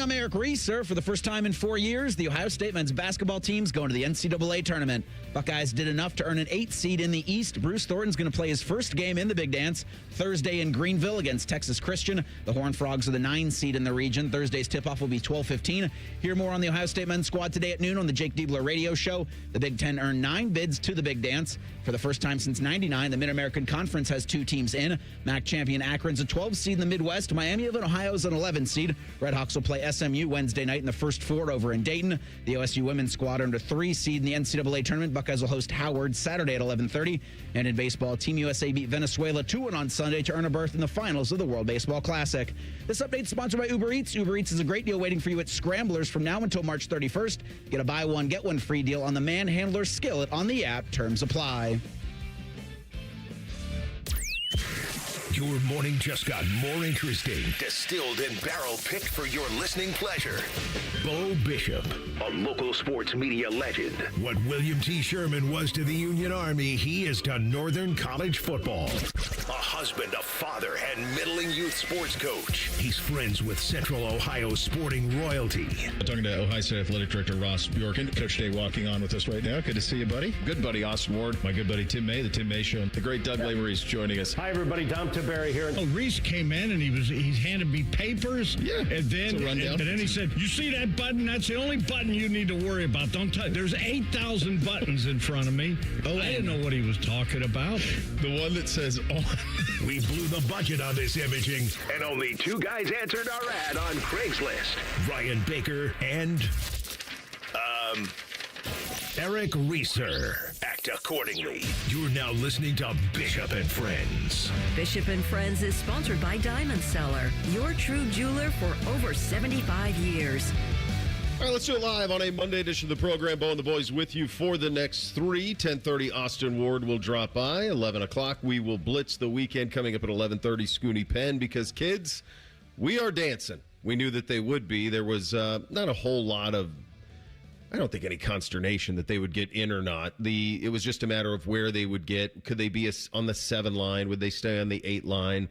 I'm Eric Reeser. For the first time in 4 years, the Ohio State men's basketball team's going to the NCAA tournament. Buckeyes did enough to earn an 8th seed in the East. Bruce Thornton's going to play his first game in the Big Dance Thursday in Greenville against Texas Christian. The Horned Frogs are the 9 seed in the region. Thursday's tip-off will be 12:15. Hear more on the Ohio State men's squad today at noon on the Jake Diebler radio show. The Big Ten earned 9 bids to the Big Dance. For the first time since '99, the Mid-American Conference has 2 teams in. MAC champion Akron's a 12 seed in the Midwest. Miami of Ohio's an 11 seed. Redhawks will play SMU Wednesday night in the first 4 over in Dayton. The OSU women's squad earned a 3 seed in the NCAA tournament. Buckeyes will host Howard Saturday at 11:30. And in baseball, Team USA beat Venezuela 2-1 on Sunday to earn a berth in the finals of the World Baseball Classic. This update is sponsored by Uber Eats. Uber Eats is a great deal waiting for you at Scramblers from now until March 31st. Get a buy one, get one free deal on the Manhandler skillet on the app. Terms apply. Your morning just got more interesting. Distilled and barrel-picked for your listening pleasure. Bo Bishop, a local sports media legend. What William T. Sherman was to the Union Army, he is to Northern College football. A husband, a father, and middling youth sports coach. He's friends with Central Ohio sporting royalty. I'm talking to Ohio State Athletic Director Ross Bjorken. Coach Day walking on with us right now. Good to see you, buddy. Good buddy, Austin Ward. My good buddy Tim May, the Tim May Show. The great Doug Lavery's joining us. Hi, everybody. Dom Barry here. Oh, Reese came in and he handed me papers. Yeah, and then and then he said, "You see that button? That's the only button you need to worry about. Don't touch. There's 8,000 buttons in front of me." Oh, I didn't know what he was talking about. The one that says on. We blew the budget on this imaging, and only 2 guys answered our ad on Craigslist. Ryan Baker and Eric Reeser. Act accordingly. You're now listening to Bishop and Friends. Bishop and Friends is sponsored by Diamond Seller, your true jeweler for over 75 years. All right, let's do it live on a Monday edition of the program. Bo and the boys with you for the next 3. 10:30, Austin Ward will drop by. 11 o'clock, we will blitz the weekend. Coming up at 11:30, Scoonie Penn, because kids, we are dancing. We knew that they would be. There was not a whole lot of, I don't think, any consternation that they would get in or not. It was just a matter of where they would get. Could they be on the 7 line? Would they stay on the 8 line?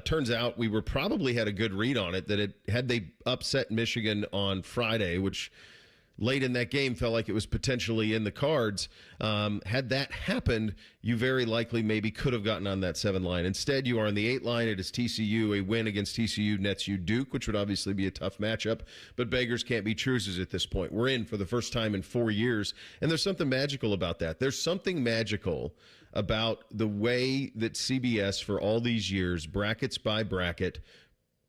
Turns out we probably had a good read on it, that had they upset Michigan on Friday, which late in that game felt like it was potentially in the cards. Had that happened, you very likely maybe could have gotten on that 7 line. Instead, you are on the 8 line. It is TCU. A win against TCU nets you Duke, which would obviously be a tough matchup. But beggars can't be choosers at this point. We're in for the first time in 4 years, and there's something magical about that. There's something magical about the way that CBS, for all these years, brackets by bracket,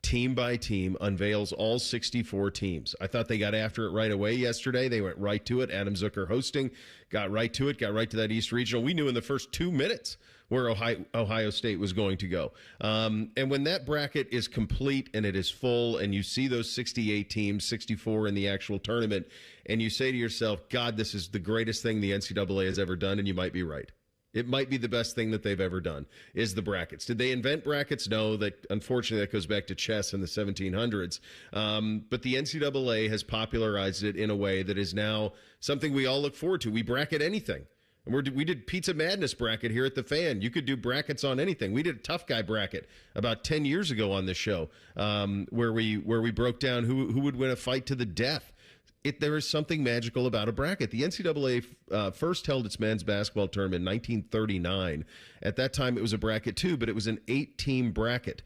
team by team, unveils all 64 teams. I thought they got after it right away yesterday. They went right to it. Adam Zucker hosting, got right to it, got right to that East Regional. We knew in the first 2 minutes where Ohio State was going to go. And when that bracket is complete and it is full, and you see those 68 teams, 64 in the actual tournament, and you say to yourself, God, this is the greatest thing the NCAA has ever done, and you might be right. It might be the best thing that they've ever done, is the brackets. Did they invent brackets? No. That, unfortunately, that goes back to chess in the 1700s. But the NCAA has popularized it in a way that is now something we all look forward to. We bracket anything. And we did Pizza Madness bracket here at the Fan. You could do brackets on anything. We did a tough guy bracket about 10 years ago on this show, where we broke down who would win a fight to the death. There is something magical about a bracket. The NCAA first held its men's basketball tournament in 1939. At that time, it was a bracket too, but it was an 8-team bracket.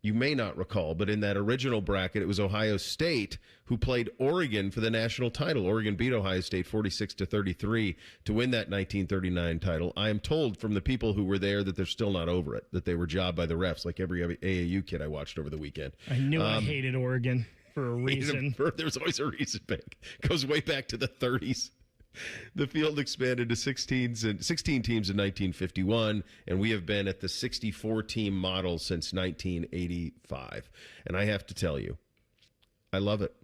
You may not recall, but in that original bracket, it was Ohio State who played Oregon for the national title. Oregon beat Ohio State 46-33 to win that 1939 title. I am told from the people who were there that they're still not over it, that they were jobbed by the refs, like every AAU kid I watched over the weekend. I knew I hated Oregon. For a reason. There's always a reason, Bank. Goes way back to the 30s. The field expanded to 16 teams in 1951, and we have been at the 64-team model since 1985. And I have to tell you, I love it.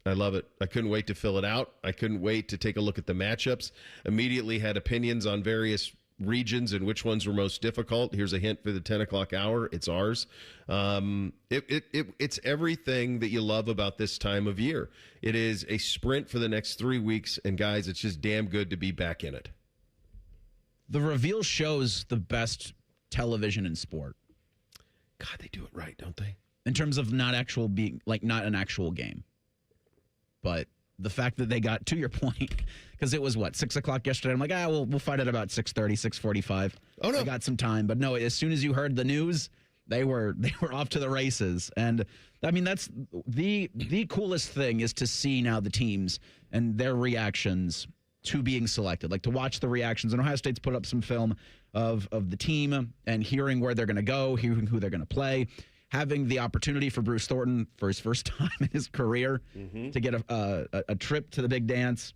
I love it. I couldn't wait to fill it out. I couldn't wait to take a look at the matchups. Immediately had opinions on various regions and which ones were most difficult. Here's a hint for the 10 o'clock hour. It's ours. It's everything that you love about this time of year. It is a sprint for the next 3 weeks, and guys, it's just damn good to be back in it. The reveal shows the best television in sport. God, they do it right, don't they? In terms of not an actual game. But the fact that they got, to your point, because it was, 6 o'clock yesterday? I'm like, we'll fight at about 6:30, 6:45. Oh, no. They got some time. But no, as soon as you heard the news, they were off to the races. And, I mean, that's the coolest thing is to see now the teams and their reactions to being selected, like to watch the reactions. And Ohio State's put up some film of the team and hearing where they're going to go, hearing who they're going to play. Having the opportunity for Bruce Thornton for his first time in his career to get a trip to the big dance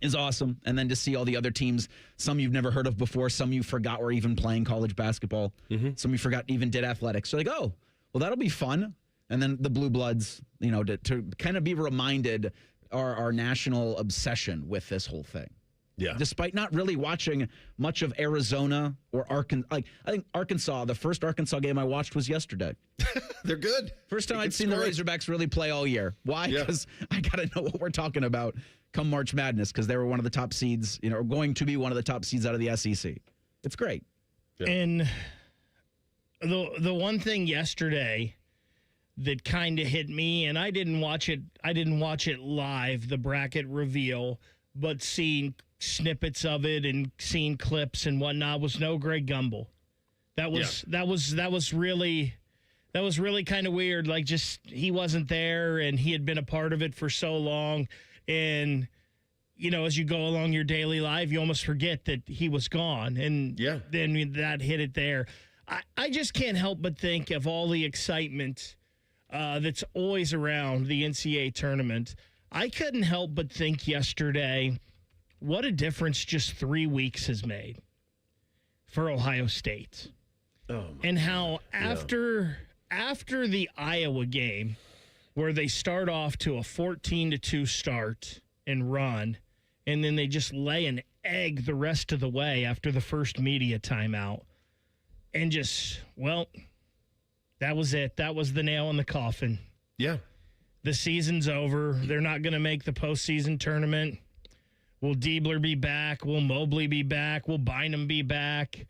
is awesome. And then to see all the other teams, some you've never heard of before, some you forgot were even playing college basketball, some you forgot even did athletics. So like, oh, well, that'll be fun. And then the Blue Bloods, to kind of be reminded our national obsession with this whole thing. Yeah. Despite not really watching much of Arizona or Arkansas. I think Arkansas, the first Arkansas game I watched was yesterday. They're good. First time I'd seen the Razorbacks really play all year. Why? Because I got to know what we're talking about come March Madness, because they were one of the top seeds, or going to be one of the top seeds out of the SEC. It's great. Yeah. And the one thing yesterday that kind of hit me, and I didn't watch it live, the bracket reveal, but seeing snippets of it and seeing clips and whatnot, was no Greg Gumbel. That was really kind of weird. Like, just, he wasn't there, and he had been a part of it for so long. And, as you go along your daily life, you almost forget that he was gone. And then that hit it there. I just can't help but think of all the excitement that's always around the NCAA tournament. I couldn't help but think yesterday what a difference just 3 weeks has made for Ohio State. And how after the Iowa game, where they start off to a 14-2 start and run, and then they just lay an egg the rest of the way after the first media timeout, and just, that was it. That was the nail in the coffin. Yeah. The season's over. They're not going to make the postseason tournament. Will Diebler be back? Will Mobley be back? Will Bynum be back?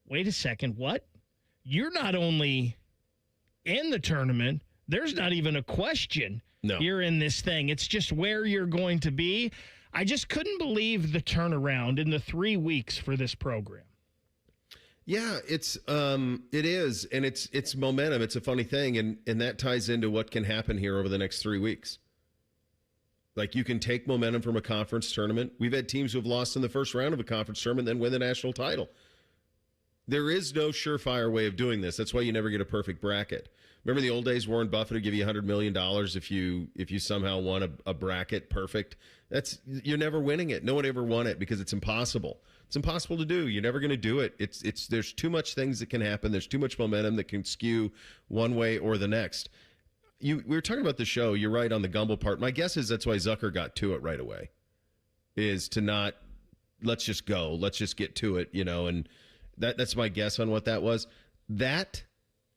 Wait a second, what? You're not only in the tournament, there's not even a question you're in this thing. It's just where you're going to be. I just couldn't believe the turnaround in the 3 weeks for this program. Yeah, it is, and it's momentum. It's a funny thing, and that ties into what can happen here over the next 3 weeks. Like, you can take momentum from a conference tournament. We've had teams who have lost in the first round of a conference tournament, then win the national title. There is no surefire way of doing this. That's why you never get a perfect bracket. Remember the old days, Warren Buffett would give you $100 million if you somehow won a bracket perfect? You're never winning it. No one ever won it because it's impossible. It's impossible to do. You're never going to do it. There's too much things that can happen. There's too much momentum that can skew one way or the next. We were talking about the show. You're right on the Gumbel part. My guess is that's why Zucker got to it right away, is to not, let's just go. Let's just get to it, and that's my guess on what that was. That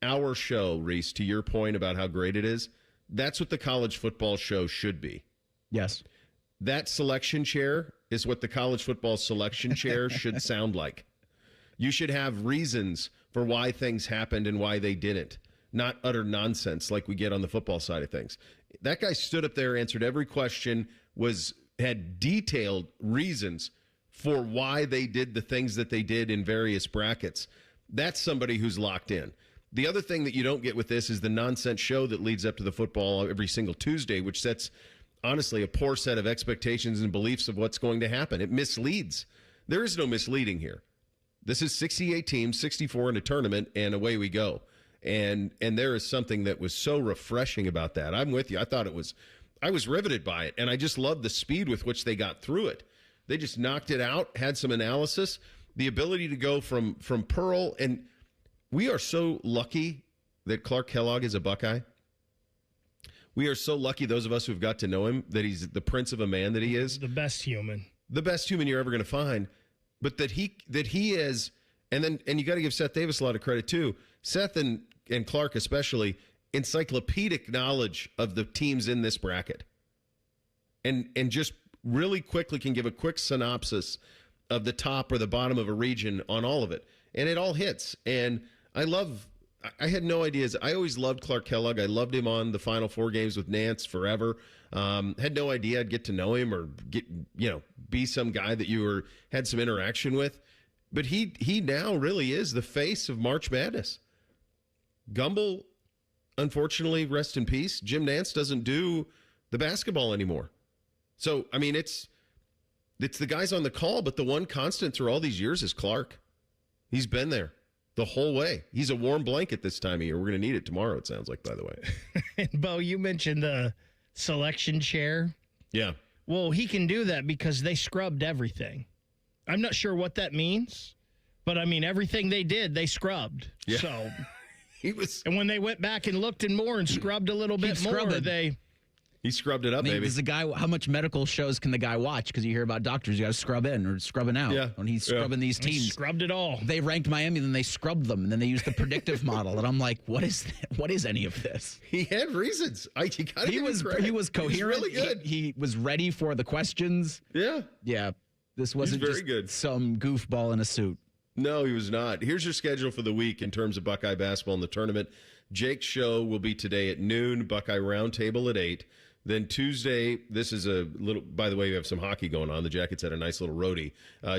our show, Reese, to your point about how great it is, that's what the college football show should be. Yes. That selection chair is what the college football selection chair should sound like. You should have reasons for why things happened and why they didn't, not utter nonsense like we get on the football side of things. That guy stood up there, answered every question, had detailed reasons for why they did the things that they did in various brackets. That's somebody who's locked in. The other thing that you don't get with this is the nonsense show that leads up to the football every single Tuesday, which sets, honestly, a poor set of expectations and beliefs of what's going to happen. It misleads. There is no misleading here. This is 68 teams, 64 in a tournament, and away we go. And there is something that was so refreshing about that. I'm with you. I was riveted by it, and I just loved the speed with which they got through it. They just knocked it out, had some analysis, the ability to go from Pearl, and we are so lucky that Clark Kellogg is a Buckeye. We are so lucky, those of us who've got to know him, that he's the prince of a man that he is. The best human. The best human you're ever going to find. But that he is, and you got to give Seth Davis a lot of credit too. Seth and Clark especially, encyclopedic knowledge of the teams in this bracket. And just really quickly can give a quick synopsis of the top or the bottom of a region on all of it. And it all hits. And I love I had no idea. I always loved Clark Kellogg. I loved him on the Final Four games with Nance forever. Had no idea I'd get to know him or be some guy that you had some interaction with. But he now really is the face of March Madness. Gumbel, unfortunately, rest in peace. Jim Nance doesn't do the basketball anymore. So, I mean, it's the guys on the call, but the one constant through all these years is Clark. He's been there the whole way. He's a warm blanket this time of year. We're going to need it tomorrow, it sounds like, by the way. And Bo, you mentioned the selection chair. Yeah. Well, he can do that because they scrubbed everything. I'm not sure what that means, but I mean, everything they did, they scrubbed. Yeah. So and when they went back and looked and scrubbed a little bit more, he scrubbed it up, baby. Does the guy, how much medical shows can the guy watch? Because you hear about doctors, you got to scrub in or scrubbing out. Yeah. When he's scrubbing these teams. He scrubbed it all. They ranked Miami, then they scrubbed them, and then they used the predictive model. And I'm like, what is any of this? He had reasons. He was coherent. He was really good. He was ready for the questions. Yeah. Yeah. This wasn't very just good. Some goofball in a suit. No, he was not. Here's your schedule for the week in terms of Buckeye basketball in the tournament. Jake's show will be today at noon, Buckeye Roundtable at 8. Then Tuesday, this is a little, by the way, we have some hockey going on. The Jackets had a nice little roadie.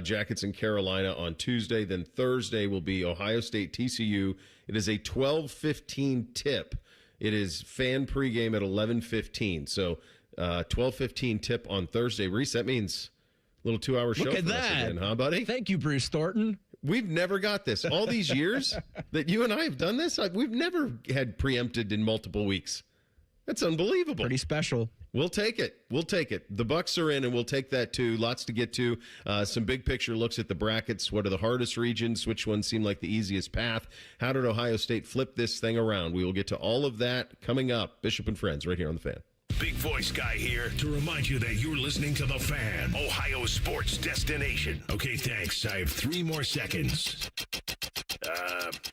Jackets in Carolina on Tuesday. Then Thursday will be Ohio State TCU. It is a 12:15 tip. It is fan pregame at 11:15. So 12:15 tip on Thursday. Reese, that means a little 2-hour show. Look at for that. us again, huh, buddy? Thank you, Bruce Thornton. We've never got this. All these years that you and I have done this, we've never had preempted in multiple weeks. That's unbelievable. Pretty special. We'll take it. The Bucks are in, and we'll take that too. Lots to get to. Some big picture looks at the brackets. What are the hardest regions? Which ones seem like the easiest path? How did Ohio State flip this thing around? We will get to all of that coming up. Bishop and Friends right here on The Fan. Big voice guy here to remind you that you're listening to The Fan, Ohio sports destination. Okay, thanks. I have 3 more seconds.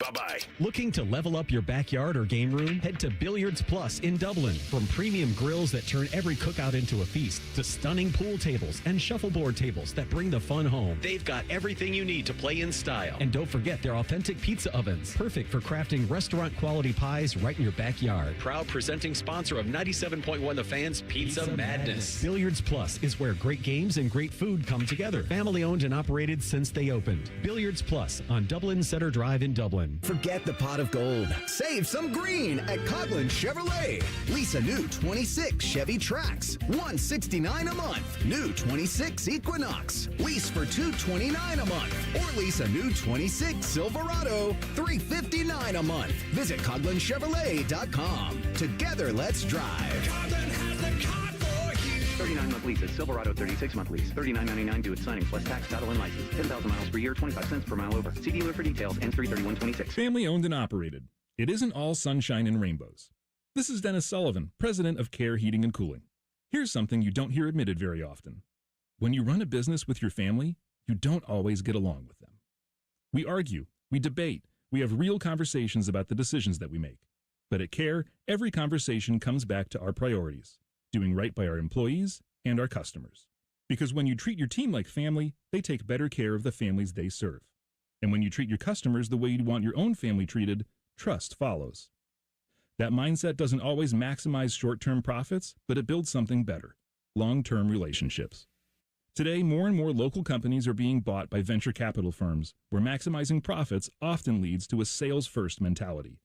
Bye-bye. Looking to level up your backyard or game room? Head to Billiards Plus in Dublin. From premium grills that turn every cookout into a feast to stunning pool tables and shuffleboard tables that bring the fun home. They've got everything you need to play in style. And don't forget their authentic pizza ovens, perfect for crafting restaurant quality pies right in your backyard. Proud presenting sponsor of 97.1 The Fan's Pizza Madness. Billiards Plus is where great games and great food come together. Family owned and operated since they opened. Billiards Plus on Dublin Center Drive in Dublin. Forget the pot of gold. Save some green at Coughlin Chevrolet. Lease a new 26 Chevy Trax, $169 a month. New 26 Equinox, lease for $229 a month. Or lease a new 26 Silverado, $359 a month. Visit CoughlinChevrolet.com. Together, let's drive. 39-month leases. Silverado 36-month lease. $39.99 due at signing plus tax, title, and license. 10,000 miles per year. 25 cents per mile over. See dealer for details. Ends 3/31/26. Family owned and operated. It isn't all sunshine and rainbows. This is Dennis Sullivan, president of Care Heating and Cooling. Here's something you don't hear admitted very often. When you run a business with your family, you don't always get along with them. We argue, we debate, we have real conversations about the decisions that we make. But at Care, every conversation comes back to our priorities. Doing right by our employees and our customers. Because when you treat your team like family, they take better care of the families they serve. And when you treat your customers the way you'd want your own family treated, trust follows. That mindset doesn't always maximize short-term profits, but it builds something better, long-term relationships. Today, more and more local companies are being bought by venture capital firms, where maximizing profits often leads to a sales-first mentality.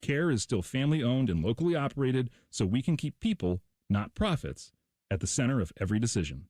Care is still family-owned and locally operated, so we can keep people, not profits, at the center of every decision.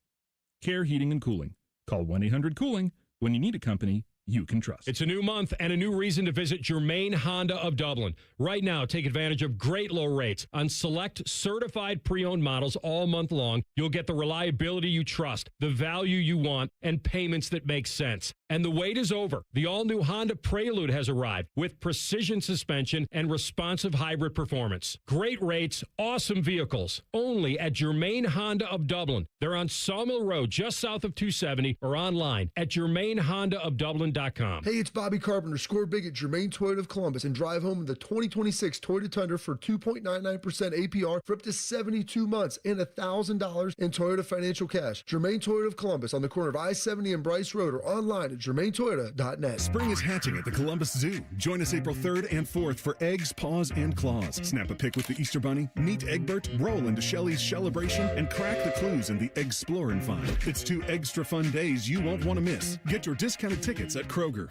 Care Heating and Cooling. Call 1-800-COOLING when you need a company you can trust. It's a new month and a new reason to visit Germain Honda of Dublin. Right now, take advantage of great low rates on select certified pre-owned models all month long. You'll get the reliability you trust, the value you want, and payments that make sense. And the wait is over. The all-new Honda Prelude has arrived with precision suspension and responsive hybrid performance. Great rates, awesome vehicles. Only at Germain Honda of Dublin. They're on Sawmill Road, just south of 270, or online at GermainHondaofDublin.com. Hey, it's Bobby Carpenter. Score big at Germain Toyota of Columbus and drive home the 2026 Toyota Tundra for 2.99% APR for up to 72 months and $1,000 in Toyota financial cash. Germain Toyota of Columbus on the corner of I-70 and Bryce Road or online at GermainToyota.net. Spring is hatching at the Columbus Zoo. Join us April 3rd and 4th for Eggs, Paws, and Claws. Snap a pic with the Easter Bunny, meet Egbert, roll into Shelly's Celebration, and crack the clues in the Explore and Find. It's 2 extra fun days you won't want to miss. Get your discounted tickets at Kroger.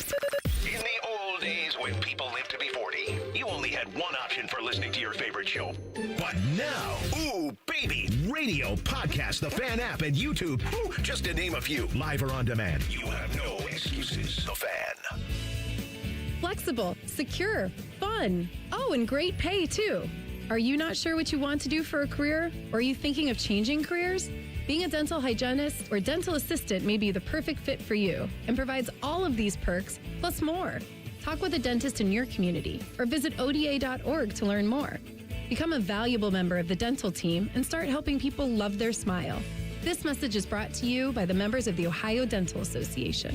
In the old days when people lived to be 40, you only had one option for listening to your favorite show. But now, ooh, baby, radio, podcast, the Fan app, and YouTube, ooh, just to name a few, live or on demand. You have no excuses. The Fan. Flexible, secure, fun. Oh, and great pay, too. Are you not sure what you want to do for a career? Or are you thinking of changing careers? Being a dental hygienist or dental assistant may be the perfect fit for you and provides all of these perks, plus more. Talk with a dentist in your community or visit ODA.org to learn more. Become a valuable member of the dental team and start helping people love their smile. This message is brought to you by the members of the Ohio Dental Association.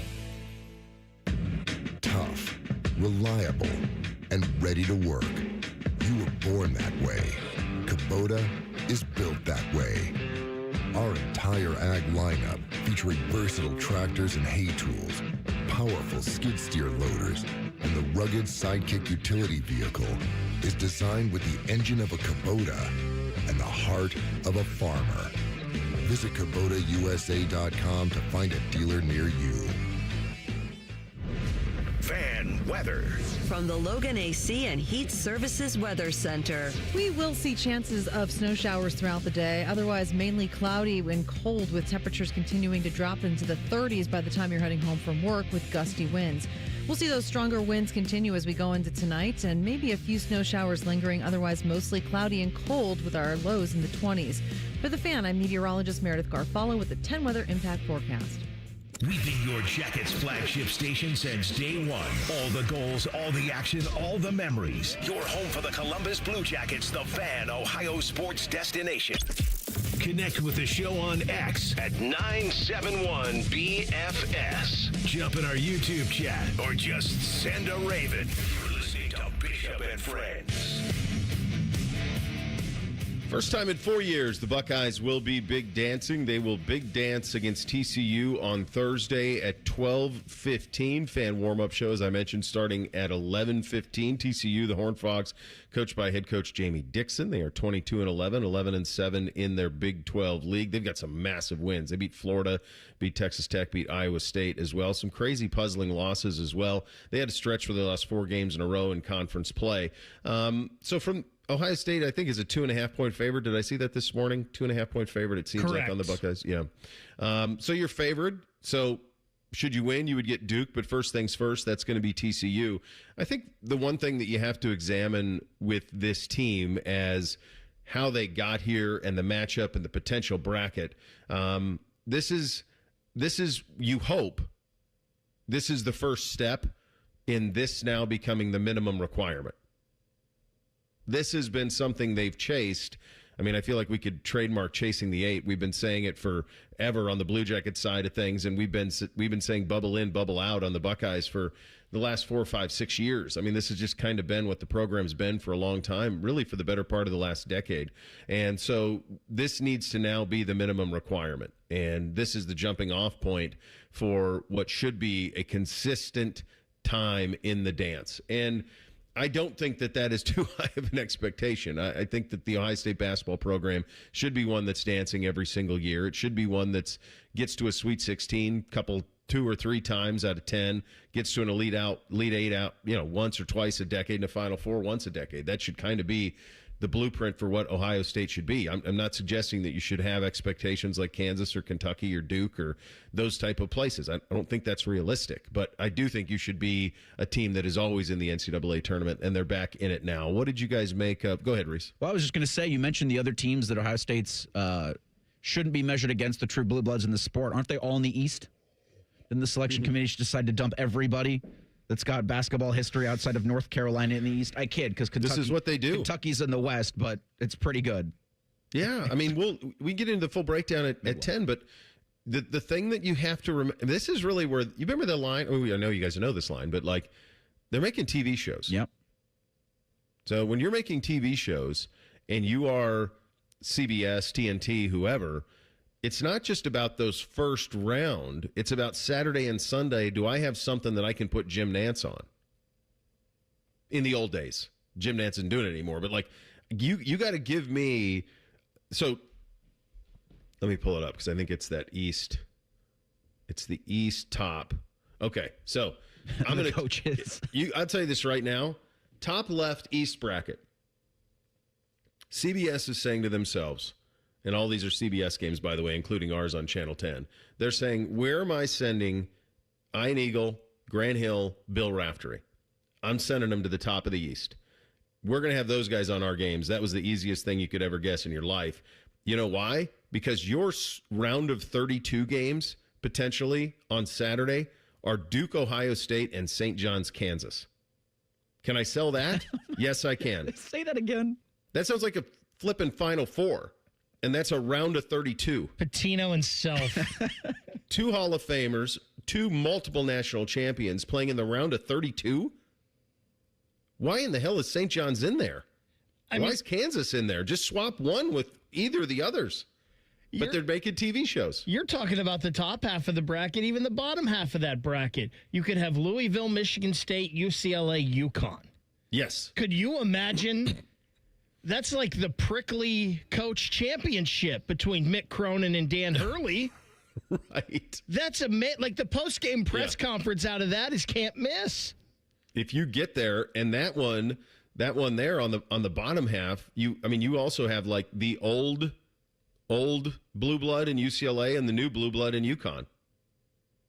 Tough, reliable, and ready to work. You were born that way. Kubota is built that way. Our entire ag lineup, featuring versatile tractors and hay tools, powerful skid steer loaders, and the rugged Sidekick utility vehicle, is designed with the engine of a Kubota and the heart of a farmer. Visit KubotaUSA.com to find a dealer near you. Fan weather. From the Logan AC and Heat Services Weather Center. We will see chances of snow showers throughout the day. Otherwise, mainly cloudy and cold, with temperatures continuing to drop into the 30s by the time you're heading home from work with gusty winds. We'll see those stronger winds continue as we go into tonight, and maybe a few snow showers lingering. Otherwise, mostly cloudy and cold with our lows in the 20s. For the Fan, I'm meteorologist Meredith Garfalo with the 10 Weather Impact Forecast. We've been your Jackets flagship station since day one. All the goals, all the action, all the memories. Your home for the Columbus Blue Jackets, the Fan, Ohio sports destination. Connect with the show on X at 971BFS. Jump in our YouTube chat or just send a raven. You're listening to Bishop and Friends. First time in 4 years, the Buckeyes will be big dancing. They will big dance against TCU on Thursday at 12:15. Fan warm-up show, as I mentioned, starting at 11:15. TCU, the Horned Frogs, coached by head coach Jamie Dixon. They are 22-11, 11-7 in their Big 12 league. They've got some massive wins. They beat Florida, beat Texas Tech, beat Iowa State as well. Some crazy puzzling losses as well. They had a stretch for the last 4 games in a row in conference play. So from Ohio State, I think, is a 2.5-point favorite. Did I see that this morning? 2.5-point favorite, it seems like, on the Buckeyes. Yeah. So you're favored. So should you win, you would get Duke. But first things first, that's going to be TCU. I think the one thing that you have to examine with this team as how they got here and the matchup and the potential bracket, this is, you hope, this is the first step in this now becoming the minimum requirement. This has been something they've chased. I mean, I feel like we could trademark chasing the 8. We've been saying it forever on the Blue Jacket side of things, and we've been saying bubble in, bubble out on the Buckeyes for the last 4, 5, 6 years. I mean, this has just kind of been what the program's been for a long time, really for the better part of the last decade. And so this needs to now be the minimum requirement, and this is the jumping off point for what should be a consistent time in the dance. And I don't think that is too high of an expectation. I think that the Ohio State basketball program should be one that's dancing every single year. It should be one that gets to a Sweet 16 2 or 3 times out of 10, gets to an Elite 8 out, once or twice a decade, and a Final Four once a decade. That should kind of be the blueprint for what Ohio State should be. I'm not suggesting that you should have expectations like Kansas or Kentucky or Duke or those type of places. I don't think that's realistic, but I do think you should be a team that is always in the NCAA tournament, and they're back in it now. What did you guys make up? Go ahead, Reese. Well, I was just going to say, you mentioned the other teams that Ohio State's shouldn't be measured against, the true blue bloods in the sport. Aren't they all in the East? Didn't the selection committee decide to dump everybody that's got basketball history outside of North Carolina in the East? I kid, because this is what they do. Kentucky's in the West, but it's pretty good. Yeah, I mean, we get into the full breakdown at 10, but the thing that you have to remember, this is really where, you remember the line? Oh, I know you guys know this line, but like, they're making TV shows. Yep. So when you're making TV shows and you are CBS, TNT, whoever, it's not just about those first round. It's about Saturday and Sunday. Do I have something that I can put Jim Nantz on? In the old days, Jim Nantz isn't doing it anymore. But like, you got to give me. So let me pull it up because I think it's that East. It's the East top. Okay, so I'm going to coaches. I'll tell you this right now. Top left East bracket. CBS is saying to themselves, and all these are CBS games, by the way, including ours on Channel 10. They're saying, where am I sending Ian Eagle, Grant Hill, Bill Raftery? I'm sending them to the top of the East. We're going to have those guys on our games. That was the easiest thing you could ever guess in your life. You know why? Because your round of 32 games, potentially, on Saturday, are Duke, Ohio State, and St. John's, Kansas. Can I sell that? Yes, I can. Say that again. That sounds like a flipping Final Four, and that's a round of 32. Patino and Self. 2 Hall of Famers, 2 multiple national champions playing in the round of 32? Why in the hell is St. John's in there? Why is Kansas in there? Just swap one with either of the others. But they're making TV shows. You're talking about the top half of the bracket, even the bottom half of that bracket. You could have Louisville, Michigan State, UCLA, UConn. Yes. Could you imagine? That's like the prickly coach championship between Mick Cronin and Dan Hurley. Right. That's like the post-game press conference out of that is can't miss. If you get there, and that one there on the bottom half, you also have like the old blue blood in UCLA and the new blue blood in UConn.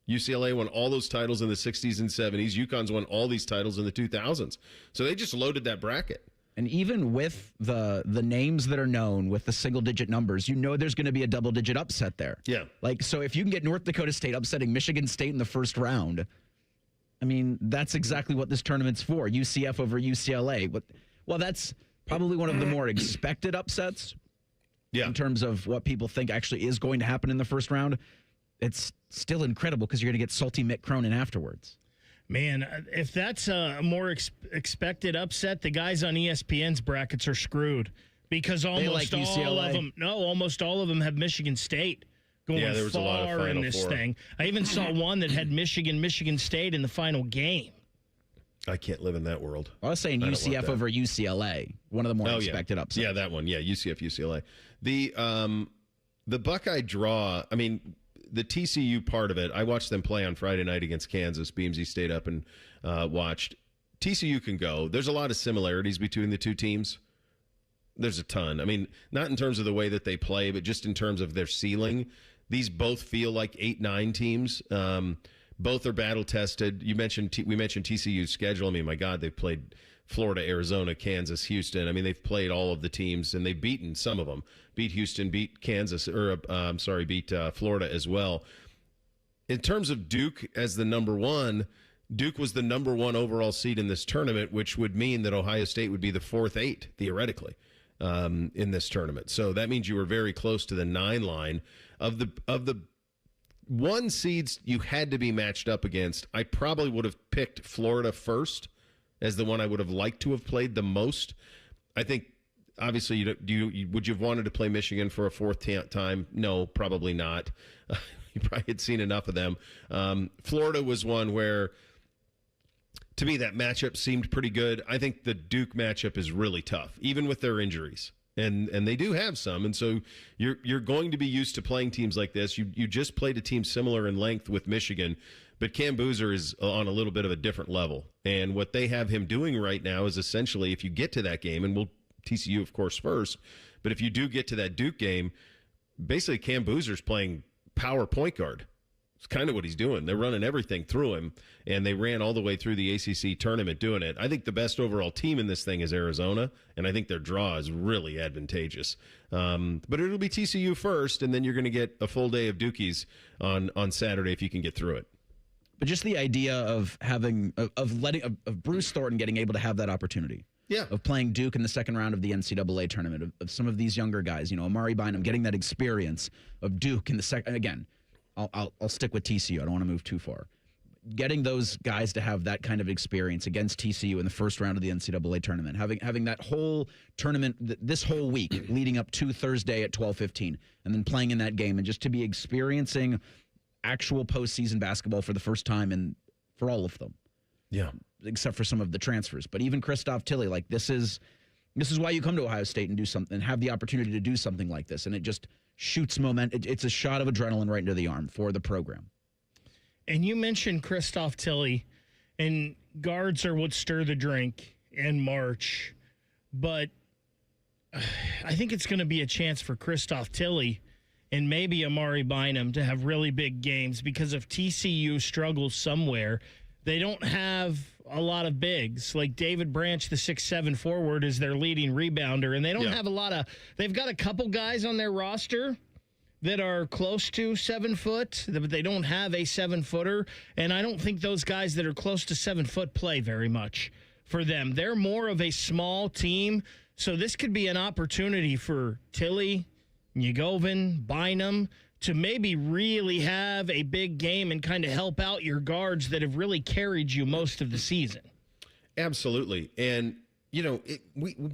UCLA won all those titles in the 60s and 70s. UConn's won all these titles in the 2000s. So they just loaded that bracket. And even with the names that are known with the single-digit numbers, there's going to be a double-digit upset there. Yeah. Like, so if you can get North Dakota State upsetting Michigan State in the first round, I mean, that's exactly what this tournament's for. UCF over UCLA. Well, that's probably one of the more expected upsets. Yeah. In terms of what people think actually is going to happen in the first round. It's still incredible because you're going to get salty Mick Cronin afterwards. Man, if that's a more expected upset, the guys on ESPN's brackets are screwed because almost all of them have Michigan State going there was a lot of far in Final this Four. thing. I even saw one that had Michigan State in the final game. I can't live in that world. I was saying UCF over UCLA, one of the more expected upsets. Yeah, that one. Yeah, UCF, UCLA. The Buckeye draw, I mean, the TCU part of it, I watched them play on Friday night against Kansas. Beamsy stayed up and watched. TCU can go. There's a lot of similarities between the two teams. There's a ton. I mean, not in terms of the way that they play, but just in terms of their ceiling. These both feel like 8-9 teams. Both are battle tested. We mentioned TCU's schedule. I mean, my God, they've played Florida, Arizona, Kansas, Houston. I mean, they've played all of the teams, and they've beaten some of them. Beat Houston, beat Kansas, beat Florida as well. In terms of Duke as the number one, Duke was the number one overall seed in this tournament, which would mean that Ohio State would be the 4th-8, theoretically, in this tournament. So that means you were very close to the 9 line. Of the 1 seeds you had to be matched up against, I probably would have picked Florida first as the one I would have liked to have played the most. I think, obviously, would you have wanted to play Michigan for a 4th time? No, probably not. You probably had seen enough of them. Florida was one where, to me, that matchup seemed pretty good. I think the Duke matchup is really tough, even with their injuries. And they do have some, and so you're going to be used to playing teams like this. You just played a team similar in length with Michigan, but Cam Boozer is on a little bit of a different level. And what they have him doing right now is essentially, if you get to that game, and we'll TCU, of course, first, but if you do get to that Duke game, basically Cam Boozer's playing power point guard. It's kind of what he's doing. They're running everything through him, and they ran all the way through the ACC tournament doing it. I think the best overall team in this thing is Arizona, and I think their draw is really advantageous. But it'll be TCU first, and then you're going to get a full day of Dukies on Saturday if you can get through it. But just the idea of having of Bruce Thornton getting able to have that opportunity. Yeah. Of playing Duke in the second round of the NCAA tournament, of some of these younger guys, Amari Bynum getting that experience of Duke in the second. Again, I'll stick with TCU. I don't want to move too far. getting those guys to have that kind of experience against TCU in the first round of the NCAA tournament, having that whole tournament this whole week leading up to Thursday at 12:15, and then playing in that game, and just to be experiencing actual postseason basketball for the first time, and for all of them, except for some of the transfers. But even Christoph Tilley, like this is why you come to Ohio State and do something, and have the opportunity to do something like this, and it just shoots momentum. It's a shot of adrenaline right into the arm for the program. And you mentioned Christoph Tilley, and guards are what stir the drink in March. But I think it's going to be a chance for Christoph Tilley and maybe Amari Bynum to have really big games, because if TCU struggles somewhere, they don't have a lot of bigs. Like David Branch, the 6'7" forward, is their leading rebounder, and they don't have a lot of – they've got a couple guys on their roster that are close to 7 foot, but they don't have a 7-footer. And I don't think those guys that are close to 7 foot play very much for them. They're more of a small team. So this could be an opportunity for Tilley, Njegovan, Bynum to maybe really have a big game and kind of help out your guards that have really carried you most of the season. Absolutely. And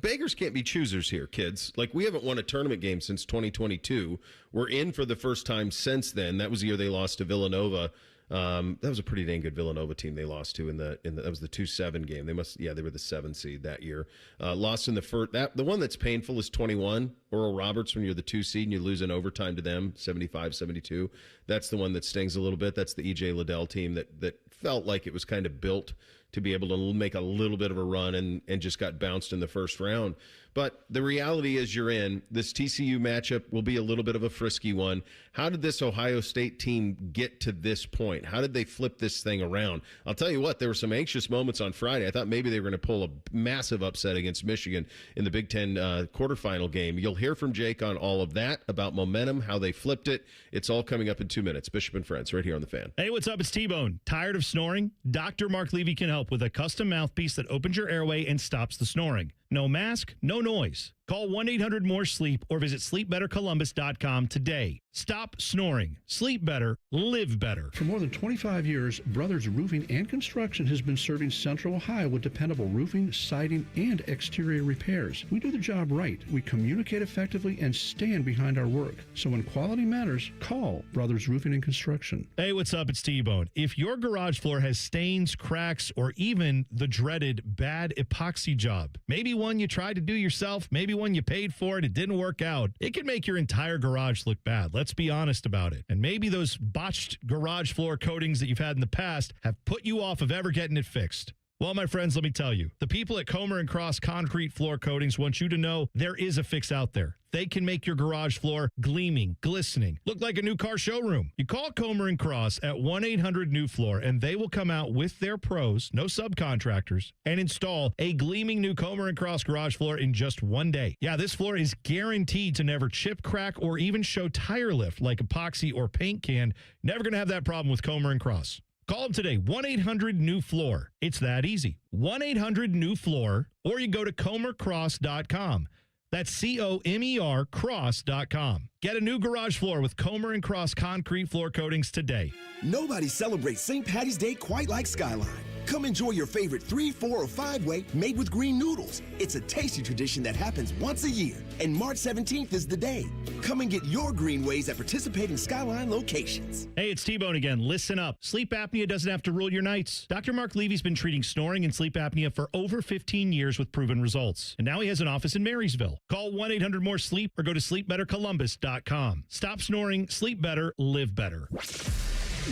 beggars can't be choosers here, kids. Like, we haven't won a tournament game since 2022. We're in for the first time since then. That was the year they lost to Villanova. That was a pretty dang good Villanova team they lost to that was the 2-7 game. They were the 7 seed that year. Lost in the first. The one that's painful is 21. Oral Roberts, when you're the 2 seed and you lose in overtime to them, 75-72. That's the one that stings a little bit. That's the E.J. Liddell team that felt like it was kind of built to be able to make a little bit of a run and just got bounced in the first round. But the reality is you're in. This TCU matchup will be a little bit of a frisky one. How did this Ohio State team get to this point? How did they flip this thing around? I'll tell you what, there were some anxious moments on Friday. I thought maybe they were going to pull a massive upset against Michigan in the Big Ten quarterfinal game. You'll hear from Jake on all of that, about momentum, how they flipped it. It's all coming up in 2 minutes. Bishop and Friends, right here on The Fan. Hey, what's up? It's T-Bone. Tired of snoring? Dr. Mark Levy can help with a custom mouthpiece that opens your airway and stops the snoring. No mask, no noise. Call 1-800-MORE-SLEEP or visit sleepbettercolumbus.com today. Stop snoring. Sleep better. Live better. For more than 25 years, Brothers Roofing and Construction has been serving Central Ohio with dependable roofing, siding, and exterior repairs. We do the job right. We communicate effectively and stand behind our work. So when quality matters, call Brothers Roofing and Construction. Hey, what's up? It's T-Bone. If your garage floor has stains, cracks, or even the dreaded bad epoxy job, maybe one you tried to do yourself, maybe one you paid for and it didn't work out, it can make your entire garage look bad. Let's be honest about it. And maybe those botched garage floor coatings that you've had in the past have put you off of ever getting it fixed. Well, my friends, let me tell you, the people at Comer and Cross Concrete Floor Coatings want you to know there is a fix out there. They can make your garage floor gleaming, glistening, look like a new car showroom. You call Comer and Cross at 1-800-NEW-FLOOR, and they will come out with their pros, no subcontractors, and install a gleaming new Comer and Cross garage floor in just 1 day. Yeah, this floor is guaranteed to never chip, crack, or even show tire lift like epoxy or paint can. Never going to have that problem with Comer and Cross. Call them today, 1-800-NEW-FLOOR. It's that easy. 1-800-NEW-FLOOR, or you go to comercross.com. That's C-O-M-E-R cross.com. Get a new garage floor with Comer and Cross Concrete Floor Coatings today. Nobody celebrates St. Patty's Day quite like Skyline. Come enjoy your favorite 3, 4, or 5-way made with green noodles. It's a tasty tradition that happens once a year, and March 17th is the day. Come and get your green ways at participating Skyline locations. Hey, it's T-Bone again. Listen up. Sleep apnea doesn't have to rule your nights. Dr. Mark Levy's been treating snoring and sleep apnea for over 15 years with proven results. And now he has an office in Marysville. Call 1-800-MORE-SLEEP or go to sleepbettercolumbus.com. Stop snoring, sleep better, live better.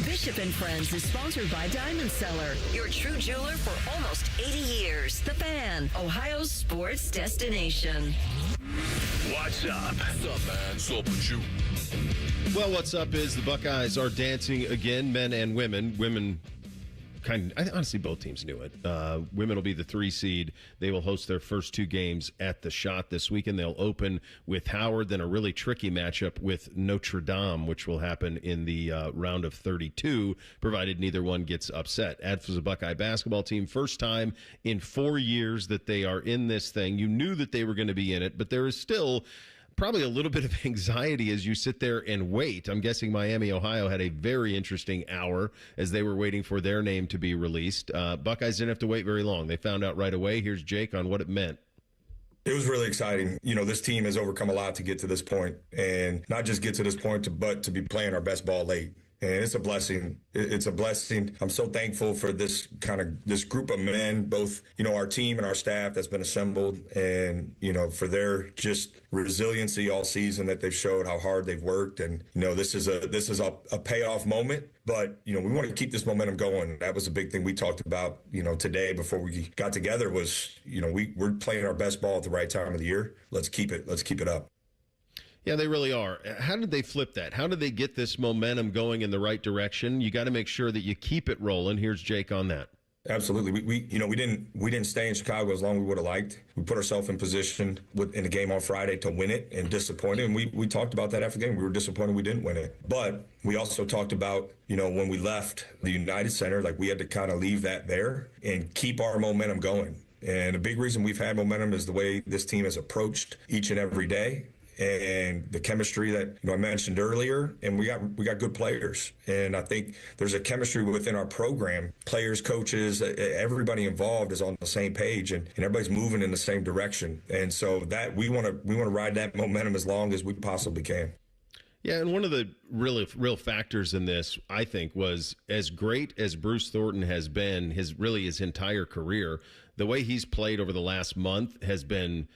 Bishop and Friends is sponsored by Diamond Seller, your true jeweler for almost 80 years. The Fan, Ohio's sports destination. What's up? What's up, man? What's up with you? Well, what's up is the Buckeyes are dancing again, men and women. Women, honestly, both teams knew it. Women will be the 3 seed. They will host their first 2 games at the Shot this weekend. They'll open with Howard, then a really tricky matchup with Notre Dame, which will happen in the round of 32, provided neither one gets upset. As for the Buckeye basketball team, first time in 4 years that they are in this thing. You knew that they were going to be in it, but there is still probably a little bit of anxiety as you sit there and wait. I'm guessing Miami, Ohio had a very interesting hour as they were waiting for their name to be released. Buckeyes didn't have to wait very long. They found out right away. Here's Jake on what it meant. It was really exciting. You know, this team has overcome a lot to get to this point, and not just get to this point, but to be playing our best ball late. And it's a blessing. It's a blessing. I'm so thankful for this group of men, both, you know, our team and our staff that's been assembled, and, you know, for their just resiliency all season that they've showed how hard they've worked. And, you know, this is a payoff moment, but, you know, we want to keep this momentum going. That was a big thing we talked about, you know, today before we got together was, you know, we're playing our best ball at the right time of the year. Let's keep it up. Yeah, they really are. How did they flip that? How did they get this momentum going in the right direction? You got to make sure that you keep it rolling. Here's Jake on that. Absolutely. We didn't stay in Chicago as long as we would have liked. We put ourselves in position in the game on Friday to win it, and disappointed. And we talked about that after the game. We were disappointed we didn't win it. But we also talked about, you know, when we left the United Center, like we had to kind of leave that there and keep our momentum going. And a big reason we've had momentum is the way this team has approached each and every day. And the chemistry that, you know, I mentioned earlier, and we got good players. And I think there's a chemistry within our program. Players, coaches, everybody involved is on the same page, and everybody's moving in the same direction. And so that we want to ride that momentum as long as we possibly can. Yeah, and one of the real factors in this, I think, was as great as Bruce Thornton has been his entire career, the way he's played over the last month has been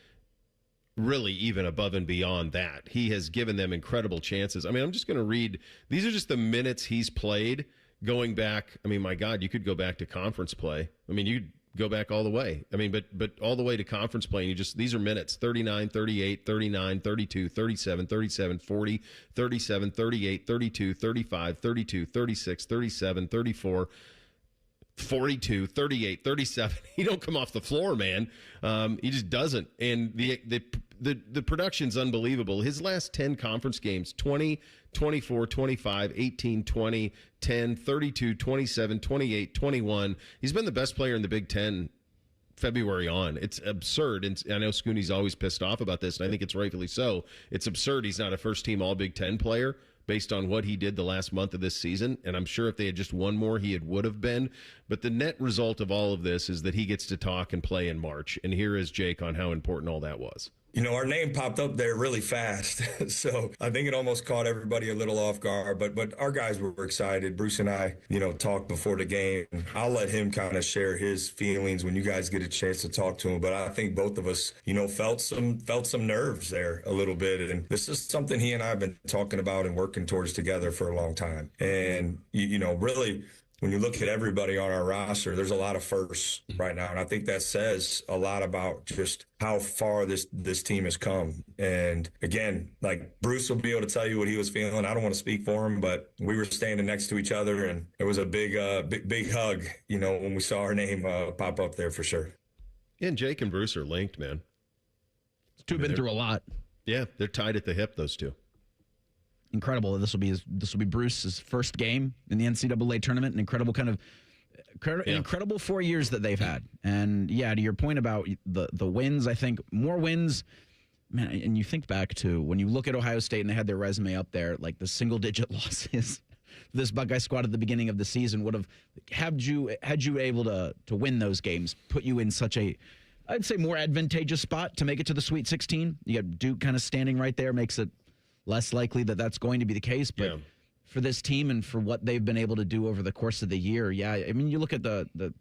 really even above and beyond that. He has given them incredible chances. I mean, I'm just going to read. These are just the minutes he's played going back. I mean, my God, you could go back to conference play. I mean, you'd go back all the way. I mean, but all the way to conference play. And these are minutes: 39, 38, 39, 32, 37, 37, 40, 37, 38, 32, 35, 32, 36, 37, 34, 42, 38, 37. He don't come off the floor, man. He just doesn't. And the production's unbelievable. His last 10 conference games, 20, 24, 25, 18, 20, 10, 32, 27, 28, 21. He's been the best player in the Big Ten February on. It's absurd. And I know Scoonie's always pissed off about this, and I think it's rightfully so. It's absurd he's not a first-team All-Big Ten player based on what he did the last month of this season. And I'm sure if they had just won more, he would have been. But the net result of all of this is that he gets to talk and play in March. And here is Jake on how important all that was. You know, our name popped up there really fast. So I think it almost caught everybody a little off guard. But our guys were excited. Bruce and I, you know, talked before the game. I'll let him kind of share his feelings when you guys get a chance to talk to him. But I think both of us, you know, felt some nerves there a little bit. And this is something he and I have been talking about and working towards together for a long time. And, you know, really, when you look at everybody on our roster, there's a lot of firsts right now. And I think that says a lot about just how far this team has come. And again, like Bruce will be able to tell you what he was feeling. I don't want to speak for him, but we were standing next to each other, and it was a big hug, you know, when we saw our name pop up there for sure. Yeah, and Jake and Bruce are linked, man. Two have been through a lot. Yeah, they're tied at the hip, those two. Incredible. This will be Bruce's first game in the NCAA tournament. An incredible incredible 4 years that they've had. And yeah, to your point about the wins, I think more wins, man. And you think back to when you look at Ohio State and they had their resume up there, like the single-digit losses this Buckeye squad at the beginning of the season would have had you able to win those games, put you in such a, I'd say, more advantageous spot to make it to the Sweet 16. You got Duke kind of standing right there, makes it less likely that that's going to be the case. But for this team and for what they've been able to do over the course of the year, yeah, I mean, you look at the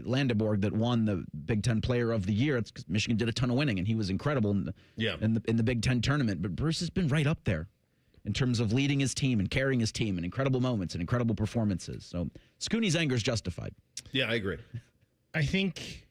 Landeborg that won the Big Ten Player of the Year. It's because Michigan did a ton of winning, and he was incredible in the Big Ten tournament. But Bruce has been right up there in terms of leading his team and carrying his team in incredible moments and incredible performances. So Scoonie's anger is justified. Yeah, I agree. I think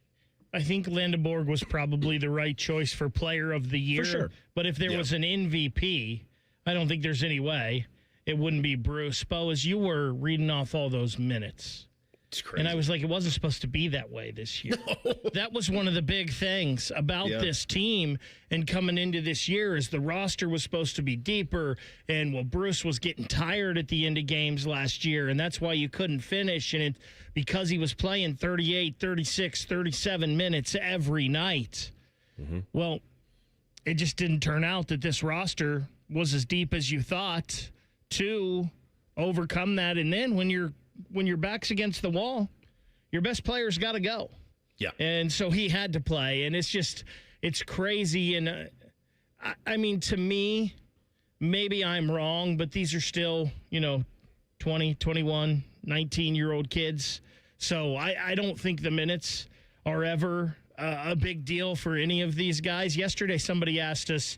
Landeborg was probably the right choice for Player of the Year. For sure. But if there was an MVP, I don't think there's any way it wouldn't be Bruce. Bo, as you were reading off all those minutes, it's crazy. And I was like, it wasn't supposed to be that way this year. No. That was one of the big things about this team and coming into this year is the roster was supposed to be deeper. And, well, Bruce was getting tired at the end of games last year, and that's why you couldn't finish. And because he was playing 38, 36, 37 minutes every night. Mm-hmm. Well, it just didn't turn out that this roster was as deep as you thought to overcome that. And then when your back's against the wall, your best player's got to go. Yeah. And so he had to play. And it's crazy. And I mean, to me, maybe I'm wrong, but these are still, 20, 21, 19-year-old kids. So I don't think the minutes are ever a big deal for any of these guys. Yesterday, somebody asked us,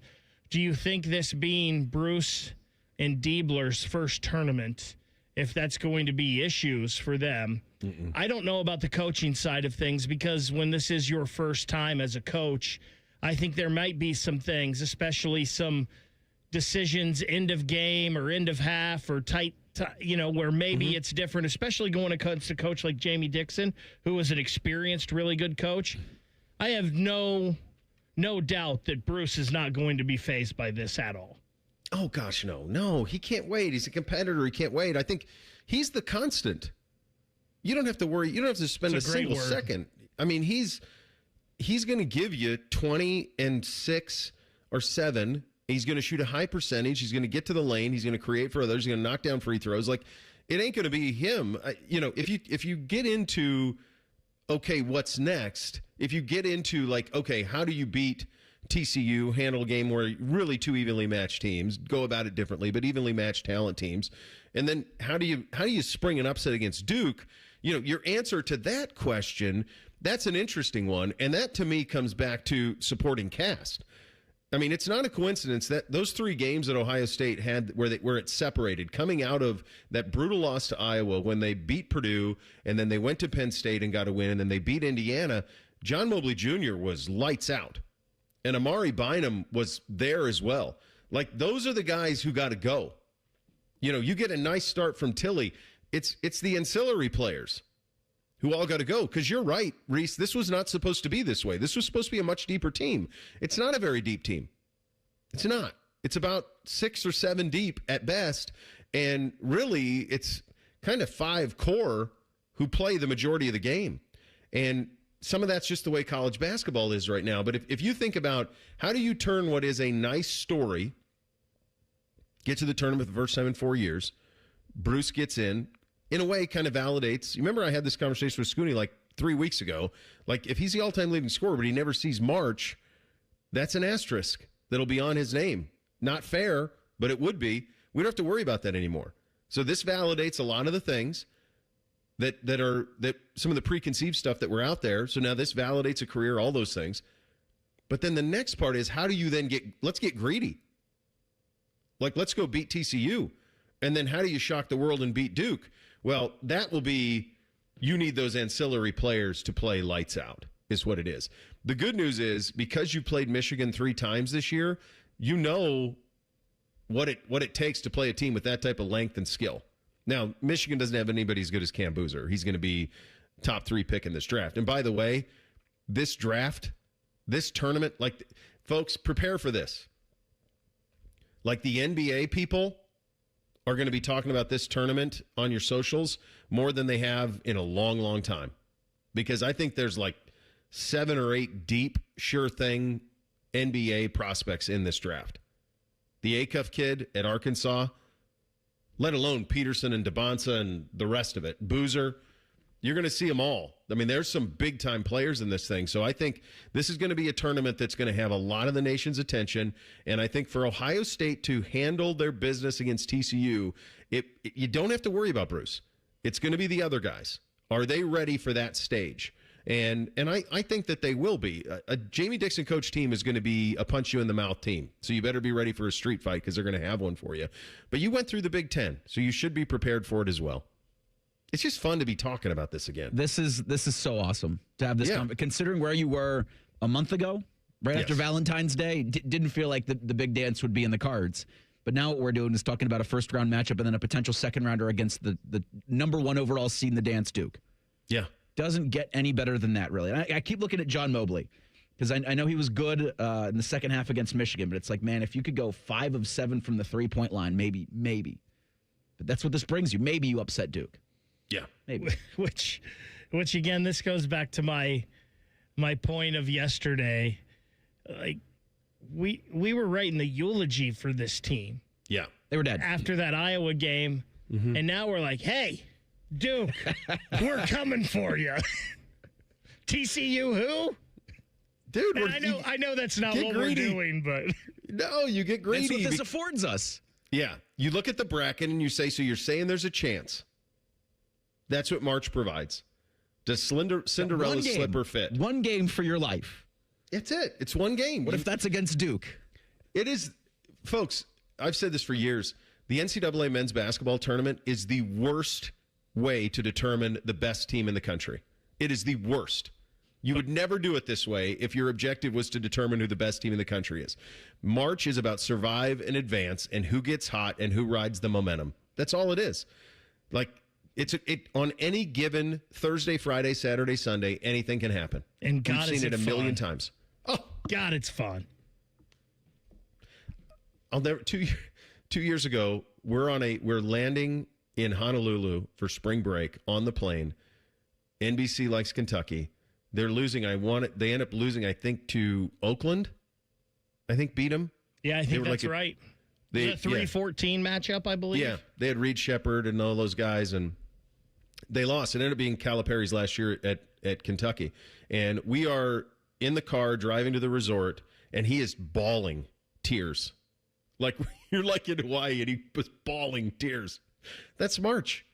do you think this being Bruce and Diebler's first tournament, if that's going to be issues for them? Mm-mm. I don't know about the coaching side of things, because when this is your first time as a coach, I think there might be some things, especially some decisions end of game or end of half or tight, where maybe it's different, especially going against a coach like Jamie Dixon, who was an experienced, really good coach. I have no doubt that Bruce is not going to be fazed by this at all. Oh, gosh, no. He can't wait. He's a competitor. He can't wait. I think he's the constant. You don't have to worry. You don't have to spend a single second. I mean, he's going to give you 20 and 6 or 7. He's going to shoot a high percentage. He's going to get to the lane. He's going to create for others. He's going to knock down free throws. Like, it ain't going to be him. If you get into, okay, what's next? If you get into, like, okay, how do you beat TCU, handle a game where really two evenly matched teams, go about it differently, but evenly matched talent teams, and then how do you spring an upset against Duke? Your answer to that question, that's an interesting one, and that to me comes back to supporting cast. I mean, it's not a coincidence that those 3 games that Ohio State had where it separated, coming out of that brutal loss to Iowa when they beat Purdue, and then they went to Penn State and got a win, and then they beat Indiana. John Mobley Jr. was lights out, and Amari Bynum was there as well. Like, those are the guys who got to go. You get a nice start from Tilly. It's the ancillary players who all got to go, because you're right, Reese, this was not supposed to be this way. This was supposed to be a much deeper team. It's not a very deep team. It's not. It's about 6 or 7 deep at best, and really it's kind of 5 core who play the majority of the game. And some of that's just the way college basketball is right now. But if you think about how do you turn what is a nice story, get to the tournament for the first time in 4 years, Bruce gets in a way, kind of validates. You remember I had this conversation with Scoonie like 3 weeks ago. Like, if he's the all-time leading scorer, but he never sees March, that's an asterisk that'll be on his name. Not fair, but it would be. We don't have to worry about that anymore. So this validates a lot of the things that some of the preconceived stuff that were out there. So now this validates a career, all those things. But then the next part is, how do you then let's get greedy. Like, let's go beat TCU. And then how do you shock the world and beat Duke? Well, that will be, you need those ancillary players to play lights out, is what it is. The good news is, because you played Michigan 3 times this year, you know what it takes to play a team with that type of length and skill. Now, Michigan doesn't have anybody as good as Cam Boozer. He's going to be top 3 pick in this draft. And by the way, this draft, this tournament, like, folks, prepare for this. Like, the NBA people are going to be talking about this tournament on your socials more than they have in a long, long time. Because I think there's like 7 or 8 deep, sure thing NBA prospects in this draft. The Acuff kid at Arkansas, let alone Peterson and DeBonsa and the rest of it. Boozer, you're going to see them all. I mean, there's some big-time players in this thing. So I think this is going to be a tournament that's going to have a lot of the nation's attention. And I think for Ohio State to handle their business against TCU, you don't have to worry about Bruce. It's going to be the other guys. Are they ready for that stage? And I think that they will be. A Jamie Dixon coach team is going to be a punch-you-in-the-mouth team. So you better be ready for a street fight, because they're going to have one for you. But you went through the Big Ten, so you should be prepared for it as well. It's just fun to be talking about this again. This is so awesome to have this. Considering where you were a month ago, right after Valentine's Day, didn't feel like the big dance would be in the cards. But now what we're doing is talking about a first-round matchup and then a potential second-rounder against the number 1 overall seed in the dance, Duke. Yeah. Doesn't get any better than that, really. And I keep looking at John Mobley, because I know he was good in the second half against Michigan, but it's like, man, if you could go 5 of 7 from the three-point line, maybe. But that's what this brings you. Maybe you upset Duke. Yeah. Maybe. Which again, this goes back to my point of yesterday. Like, we were writing the eulogy for this team. Yeah. They were dead. After that Iowa game. And now we're like, hey, Duke, we're coming for you. TCU who? Dude, I know that's not what we're doing, but no, you get greedy. That's what this affords us. Yeah, you look at the bracket and you say, so you're saying there's a chance. That's what March provides. Does Cinderella's slipper fit? One game for your life. That's it. It's one game. What if that's against Duke? It is, folks. I've said this for years. The NCAA men's basketball tournament is the worst way to determine the best team in the country. It is the worst. You would never do it this way if your objective was to determine who the best team in the country is. March is about survive and advance and who gets hot and who rides the momentum. That's all it is. Like, it on any given Thursday, Friday, Saturday, Sunday, anything can happen. And God, we've seen it a million times. Oh, God, it's fun. I'll never. 2 years ago, we're landing in Honolulu for spring break on the plane. NBC likes Kentucky. They're losing. They end up losing, I think, to Oakland. I think beat them. Yeah, I think that's right. It was a 3-14 matchup, I believe. Yeah, they had Reed Shepherd and all those guys, and they lost. It ended up being Calipari's last year at Kentucky. And we are in the car driving to the resort, and he is bawling tears. Like, you're like in Hawaii, and he was bawling tears. That's March.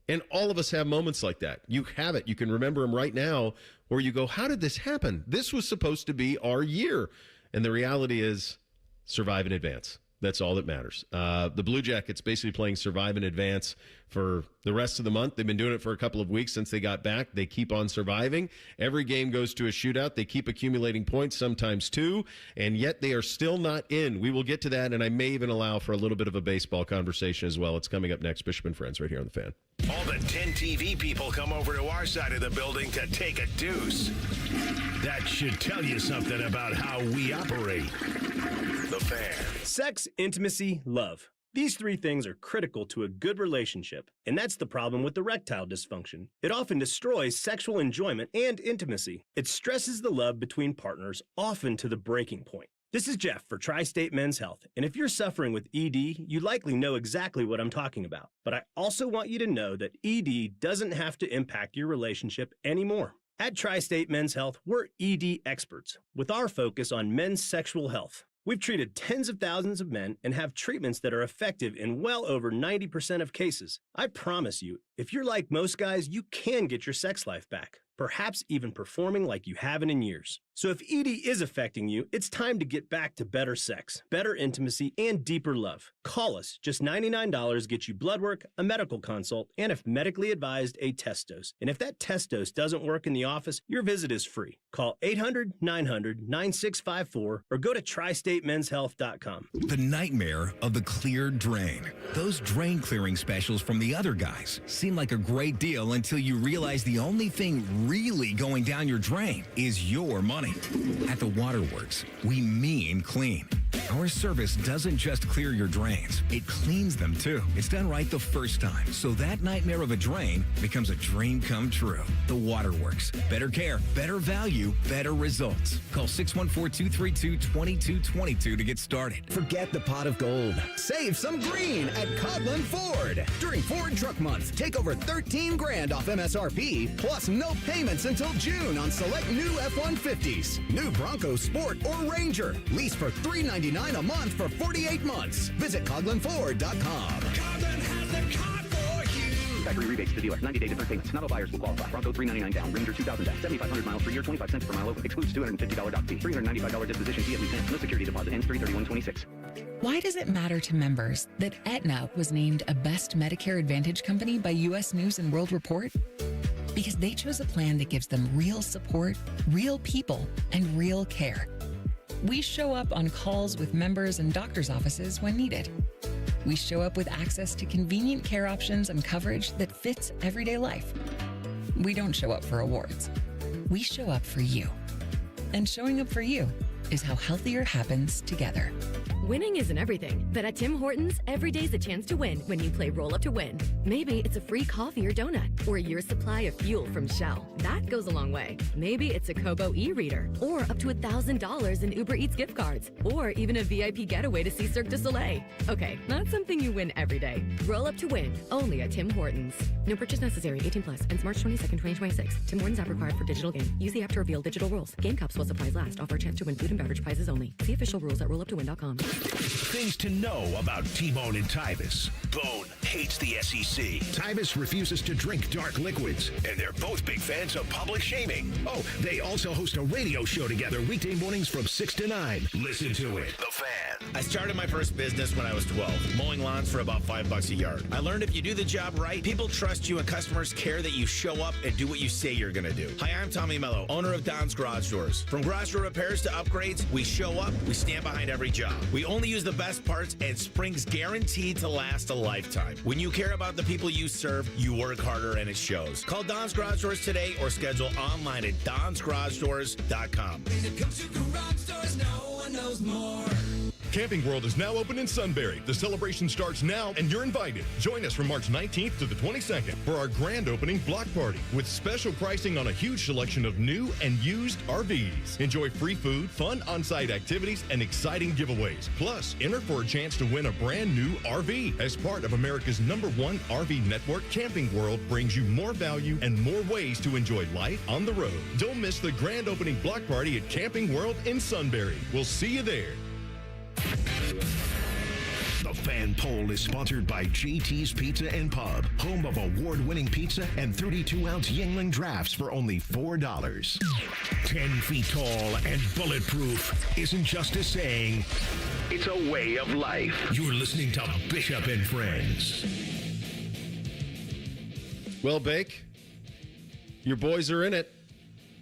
And all of us have moments like that. You have it. You can remember them right now where you go, how did this happen? This was supposed to be our year. And the reality is survive in advance. That's all that matters. The Blue Jackets basically playing survive in advance for the rest of the month. They've been doing it for a couple of weeks since they got back. They keep on surviving. Every game goes to a shootout. They keep accumulating points, sometimes two, and yet they are still not in. We will get to that, and I may even allow for a little bit of a baseball conversation as well. It's coming up next. Bishop and Friends right here on The Fan. All the 10 TV people come over to our side of the building to take a deuce. That should tell you something about how we operate. The Fan. Sex, intimacy, love. These three things are critical to a good relationship, and that's the problem with erectile dysfunction. It often destroys sexual enjoyment and intimacy. It stresses the love between partners, often to the breaking point. This is Jeff for Tri-State Men's Health, and if you're suffering with ED, you likely know exactly what I'm talking about. But I also want you to know that ED doesn't have to impact your relationship anymore. At Tri-State Men's Health, we're ED experts, with our focus on men's sexual health. We've treated tens of thousands of men and have treatments that are effective in well over 90% of cases. I promise you, if you're like most guys, you can get your sex life back, perhaps even performing like you haven't in years. So if ED is affecting you, it's time to get back to better sex, better intimacy, and deeper love. Call us. Just $99 gets you blood work, a medical consult, and if medically advised, a test dose. And if that test dose doesn't work in the office, your visit is free. Call 800-900-9654 or go to tristatemenshealth.com. The nightmare of the cleared drain. Those drain clearing specials from the other guys seem like a great deal until you realize the only thing really going down your drain is your money. At the Waterworks, we mean clean. Our service doesn't just clear your drains, it cleans them too. It's done right the first time, so that nightmare of a drain becomes a dream come true. The Waterworks. Better care, better value, better results. Call 614-232-2222 to get started. Forget the pot of gold. Save some green at Coghlan Ford. During Ford Truck Month, take over $13,000 off MSRP, plus no payments until June on select new F-150s. New Bronco Sport or Ranger. Lease for $399 a month for 48 months. Visit CoglanFord.com. Coghlan has the car for you. Factory rebates to the dealer. 90 days deferred payments. Not all buyers will qualify. Bronco $399 down. Ranger $2,000 down. 7,500 miles per year. 25 cents per mile over. Excludes $250 dock fee. $395 disposition fee at lease. No security deposit. Ends 3/31/26. Why does it matter to members that Aetna was named a Best Medicare Advantage company by U.S. News & World Report? Because they chose a plan that gives them real support, real people, and real care. We show up on calls with members and doctors' offices when needed. We show up with access to convenient care options and coverage that fits everyday life. We don't show up for awards. We show up for you. And showing up for you is how healthier happens together. Winning isn't everything, but at Tim Hortons, every day's a chance to win when you play Roll Up to Win. Maybe it's a free coffee or donut, or a year's supply of fuel from Shell. That goes a long way. Maybe it's a Kobo e-reader, or up to $1,000 in Uber Eats gift cards, or even a VIP getaway to see Cirque du Soleil. Okay, not something you win every day. Roll Up to Win, only at Tim Hortons. No purchase necessary, 18 plus, ends March 22nd, 2026. Tim Hortons app required for digital game. Use the app to reveal digital rules. Game cups while supplies last. Offer a chance to win food and beverage prizes only. See official rules at rolluptowin.com. Things to know about T-Bone and Tyvis. Bone hates the SEC. Tyvis refuses to drink dark liquids. And they're both big fans of public shaming. Oh, they also host a radio show together weekday mornings from 6 to 9. Listen to it. The Fan. I started my first business when I was 12, mowing lawns for about $5 a yard. I learned if you do the job right, people trust you and customers care that you show up and do what you say you're going to do. Hi, I'm Tommy Mello, owner of Don's Garage Doors. From garage door repairs to upgrades, we show up, we stand behind every job. We only use the best parts, and spring's guaranteed to last a lifetime. When you care about the people you serve, you work harder and it shows. Call Don's Garage Doors today or schedule online at donsgaragedoors.com. When it comes to garage doors, no one knows more. Camping World is now open in Sunbury. The celebration starts now, and you're invited. Join us from March 19th to the 22nd for our grand opening block party with special pricing on a huge selection of new and used RVs. Enjoy free food, fun on-site activities, and exciting giveaways. Plus, enter for a chance to win a brand new RV. As part of America's #1 RV network, Camping World brings you more value and more ways to enjoy life on the road. Don't miss the grand opening block party at Camping World in Sunbury. We'll see you there. The Fan Poll is sponsored by JT's Pizza and Pub, home of award-winning pizza and 32-ounce Yingling drafts for only $4. 10 feet tall and bulletproof isn't just a saying, it's a way of life. You're listening to Bishop and Friends. Well, Bake, your boys are in it.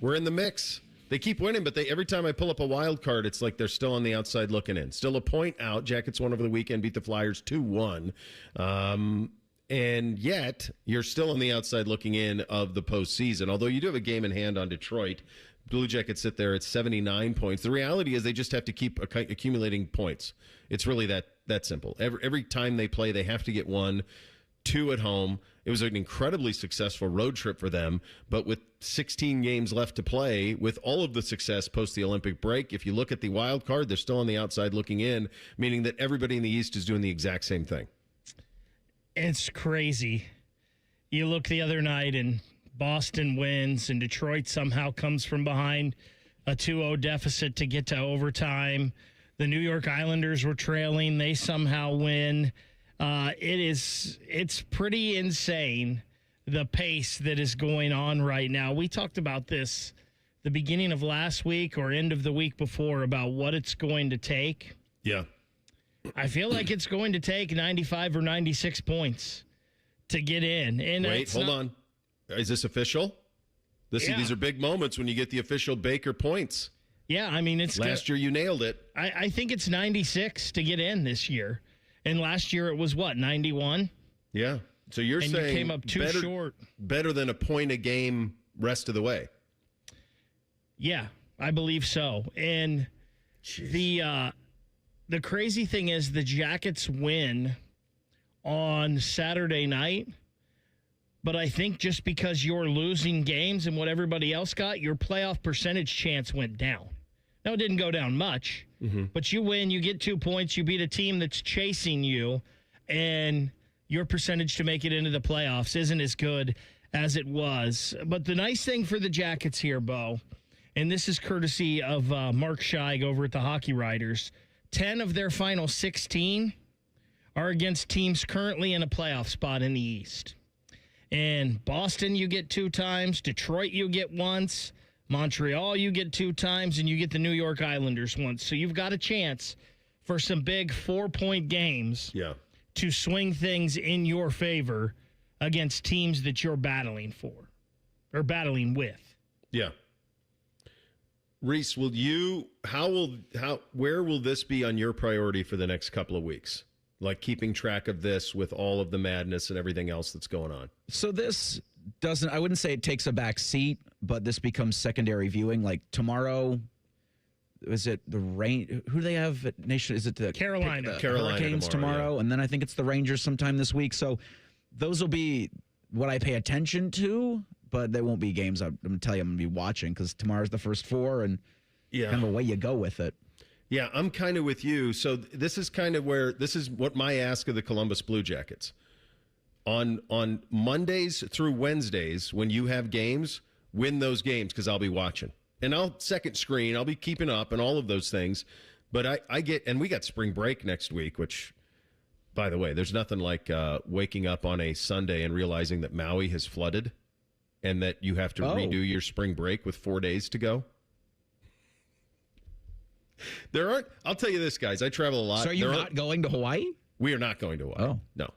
We're in the mix. They keep winning, but every time I pull up a wild card, it's like they're still on the outside looking in. Still a point out. Jackets won over the weekend, beat the Flyers 2-1. And yet, you're still on the outside looking in of the postseason. Although you do have a game in hand on Detroit. Blue Jackets sit there at 79 points. The reality is they just have to keep accumulating points. It's really that simple. Every time they play, they have to get 1, 2 at home. It was an incredibly successful road trip for them, but with 16 games left to play, with all of the success post the Olympic break, if you look at the wild card, they're still on the outside looking in, meaning that everybody in the East is doing the exact same thing. It's crazy. You look the other night and Boston wins, and Detroit somehow comes from behind a 2-0 deficit to get to overtime. The New York Islanders were trailing. They somehow win. It's pretty insane, the pace that is going on right now. We talked about this the beginning of last week or end of the week before about what it's going to take. Yeah. I feel like it's going to take 95 or 96 points to get in. And wait, hold on. Is this official? These are big moments when you get the official Baker points. Yeah, I mean, it's last year you nailed it. I think it's 96 to get in this year. And last year it was what, 91? Yeah. So you're saying you came up short. Better than a point a game rest of the way. Yeah, I believe so. And the crazy thing is the Jackets win on Saturday night, but I think just because you're losing games and what everybody else got, your playoff percentage chance went down. Now, it didn't go down much, but you win, you get 2 points, you beat a team that's chasing you, and your percentage to make it into the playoffs isn't as good as it was. But the nice thing for the Jackets here, Bo, and this is courtesy of Mark Scheig over at the Hockey Writers, 10 of their final 16 are against teams currently in a playoff spot in the East. And Boston, you get 2 times. Detroit, you get once. Montreal, you get 2 times. And you get the New York Islanders once. So you've got a chance for some big 4-point games to swing things in your favor against teams that you're battling for or battling with. Yeah. Reese, where will this be on your priority for the next couple of weeks? Like keeping track of this with all of the madness and everything else that's going on. So this doesn't, I wouldn't say it takes a back seat, but this becomes secondary viewing. Like tomorrow, is it the rain? Who do they have at Nation? Is it the Carolina Hurricanes tomorrow? Yeah. And then I think it's the Rangers sometime this week. So those will be what I pay attention to, but they won't be games I'm going to tell you I'm going to be watching because tomorrow's the first 4 and kind of away you go with it. Yeah, I'm kind of with you. So this is what my ask of the Columbus Blue Jackets. On Mondays through Wednesdays, when you have games, win those games because I'll be watching. And I'll second screen, I'll be keeping up and all of those things. But we got spring break next week, which, by the way, there's nothing like waking up on a Sunday and realizing that Maui has flooded and that you have to redo your spring break with 4 days to go. I'll tell you this, guys, I travel a lot. So are you not going to Hawaii? We are not going to Hawaii. Oh. No.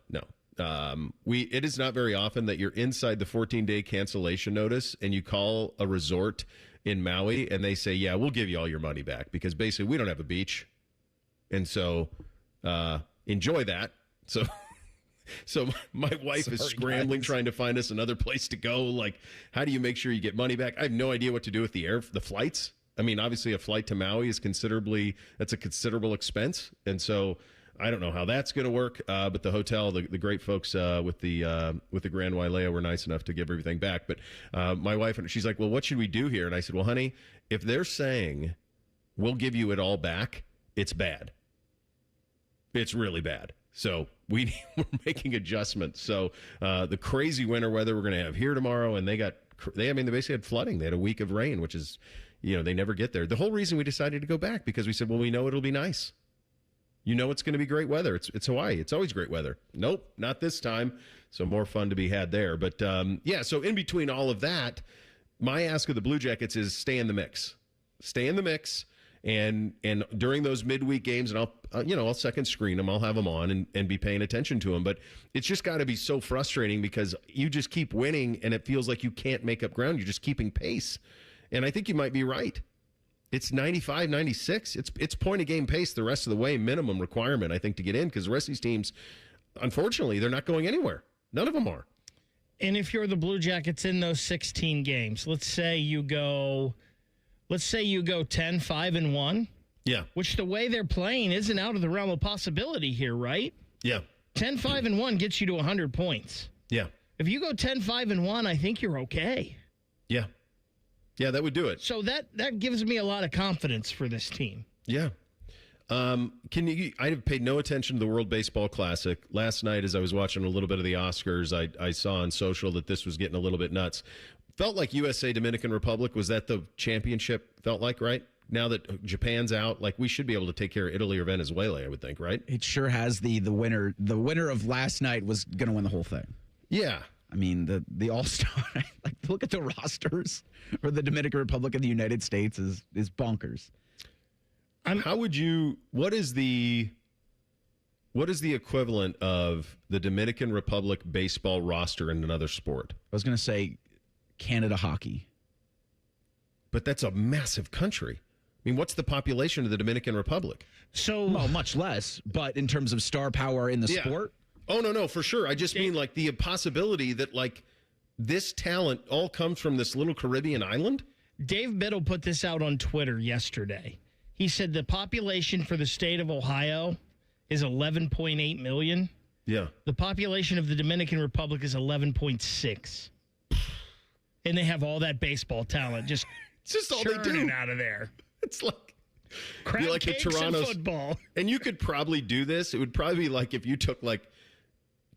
It is not very often that you're inside the 14-day cancellation notice and you call a resort in Maui and they say, yeah, we'll give you all your money back because basically we don't have a beach. And so enjoy that. So my wife is scrambling, trying to find us another place to go. Like, how do you make sure you get money back? I have no idea what to do with the flights. I mean, obviously a flight to Maui is that's a considerable expense. And so I don't know how that's going to work, but the hotel, the great folks with the Grand Wailea were nice enough to give everything back. But my wife, she's like, well, what should we do here? And I said, well, honey, if they're saying we'll give you it all back, it's bad. It's really bad. So we're making adjustments. So the crazy winter weather we're going to have here tomorrow, and they basically had flooding. They had a week of rain, which is, they never get there. The whole reason we decided to go back because we said, well, we know it'll be nice. It's going to be great weather. It's Hawaii. It's always great weather. Nope, not this time. So more fun to be had there. But, so in between all of that, my ask of the Blue Jackets is stay in the mix. Stay in the mix. And during those midweek games, and I'll second screen them. I'll have them on and be paying attention to them. But it's just got to be so frustrating because you just keep winning, and it feels like you can't make up ground. You're just keeping pace. And I think you might be right. It's 95, 96. It's point-a-game pace the rest of the way, minimum requirement, I think, to get in, because the rest of these teams, unfortunately, they're not going anywhere. None of them are. And if you're the Blue Jackets in those 16 games, let's say you go 10-5-1. Yeah. Which the way they're playing isn't out of the realm of possibility here, right? Yeah. 10-5-1 gets you to 100 points. Yeah. If you go 10-5-1, I think you're okay. Yeah. Yeah, that would do it. So that gives me a lot of confidence for this team. Yeah. I have paid no attention to the World Baseball Classic. Last night, as I was watching a little bit of the Oscars, I saw on social that this was getting a little bit nuts. Felt like USA Dominican Republic, was that the championship? Felt like, right? Now that Japan's out, like we should be able to take care of Italy or Venezuela, I would think, right? It sure has. The winner of last night was going to win the whole thing. Yeah. I mean, the All-Star, like look at the rosters for the Dominican Republic and the United States is bonkers. What is the equivalent of the Dominican Republic baseball roster in another sport? I was going to say Canada hockey. But that's a massive country. I mean, what's the population of the Dominican Republic? Well, much less, but in terms of star power in the sport? Oh, no, for sure. I just mean like the possibility that like this talent all comes from this little Caribbean island. Dave Biddle put this out on Twitter yesterday. He said the population for the state of Ohio is 11.8 million. Yeah. The population of the Dominican Republic is 11.6. And they have all that baseball talent just all they do out of there. It's like crab like cakes the Toronto's and football. And you could probably do this. It would probably be like if you took like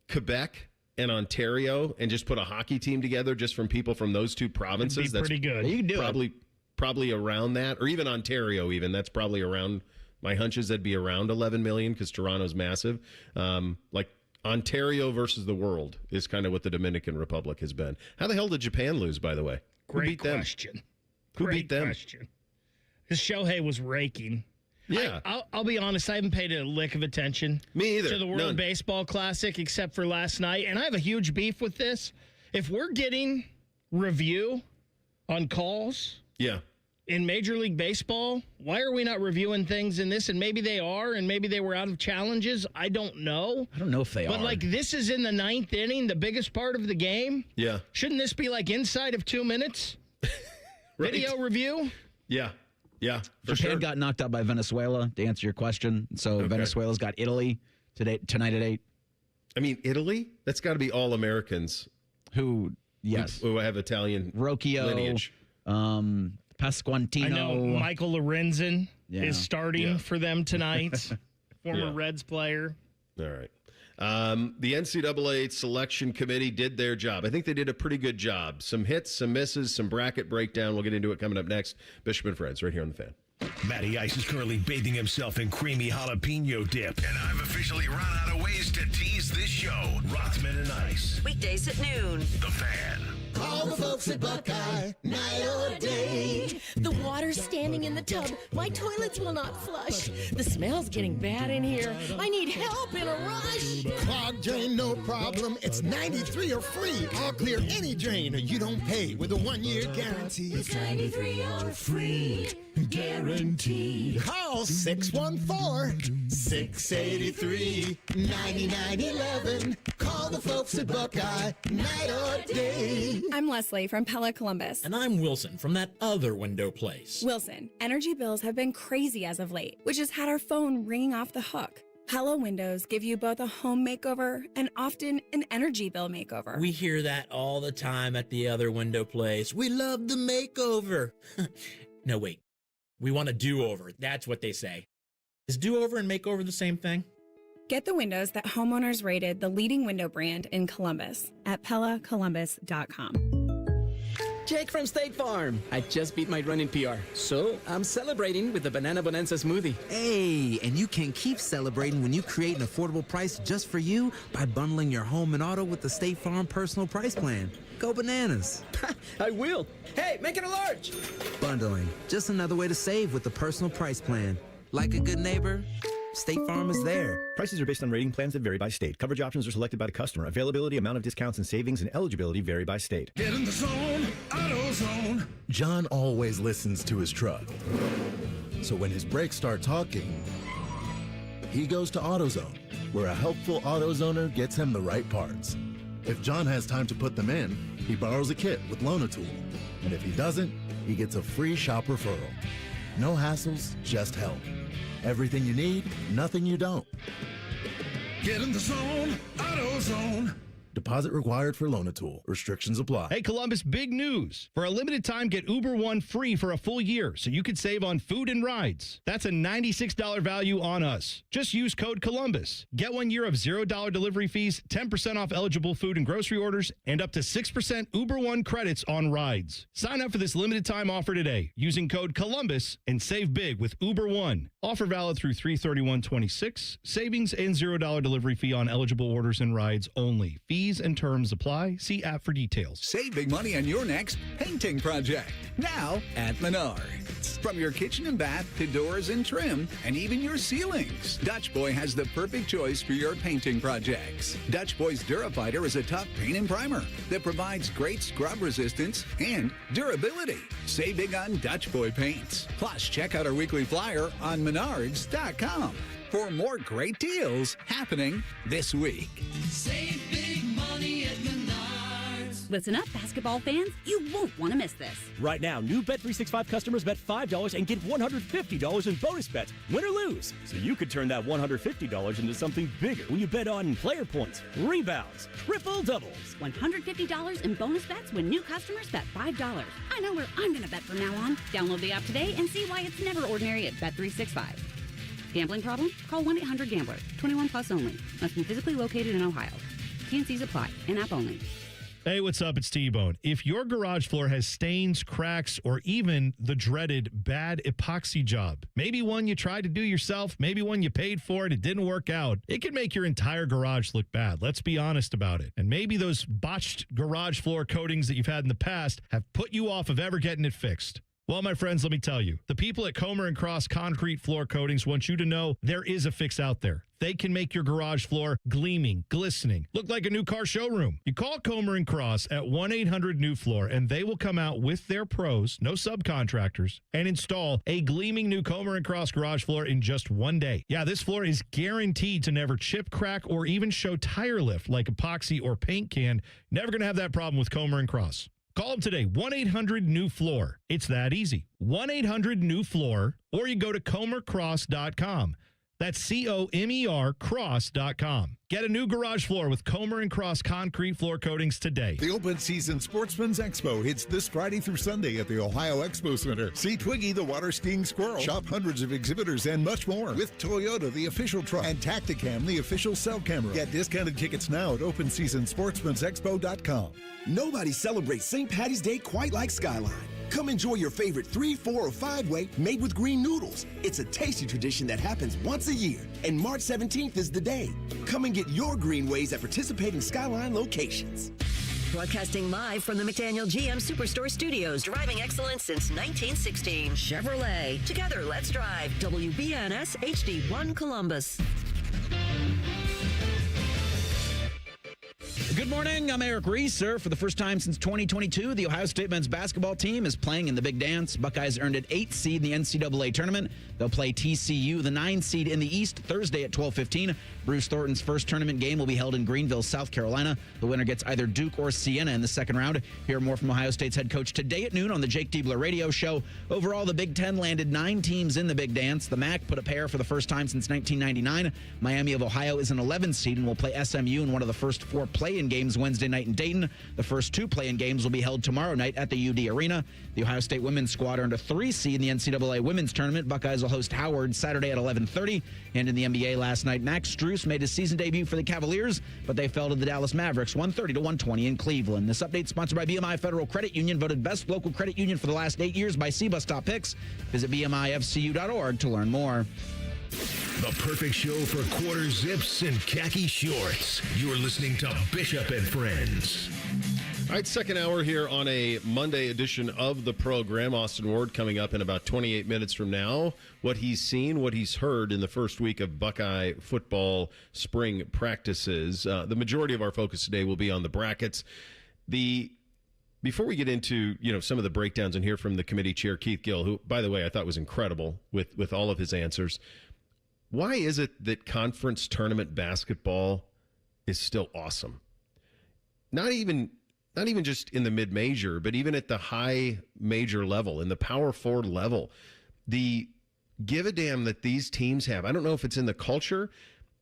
Quebec and Ontario and just put a hockey team together just from people from those two provinces. That's pretty good. You can do probably around that, or even Ontario. Even that's probably around. My hunch is that'd be around 11 million because Toronto's massive. Like Ontario versus the world is kind of what the Dominican Republic has been. How the hell did Japan lose, by the way? Great question. Who beat them? Question. Because Shohei was raking. Yeah. I'll be honest, I haven't paid a lick of attention Me either. to the World None. Baseball Classic except for last night. And I have a huge beef with this. If we're getting review on calls in Major League Baseball, why are we not reviewing things in this? And maybe they are, and maybe they were out of challenges. I don't know. I don't know if they are. But like this is in the ninth inning, the biggest part of the game. Yeah. Shouldn't this be like inside of 2 minutes? Right. Video review? Yeah. Yeah, Japan got knocked out by Venezuela, to answer your question. So Venezuela's got Italy tonight at 8. I mean, Italy? That's got to be all Americans. Who have Italian Rocchio, lineage. Pasquantino. I know Michael Lorenzen is starting for them tonight. Former Reds player. All right. The NCAA selection committee did their job. I think they did a pretty good job. Some hits, some misses, some bracket breakdown. We'll get into it coming up next. Bishop and Friends, right here on the Fan. Matty Ice is currently bathing himself in creamy jalapeno dip. And I've officially run out of ways to tease this show. Rothman and Ice. Weekdays at noon. The Fan. Call the folks at Buckeye, night or day. The water's standing in the tub. My toilets will not flush. The smell's getting bad in here. I need help in a rush. Clogged drain, no problem. It's 93 or free. All clear any drain or you don't pay with a 1-year guarantee. It's 93 or free. Guaranteed. Call 614-683-9911. Call the folks at Buckeye, night or day. I'm Leslie from Pella Columbus. And I'm Wilson from that other window place. Wilson, energy bills have been crazy as of late, which has had our phone ringing off the hook. Pella windows give you both a home makeover and often an energy bill makeover. We hear that all the time at the other window place. We love the makeover. No, wait. We want a do-over. That's what they say. Is do-over and makeover the same thing? Get the windows that homeowners rated the leading window brand in Columbus at PellaColumbus.com. Jake from State Farm. I just beat my running PR, so I'm celebrating with the Banana Bonanza smoothie. Hey, and you can keep celebrating when you create an affordable price just for you by bundling your home and auto with the State Farm Personal Price Plan. Go bananas. I will. Hey, make it a large. Bundling, just another way to save with the Personal Price Plan. Like a good neighbor, State Farm is there. Prices are based on rating plans that vary by state. Coverage options are selected by the customer. Availability, amount of discounts and savings, and eligibility vary by state. Get in the zone, AutoZone. John always listens to his truck. So when his brakes start talking, he goes to AutoZone, where a helpful AutoZoner gets him the right parts. If John has time to put them in, he borrows a kit with Loan-A-Tool. And if he doesn't, he gets a free shop referral. No hassles, just help. Everything you need, nothing you don't. Get in the zone, AutoZone. Deposit required for Loan-A-Tool. Restrictions apply. Hey, Columbus, big news. For a limited time, get Uber One free for a full year so you could save on food and rides. That's a $96 value on us. Just use code Columbus. Get 1 year of $0 delivery fees, 10% off eligible food and grocery orders, and up to 6% Uber One credits on rides. Sign up for this limited time offer today using code Columbus and save big with Uber One. Offer valid through 3/31/26. Savings and $0 delivery fee on eligible orders and rides only. Fees and terms apply. See app for details. Save big money on your next painting project. Now at Menards. From your kitchen and bath to doors and trim and even your ceilings, Dutch Boy has the perfect choice for your painting projects. Dutch Boy's Durafighter is a tough paint and primer that provides great scrub resistance and durability. Save big on Dutch Boy paints. Plus, check out our weekly flyer on Menards.com for more great deals happening this week. Save big money at Menards. Listen up, basketball fans. You won't want to miss this. Right now, new Bet365 customers bet $5 and get $150 in bonus bets, win or lose. So you could turn that $150 into something bigger when you bet on player points, rebounds, triple doubles. $150 in bonus bets when new customers bet $5. I know where I'm going to bet from now on. Download the app today and see why it's never ordinary at Bet365. Gambling problem? Call 1-800-GAMBLER. 21 plus only. Must be physically located in Ohio. T&Cs apply. In-app only. Hey, what's up? It's T-Bone. If your garage floor has stains, cracks, or even the dreaded bad epoxy job, maybe one you tried to do yourself, maybe one you paid for and it didn't work out, it can make your entire garage look bad. Let's be honest about it. And maybe those botched garage floor coatings that you've had in the past have put you off of ever getting it fixed. Well, my friends, let me tell you, the people at Comer & Cross Concrete Floor Coatings want you to know there is a fix out there. They can make your garage floor gleaming, glistening, look like a new car showroom. You call Comer & Cross at 1-800-NEW-FLOOR, and they will come out with their pros, no subcontractors, and install a gleaming new Comer & Cross garage floor in just 1 day. Yeah, this floor is guaranteed to never chip, crack, or even show tire lift like epoxy or paint can. Never going to have that problem with Comer & Cross. Call them today, 1-800-NEW-FLOOR. It's that easy. 1-800-NEW-FLOOR, or you go to comercross.com. That's COMER cross.com. Get a new garage floor with Comer and Cross concrete floor coatings today. The open season Sportsman's Expo hits this Friday through Sunday at the Ohio Expo Center. See Twiggy the water skiing squirrel. Shop hundreds of exhibitors and much more with Toyota, the official truck, and Tacticam, the official cell camera. Get discounted tickets now at openseasonsportsmansexpo.com. Nobody celebrates St. Patty's Day quite like Skyline. Come enjoy your favorite 3, 4, or 5-way made with green noodles. It's a tasty tradition that happens once a year, and March 17th is the day. Come and get your green ways at participating Skyline locations. Broadcasting live from the McDaniel GM Superstore Studios. Driving excellence since 1916. Chevrolet. Together, let's drive. WBNS HD1 Columbus. Good morning. I'm Eric Reeser. For the first time since 2022, the Ohio State men's basketball team is playing in the Big Dance. Buckeyes earned an 8th seed in the NCAA tournament. They'll play TCU, the 9 seed in the East, Thursday at 12:15. Bruce Thornton's first tournament game will be held in Greenville, South Carolina. The winner gets either Duke or Siena in the second round. Hear more from Ohio State's head coach today at noon on the Jake Diebler radio show. Overall, the Big Ten landed 9 teams in the Big Dance. The MAC put a pair for the first time since 1999. Miami of Ohio is an 11 seed and will play SMU in one of the first 4 play-in games Wednesday night in Dayton. The first 2 play-in games will be held tomorrow night at the UD Arena. The Ohio State women's squad earned a 3 seed in the NCAA women's tournament. Buckeyes will host Howard Saturday at 11:30. And in the NBA last night, Max Strus made his season debut for the Cavaliers, but they fell to the Dallas Mavericks 130-120 in Cleveland. This update sponsored by BMI Federal Credit Union, voted best local credit union for the last 8 years by CBUS Top Picks. Visit bmifcu.org to learn more. The perfect show for quarter zips and khaki shorts. You're listening to Bishop and Friends. All right, second hour here on a Monday edition of the program. Austin Ward coming up in about 28 minutes from now. What he's seen, what he's heard in the first week of Buckeye football spring practices. The majority of our focus today will be on the brackets. Before we get into some of the breakdowns and hear from the committee chair, Keith Gill, who, by the way, I thought was incredible with all of his answers. Why is it that conference tournament basketball is still awesome? Not even just in the mid-major, but even at the high major level, in the Power 4 level. The give a damn that these teams have. I don't know if it's in the culture,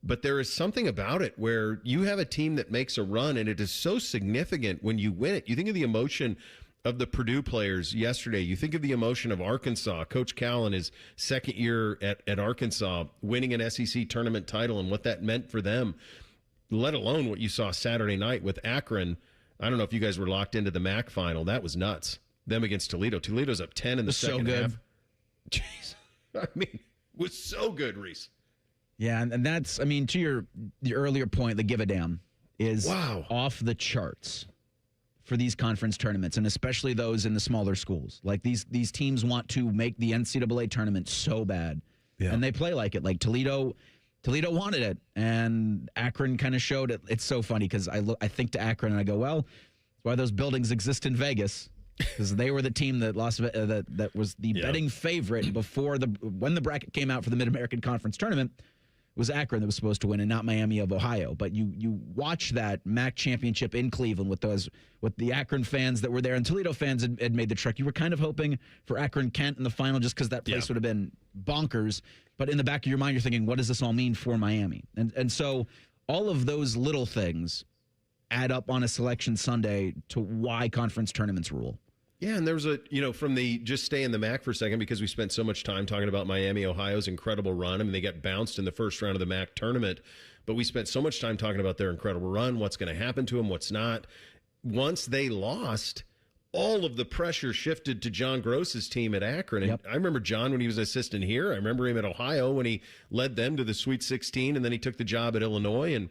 but there is something about it where you have a team that makes a run, and it is so significant when you win it. You think of the emotion of the Purdue players yesterday. You think of the emotion of Arkansas, Coach Cal in his second year at Arkansas, winning an SEC tournament title and what that meant for them, let alone what you saw Saturday night with Akron. I don't know if you guys were locked into the MAC final. That was nuts. Them against Toledo. Toledo's up 10 in the second half. Jeez. I mean, it was so good, Reese. Yeah, and that's, to your earlier point, the give a damn is off the charts for these conference tournaments, and especially those in the smaller schools. Like these teams want to make the NCAA tournament so bad, and they play like it. Like Toledo wanted it, and Akron kind of showed it. It's so funny because I think to Akron and I go, well, that's why those buildings exist in Vegas, because they were the team that lost that was the betting favorite before when the bracket came out for the Mid-American Conference tournament. It was Akron that was supposed to win and not Miami of Ohio. But you watch that MAC championship in Cleveland with the Akron fans that were there, and Toledo fans had made the trek. You were kind of hoping for Akron-Kent in the final just because that place would have been bonkers. But in the back of your mind, you're thinking, what does this all mean for Miami? And so all of those little things add up on a Selection Sunday to why conference tournaments rule. Yeah, and there was from the, just stay in the MAC for a second because we spent so much time talking about Miami, Ohio's incredible run. I mean, they got bounced in the first round of the MAC tournament, but we spent so much time talking about their incredible run, what's going to happen to them, what's not. Once they lost, all of the pressure shifted to John Gross's team at Akron. And I remember John when he was assistant here. I remember him at Ohio when he led them to the Sweet 16, and then he took the job at Illinois. And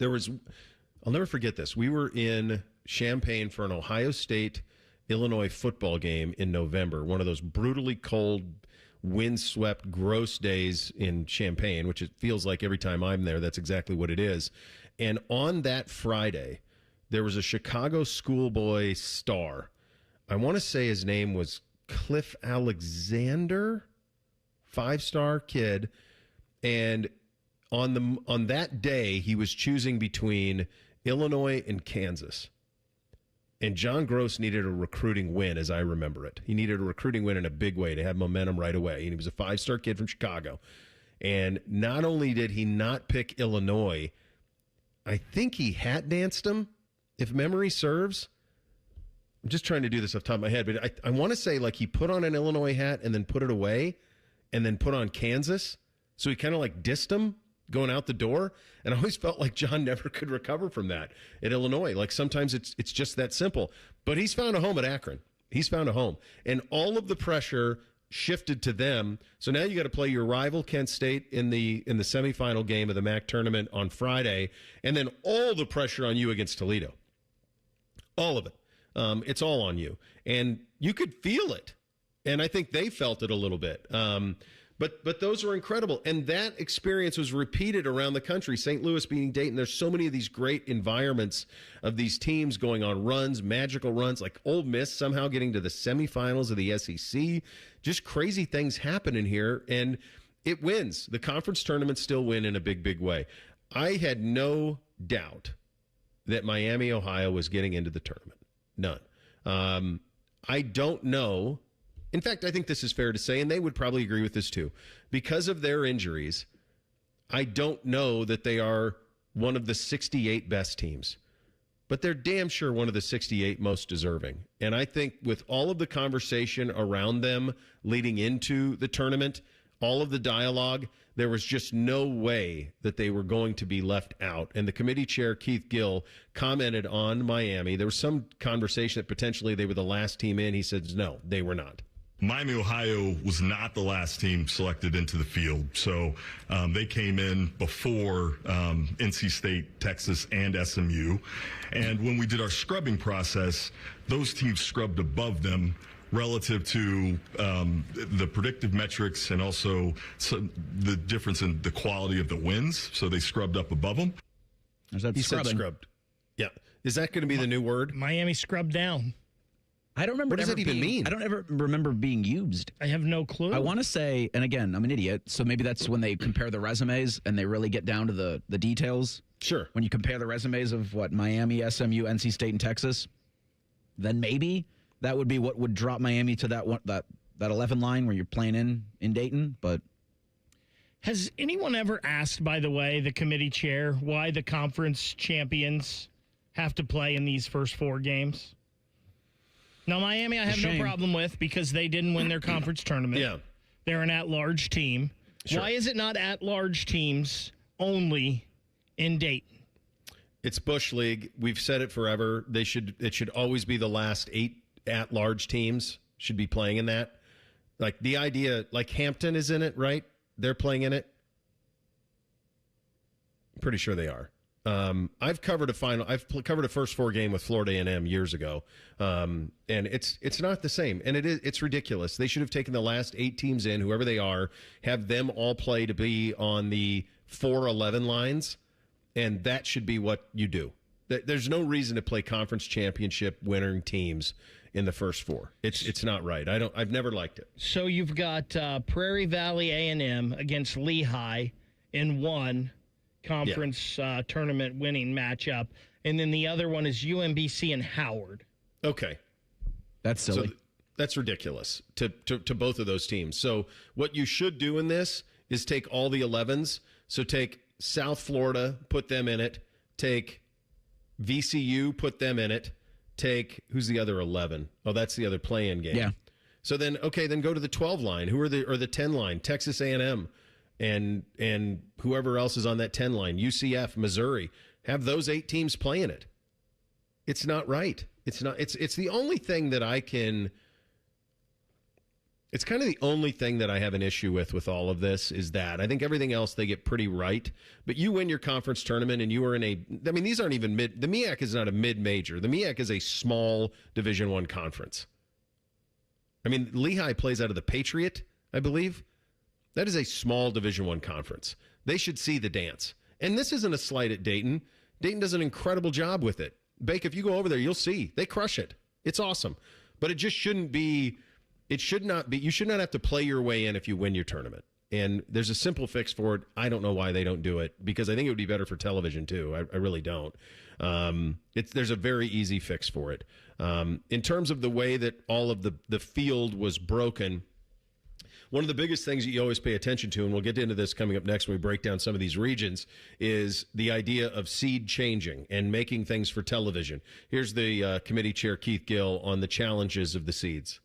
I'll never forget this. We were in Champaign for an Ohio State Illinois football game in November, one of those brutally cold, windswept, gross days in Champaign, which it feels like every time I'm there, that's exactly what it is. And on that Friday, there was a Chicago schoolboy star. I want to say his name was Cliff Alexander, 5-star kid. And on that day, he was choosing between Illinois and Kansas. And John Gross needed a recruiting win, as I remember it. He needed a recruiting win in a big way to have momentum right away. And he was a 5-star kid from Chicago. And not only did he not pick Illinois, I think he hat danced him, if memory serves. I'm just trying to do this off the top of my head, but I want to say like he put on an Illinois hat and then put it away and then put on Kansas. So he kind of like dissed him going out the door. And I always felt like John never could recover from that at Illinois. Like sometimes it's just that simple. But he's found a home at Akron. He's found a home. And all of the pressure shifted to them. So now you got to play your rival Kent State in the semifinal game of the MAC tournament on Friday. And then all the pressure on you against Toledo. All of it. It's all on you. And you could feel it. And I think they felt it a little bit. But those were incredible. And that experience was repeated around the country. St. Louis beating Dayton. There's so many of these great environments of these teams going on runs, magical runs, like Ole Miss somehow getting to the semifinals of the SEC. Just crazy things happen in here. And it wins. The conference tournaments still win in a big, big way. I had no doubt that Miami, Ohio was getting into the tournament. None. I don't know. In fact, I think this is fair to say, and they would probably agree with this too. Because of their injuries, I don't know that they are one of the 68 best teams. But they're damn sure one of the 68 most deserving. And I think with all of the conversation around them leading into the tournament, all of the dialogue, there was just no way that they were going to be left out. And the committee chair, Keith Gill, commented on Miami. There was some conversation that potentially they were the last team in. He said, no, they were not. Miami, Ohio was not the last team selected into the field. So they came in before NC State, Texas, and SMU. And when we did our scrubbing process, those teams scrubbed above them relative to the predictive metrics and also the difference in the quality of the wins. So they scrubbed up above them. He said scrubbed. Yeah. Is that going to be the new word? Miami scrubbed down. I don't remember. What does that even mean? I don't ever remember being used. I have no clue. I want to say, and again, I'm an idiot, so maybe that's when they compare the resumes and they really get down to the details. Sure. When you compare the resumes of Miami, SMU, NC State, and Texas, then maybe that would be what would drop Miami to that 11 line where you're playing in Dayton. But has anyone ever asked, by the way, the committee chair, why the conference champions have to play in these first 4 games? Now, Miami, I have no problem with because they didn't win their conference tournament. Yeah. They're an at-large team. Sure. Why is it not at-large teams only in Dayton? It's Bush League. We've said it forever. It should always be the last 8 at-large teams should be playing in that. Like the idea, like Hampton is in it, right? They're playing in it. I'm pretty sure they are. I've covered a first 4 game with Florida A&M years ago, and it's not the same, and it's ridiculous. They should have taken the last 8 teams in, whoever they are, have them all play to be on the 4-11 lines, and that should be what you do. There's no reason to play conference championship winning teams in the first 4. It's not right. I've never liked it. So you've got Prairie Valley A&M against Lehigh in one conference tournament winning matchup, and then the other one is UMBC and Howard. Okay. That's silly. So that's ridiculous to both of those teams. So what you should do in this is take all the 11s. So take South Florida, put them in it. Take VCU, put them in it. Take, who's the other 11? Oh, that's the other play-in game. Yeah. So then go to the 12 line. Who are the 10 line? Texas A&M. And whoever else is on that 10 line, UCF, Missouri, have those 8 teams playing it. It's not right. It's not. It's the only thing that I can. It's kind of the only thing that I have an issue with all of this is that I think everything else they get pretty right. But you win your conference tournament and you are in a. I mean, these aren't even mid. The MEAC is not a mid-major. The MEAC is a small Division I conference. I mean, Lehigh plays out of the Patriot, I believe. That is a small Division I conference. They should see the dance. And this isn't a slight at Dayton. Dayton does an incredible job with it. Bake, if you go over there, you'll see. They crush it. It's awesome. But it just shouldn't be, it should not be, you should not have to play your way in if you win your tournament. and there's a simple fix for it. I don't know why they don't do it, because I think it would be better for television too. I really don't. There's a very easy fix for it. In terms of the way that all of the field was broken, one of the biggest things that you always pay attention to, and we'll get into this coming up next when we break down some of these regions, is the idea of seed changing and making things for television. Here's the committee chair, Keith Gill, on the challenges of the seeds.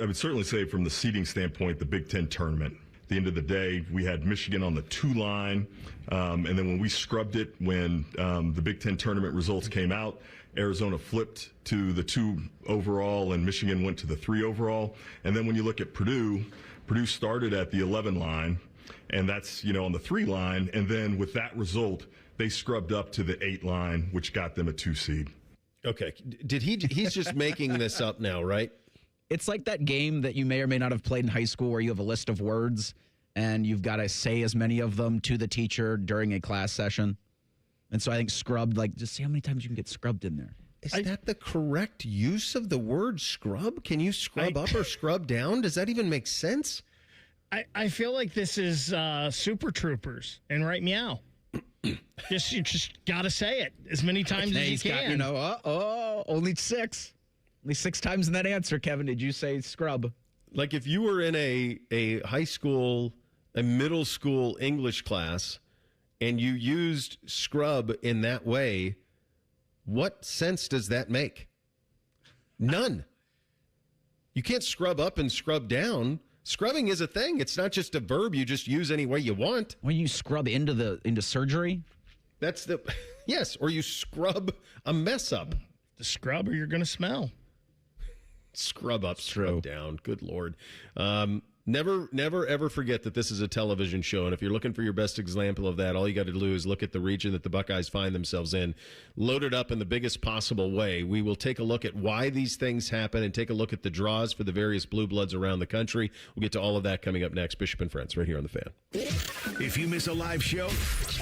I would certainly say from the seeding standpoint, the Big Ten tournament. At the end of the day, we had Michigan on the 2 line, and then when we scrubbed it, when the Big Ten tournament results came out, Arizona flipped to the 2 overall, and Michigan went to the 3 overall. And then when you look at Purdue started at the 11 line, and that's, on the 3 line, and then with that result, they scrubbed up to the 8 line, which got them a 2 seed. Okay. He's just making this up now, right? It's like that game that you may or may not have played in high school where you have a list of words and you've got to say as many of them to the teacher during a class session. And so I think scrubbed, just see how many times you can get scrubbed in there. Is that the correct use of the word scrub? Can you scrub up or scrub down? Does that even make sense? I feel like this is Super Troopers and Right Meow. You just got to say it as many times as you can. Only 6. Only 6 times in that answer, Kevin, did you say scrub? Like if you were in a high school, a middle school English class, and you used scrub in that way, what sense does that make? None. You can't scrub up and scrub down. Scrubbing is a thing. It's not just a verb you just use any way you want. When you scrub into surgery? That's yes, or you scrub a mess up. The scrub or you're going to smell. Scrub up, scrub down. Good Lord. Never, ever forget that this is a television show. And if you're looking for your best example of that, all you got to do is look at the region that the Buckeyes find themselves in, load it up in the biggest possible way. We will take a look at why these things happen and take a look at the draws for the various blue bloods around the country. We'll get to all of that coming up next. Bishop and Friends right here on The Fan. If you miss a live show,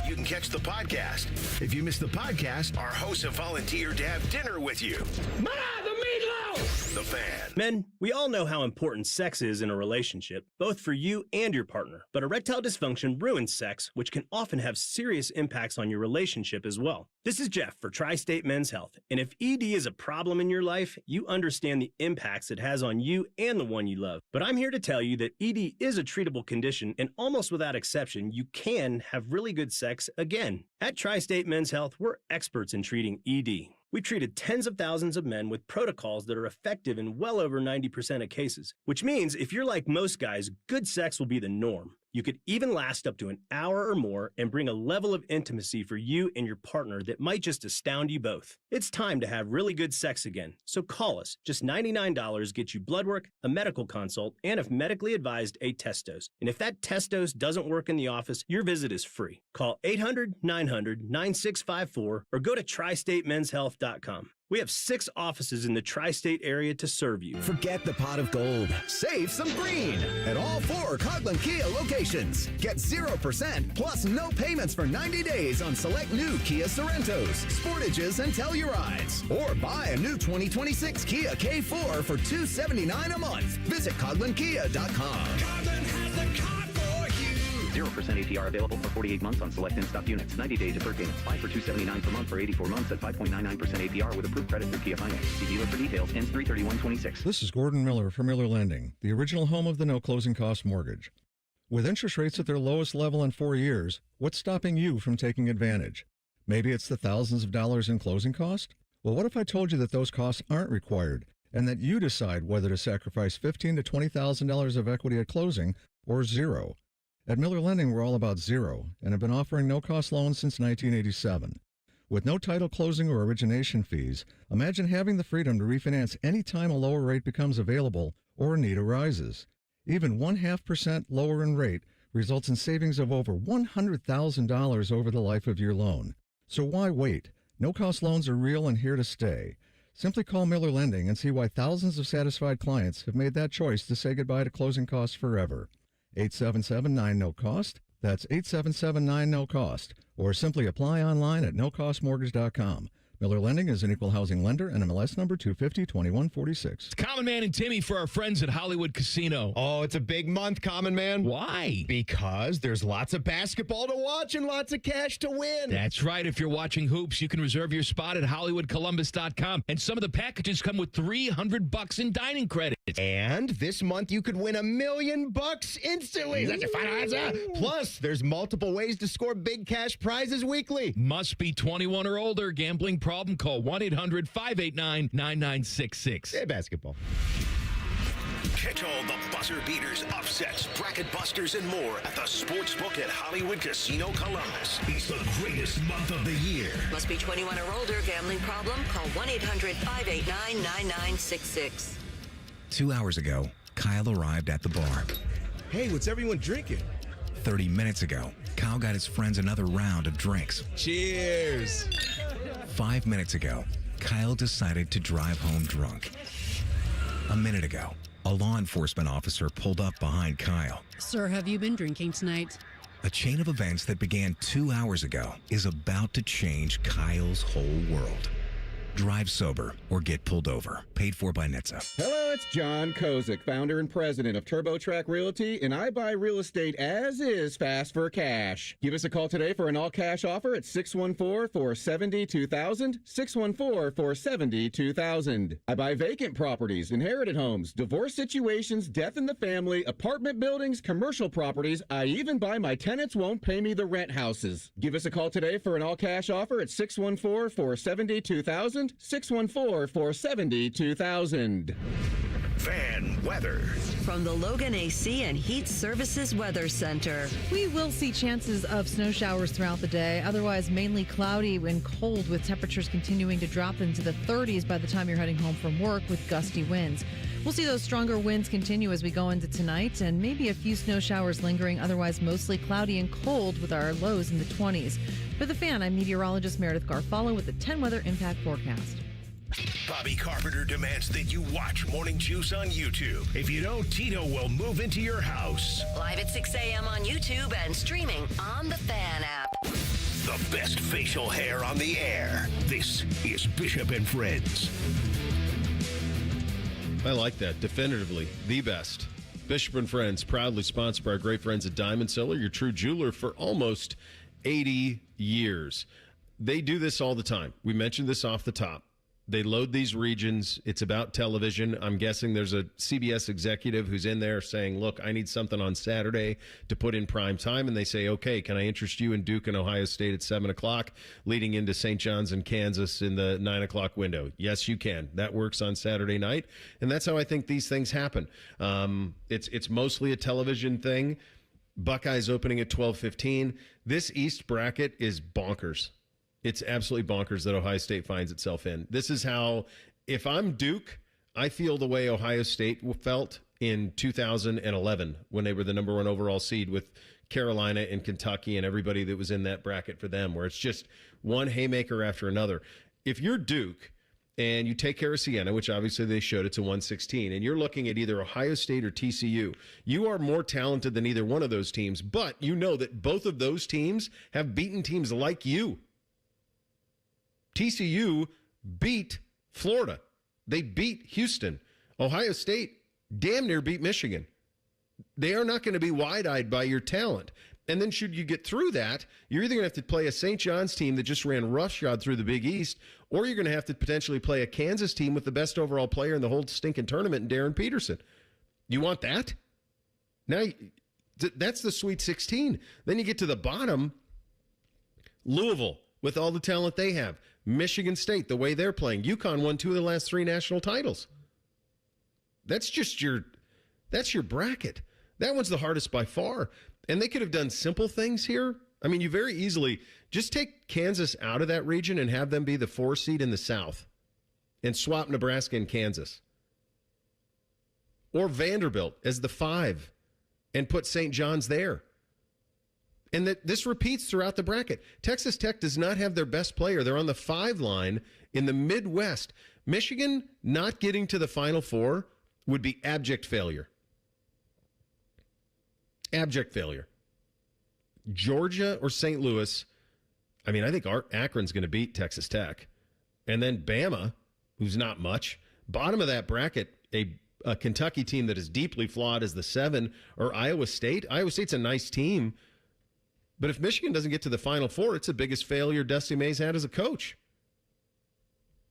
you can catch the podcast. If you miss the podcast, our hosts have volunteered to have dinner with you. Ma, the meatloaf! The Fan. Men, we all know how important sex is in a relationship, both for you and your partner. But erectile dysfunction ruins sex, which can often have serious impacts on your relationship as well. This is Jeff for Tri-State Men's Health. And if ED is a problem in your life, you understand the impacts it has on you and the one you love. But I'm here to tell you that ED is a treatable condition, and almost without exception, you can have really good sex again. At Tri-State Men's Health, we're experts in treating ED. We've treated tens of thousands of men with protocols that are effective in well over 90% of cases, which means if you're like most guys, good sex will be the norm. You could even last up to an hour or more and bring a level of intimacy for you and your partner that might just astound you both. It's time to have really good sex again, so call us. Just $99 gets you blood work, a medical consult, and if medically advised, a test dose. And if that test dose doesn't work in the office, your visit is free. Call 800-900-9654 or go to tristatemenshealth.com. We have 6 offices in the tri-state area to serve you. Forget the pot of gold. Save some green at all 4 Coghlan Kia locations. Get 0% plus no payments for 90 days on select new Kia Sorentos, Sportages, and Tellurides. Or buy a new 2026 Kia K4 for $279 a month. Visit CoglanKia.com. Coghlan has the car for you. 0% APR available for 48 months on select in-stock units. 90-day deferred payments. Buy for $279 per month for 84 months at 5.99% APR with approved credit through Kia Finance. See dealer for details. Ends 3/31/26. This is Gordon Miller from Miller Lending, the original home of the no closing cost mortgage. With interest rates at their lowest level in 4 years, what's stopping you from taking advantage? Maybe it's the thousands of dollars in closing cost? Well, what if I told you that those costs aren't required and that you decide whether to sacrifice $15,000 to $20,000 of equity at closing or zero? At Miller Lending, we're all about zero and have been offering no-cost loans since 1987. With no title closing or origination fees, imagine having the freedom to refinance any time a lower rate becomes available or a need arises. Even 0.5% lower in rate results in savings of over $100,000 over the life of your loan. So why wait? No-cost loans are real and here to stay. Simply call Miller Lending and see why thousands of satisfied clients have made that choice to say goodbye to closing costs forever. 877-9-NO-COST. That's 877-9-NO-COST. Or simply apply online at nocostmortgage.com. Miller Lending is an equal housing lender and MLS number 250-2146. Common Man and Timmy for our friends at Hollywood Casino. Oh, it's a big month, Common Man. Why? Because there's lots of basketball to watch and lots of cash to win. That's right. If you're watching hoops, you can reserve your spot at HollywoodColumbus.com. And some of the packages come with $300 in dining credits. And this month you could win $1 million instantly. That's a fine answer. Plus, there's multiple ways to score big cash prizes weekly. Must be 21 or older. Gambling problem? Call 1-800-589-9966. Hey, basketball. Catch all the buzzer beaters, upsets, bracket busters, and more at the Sportsbook at Hollywood Casino Columbus. It's the greatest month of the year. Must be 21 or older. Gambling problem? Call 1-800-589-9966. 2 hours ago, Kyle arrived at the bar. Hey, what's everyone drinking? 30 minutes ago, Kyle got his friends another round of drinks. Cheers. 5 minutes ago, Kyle decided to drive home drunk. A minute ago, a law enforcement officer pulled up behind Kyle. Sir, have you been drinking tonight? A chain of events that began 2 hours ago is about to change Kyle's whole world. Drive sober or get pulled over. Paid for by NHTSA. Hello, it's John Kozik, founder and president of TurboTrack Realty, and I buy real estate as is, fast for cash. Give us a call today for an all-cash offer at 614-470-2000, 614-470-2000. I buy vacant properties, inherited homes, divorce situations, death in the family, apartment buildings, commercial properties. I even buy my tenants won't pay me the rent houses. Give us a call today for an all-cash offer at 614-470-2000, 614-470-2000. Fan weather. From the Logan AC and Heat Services Weather Center. We will see chances of snow showers throughout the day. Otherwise, mainly cloudy and cold, with temperatures continuing to drop into the 30s by the time you're heading home from work with gusty winds. We'll see those stronger winds continue as we go into tonight, and maybe a few snow showers lingering. Otherwise, mostly cloudy and cold with our lows in the 20s. For the Fan, I'm meteorologist Meredith Garfalo with the 10 Weather Impact Forecast. Bobby Carpenter demands that you watch Morning Juice on YouTube. If you don't, Tito will move into your house. Live at 6 a.m. on YouTube and streaming on the Fan app. The best facial hair on the air. This is Bishop and Friends. I like that. Definitively the best. Bishop and Friends, proudly sponsored by our great friends at Diamond Seller, your true jeweler for almost 80 years. They do this all the time. We mentioned this off the top. They load these regions. It's about television. I'm guessing there's a CBS executive who's in there saying, look, I need something on Saturday to put in prime time. And they say, okay, can I interest you in Duke and Ohio State at 7 o'clock, leading into St. John's and Kansas in the 9 o'clock window? Yes, you can. That works on Saturday night. And that's how I think these things happen. It's mostly a television thing. Buckeyes opening at 12:15. This East bracket is bonkers. It's absolutely bonkers that Ohio State finds itself in. This is how, if I'm Duke, I feel the way Ohio State felt in 2011 when they were the number 1 overall seed with Carolina and Kentucky and everybody that was in that bracket for them, where it's just one haymaker after another. If you're Duke and you take care of Siena, which obviously they showed, it's a 116, and you're looking at either Ohio State or TCU, you are more talented than either one of those teams, but you know that both of those teams have beaten teams like you. TCU beat Florida. They beat Houston. Ohio State damn near beat Michigan. They are not going to be wide-eyed by your talent. And then should you get through that, you're either going to have to play a St. John's team that just ran roughshod through the Big East, or you're going to have to potentially play a Kansas team with the best overall player in the whole stinking tournament, Darren Peterson. You want that? Now, that's the Sweet 16. Then you get to the bottom, Louisville, with all the talent they have. Michigan State, the way they're playing. UConn won 2 of the last 3 national titles. That's your bracket. That one's the hardest by far. And they could have done simple things here. I mean, you very easily just take Kansas out of that region and have them be the 4 seed in the South and swap Nebraska and Kansas. Or Vanderbilt as the 5 and put St. John's there. And that this repeats throughout the bracket. Texas Tech does not have their best player. They're on the 5 line in the Midwest. Michigan not getting to the Final Four would be abject failure. Abject failure. Georgia or St. Louis, I mean, I think Akron's going to beat Texas Tech. And then Bama, who's not much. Bottom of that bracket, a Kentucky team that is deeply flawed as the 7, or Iowa State. Iowa State's a nice team. But if Michigan doesn't get to the Final Four, it's the biggest failure Dusty May's had as a coach.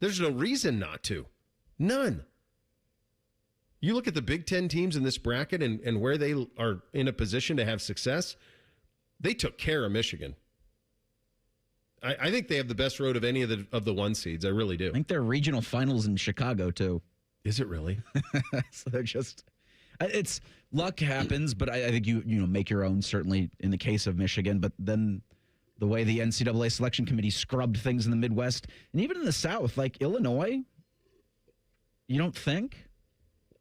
There's no reason not to. None. You look at the Big Ten teams in this bracket and where they are in a position to have success, they took care of Michigan. I think they have the best road of any of the 1 seeds. I really do. I think they're regional finals in Chicago, too. Is it really? So they're just... It's luck happens, but I think you make your own, certainly in the case of Michigan. But then the way the NCAA selection committee scrubbed things in the Midwest, and even in the South, like Illinois, you don't think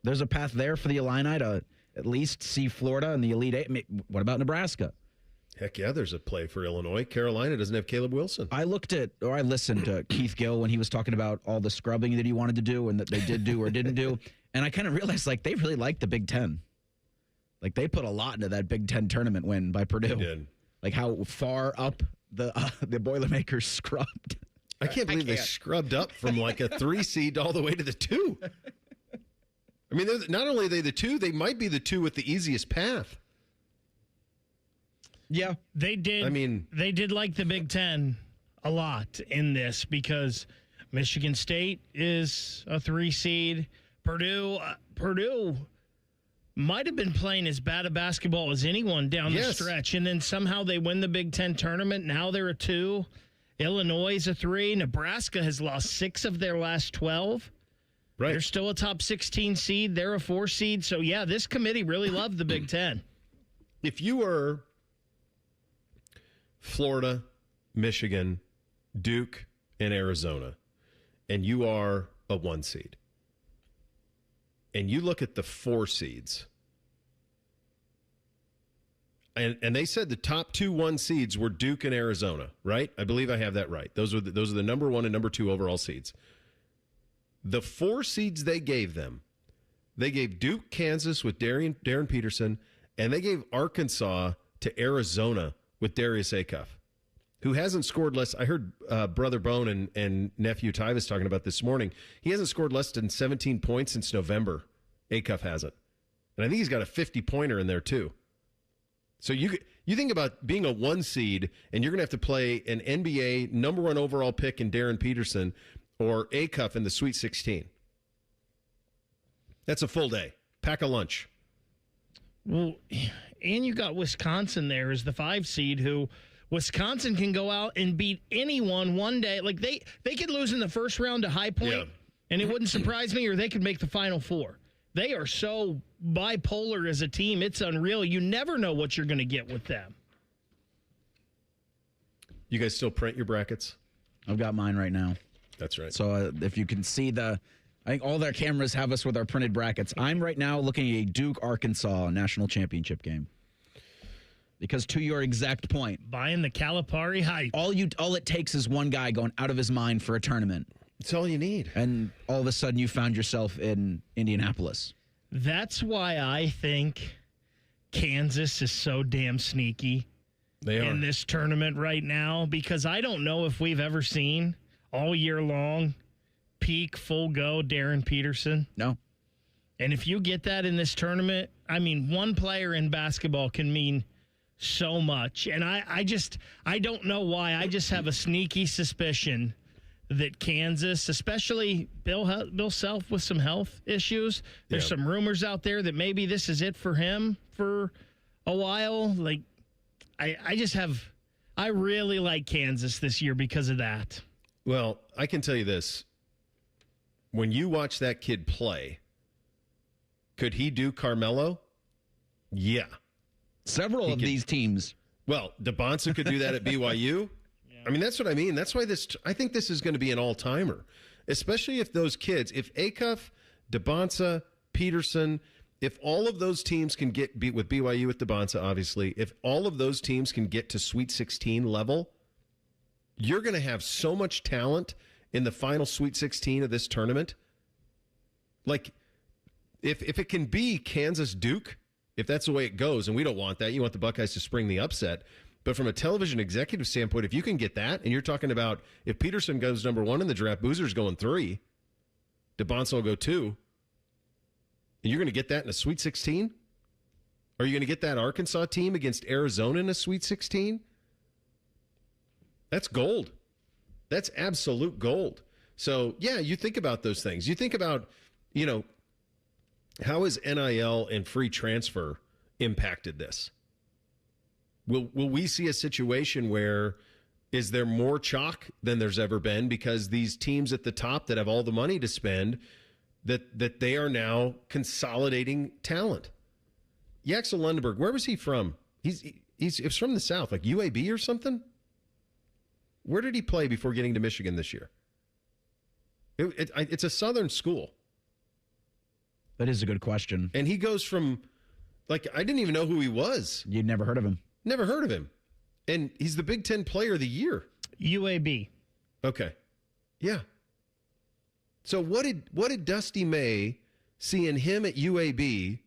there's a path there for the Illini to at least see Florida in the Elite Eight? What about Nebraska? Heck yeah, there's a play for Illinois. Carolina doesn't have Caleb Wilson. I listened to Keith Gill when he was talking about all the scrubbing that he wanted to do and that they did do or didn't do. And I kind of realized, like, they really like the Big Ten. Like, they put a lot into that Big Ten tournament win by Purdue. They did. Like, how far up the Boilermakers scrubbed. I can't believe they scrubbed up from, like, a 3 seed all the way to the 2. I mean, not only are they the 2, they might be the 2 with the easiest path. Yeah. They did. I mean, they did like the Big Ten a lot in this because Michigan State is a 3 seed. Purdue might have been playing as bad a basketball as anyone down the stretch, and then somehow they win the Big Ten tournament. Now they're a 2. Illinois is a 3. Nebraska has lost 6 of their last 12. Right. They're still a top 16 seed. They're a 4 seed. So, yeah, this committee really loved the Big Ten. If you were Florida, Michigan, Duke, and Arizona, and you are a 1 seed, and you look at the 4 seeds, and they said the top 2 1 seeds were Duke and Arizona, right? I believe I have that right. Those are the number 1 and number 2 overall seeds. The 4 seeds they gave them, they gave Duke, Kansas with Darren Peterson, and they gave Arkansas to Arizona with Darius Acuff, who hasn't scored less. I heard Brother Bone and Nephew Ty was talking about this morning. He hasn't scored less than 17 points since November. Acuff hasn't. And I think he's got a 50-pointer in there, too. So you think about being a 1 seed, and you're going to have to play an NBA number 1 overall pick in Darren Peterson or Acuff in the Sweet 16. That's a full day. Pack a lunch. Well, and you got Wisconsin there as the 5 seed, who Wisconsin can go out and beat anyone one day. Like they could lose in the first round to High Point, and it wouldn't surprise me, or they could make the Final Four. They are so bipolar as a team. It's unreal. You never know what you're going to get with them. You guys still print your brackets? I've got mine right now. That's right. So if you can see I think all their cameras have us with our printed brackets. I'm right now looking at a Duke-Arkansas national championship game. Because to your exact point, buying the Calipari hype. All it takes is one guy going out of his mind for a tournament. It's all you need. And all of a sudden you found yourself in Indianapolis. That's why I think Kansas is so damn sneaky in this tournament right now, because I don't know if we've ever seen all year long peak full go Darren Peterson. No. And if you get that in this tournament, I mean, one player in basketball can mean so much. And I don't know why. I just have a sneaky suspicion that Kansas, especially Bill Self with some health issues, there's some rumors out there that maybe this is it for him for a while. Like, I really like Kansas this year because of that. Well, I can tell you this. When you watch that kid play, could he do Carmelo? Yeah. Several of these teams. Well, DeBonsa could do that at BYU. I mean, that's what I mean. That's why I think this is going to be an all-timer, especially if those kids, if Acuff, DeBonsa, Peterson, if all of those teams can beat with BYU with DeBonsa, obviously, if all of those teams can get to Sweet 16 level, you're going to have so much talent in the final Sweet 16 of this tournament. Like, if it can be Kansas-Duke, if that's the way it goes, and we don't want that, you want the Buckeyes to spring the upset, But from a television executive standpoint, if you can get that, and you're talking about if Peterson goes number 1 in the draft, Boozer's going 3, DeBonson will go 2, and you're going to get that in a Sweet 16? Are you going to get that Arkansas team against Arizona in a Sweet 16? That's gold. That's absolute gold. So, yeah, you think about those things. You think about, how has NIL and free transfer impacted this? Will we see a situation where is there more chalk than there's ever been because these teams at the top that have all the money to spend, that they are now consolidating talent? Yaxel Lundenberg, where was he from? He's from the South, like UAB or something? Where did he play before getting to Michigan this year? It's a Southern school. That is a good question. And he goes from, I didn't even know who he was. You'd never heard of him. Never heard of him. And he's the Big Ten Player of the Year. UAB. Okay. Yeah. So what did Dusty May see in him at UAB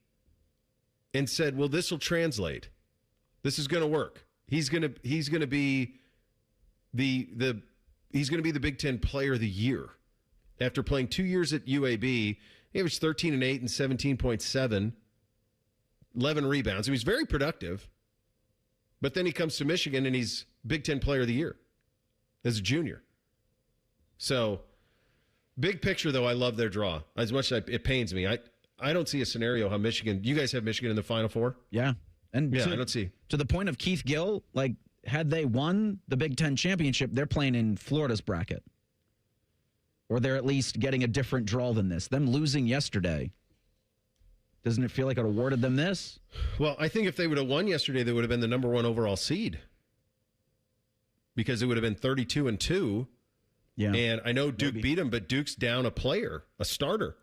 and said, well, this will translate. This is going to work. He's going to be the Big Ten Player of the Year. After playing 2 years at UAB, he averaged 13 and 8 and 17.7, 11 rebounds. He was very productive. But then he comes to Michigan and he's Big Ten Player of the Year as a junior. So, big picture, though, I love their draw. As much as it pains me. I don't see a scenario how Michigan, you guys have Michigan in the Final Four? Yeah. And I don't see. To the point of Keith Gill, had they won the Big Ten championship, they're playing in Florida's bracket. Or they're at least getting a different draw than this. Them losing yesterday, doesn't it feel like it awarded them this? Well, I think if they would have won yesterday, they would have been the number 1 overall seed. Because it would have been 32-2. Yeah. And I know Duke beat them, but Duke's down a player, a starter.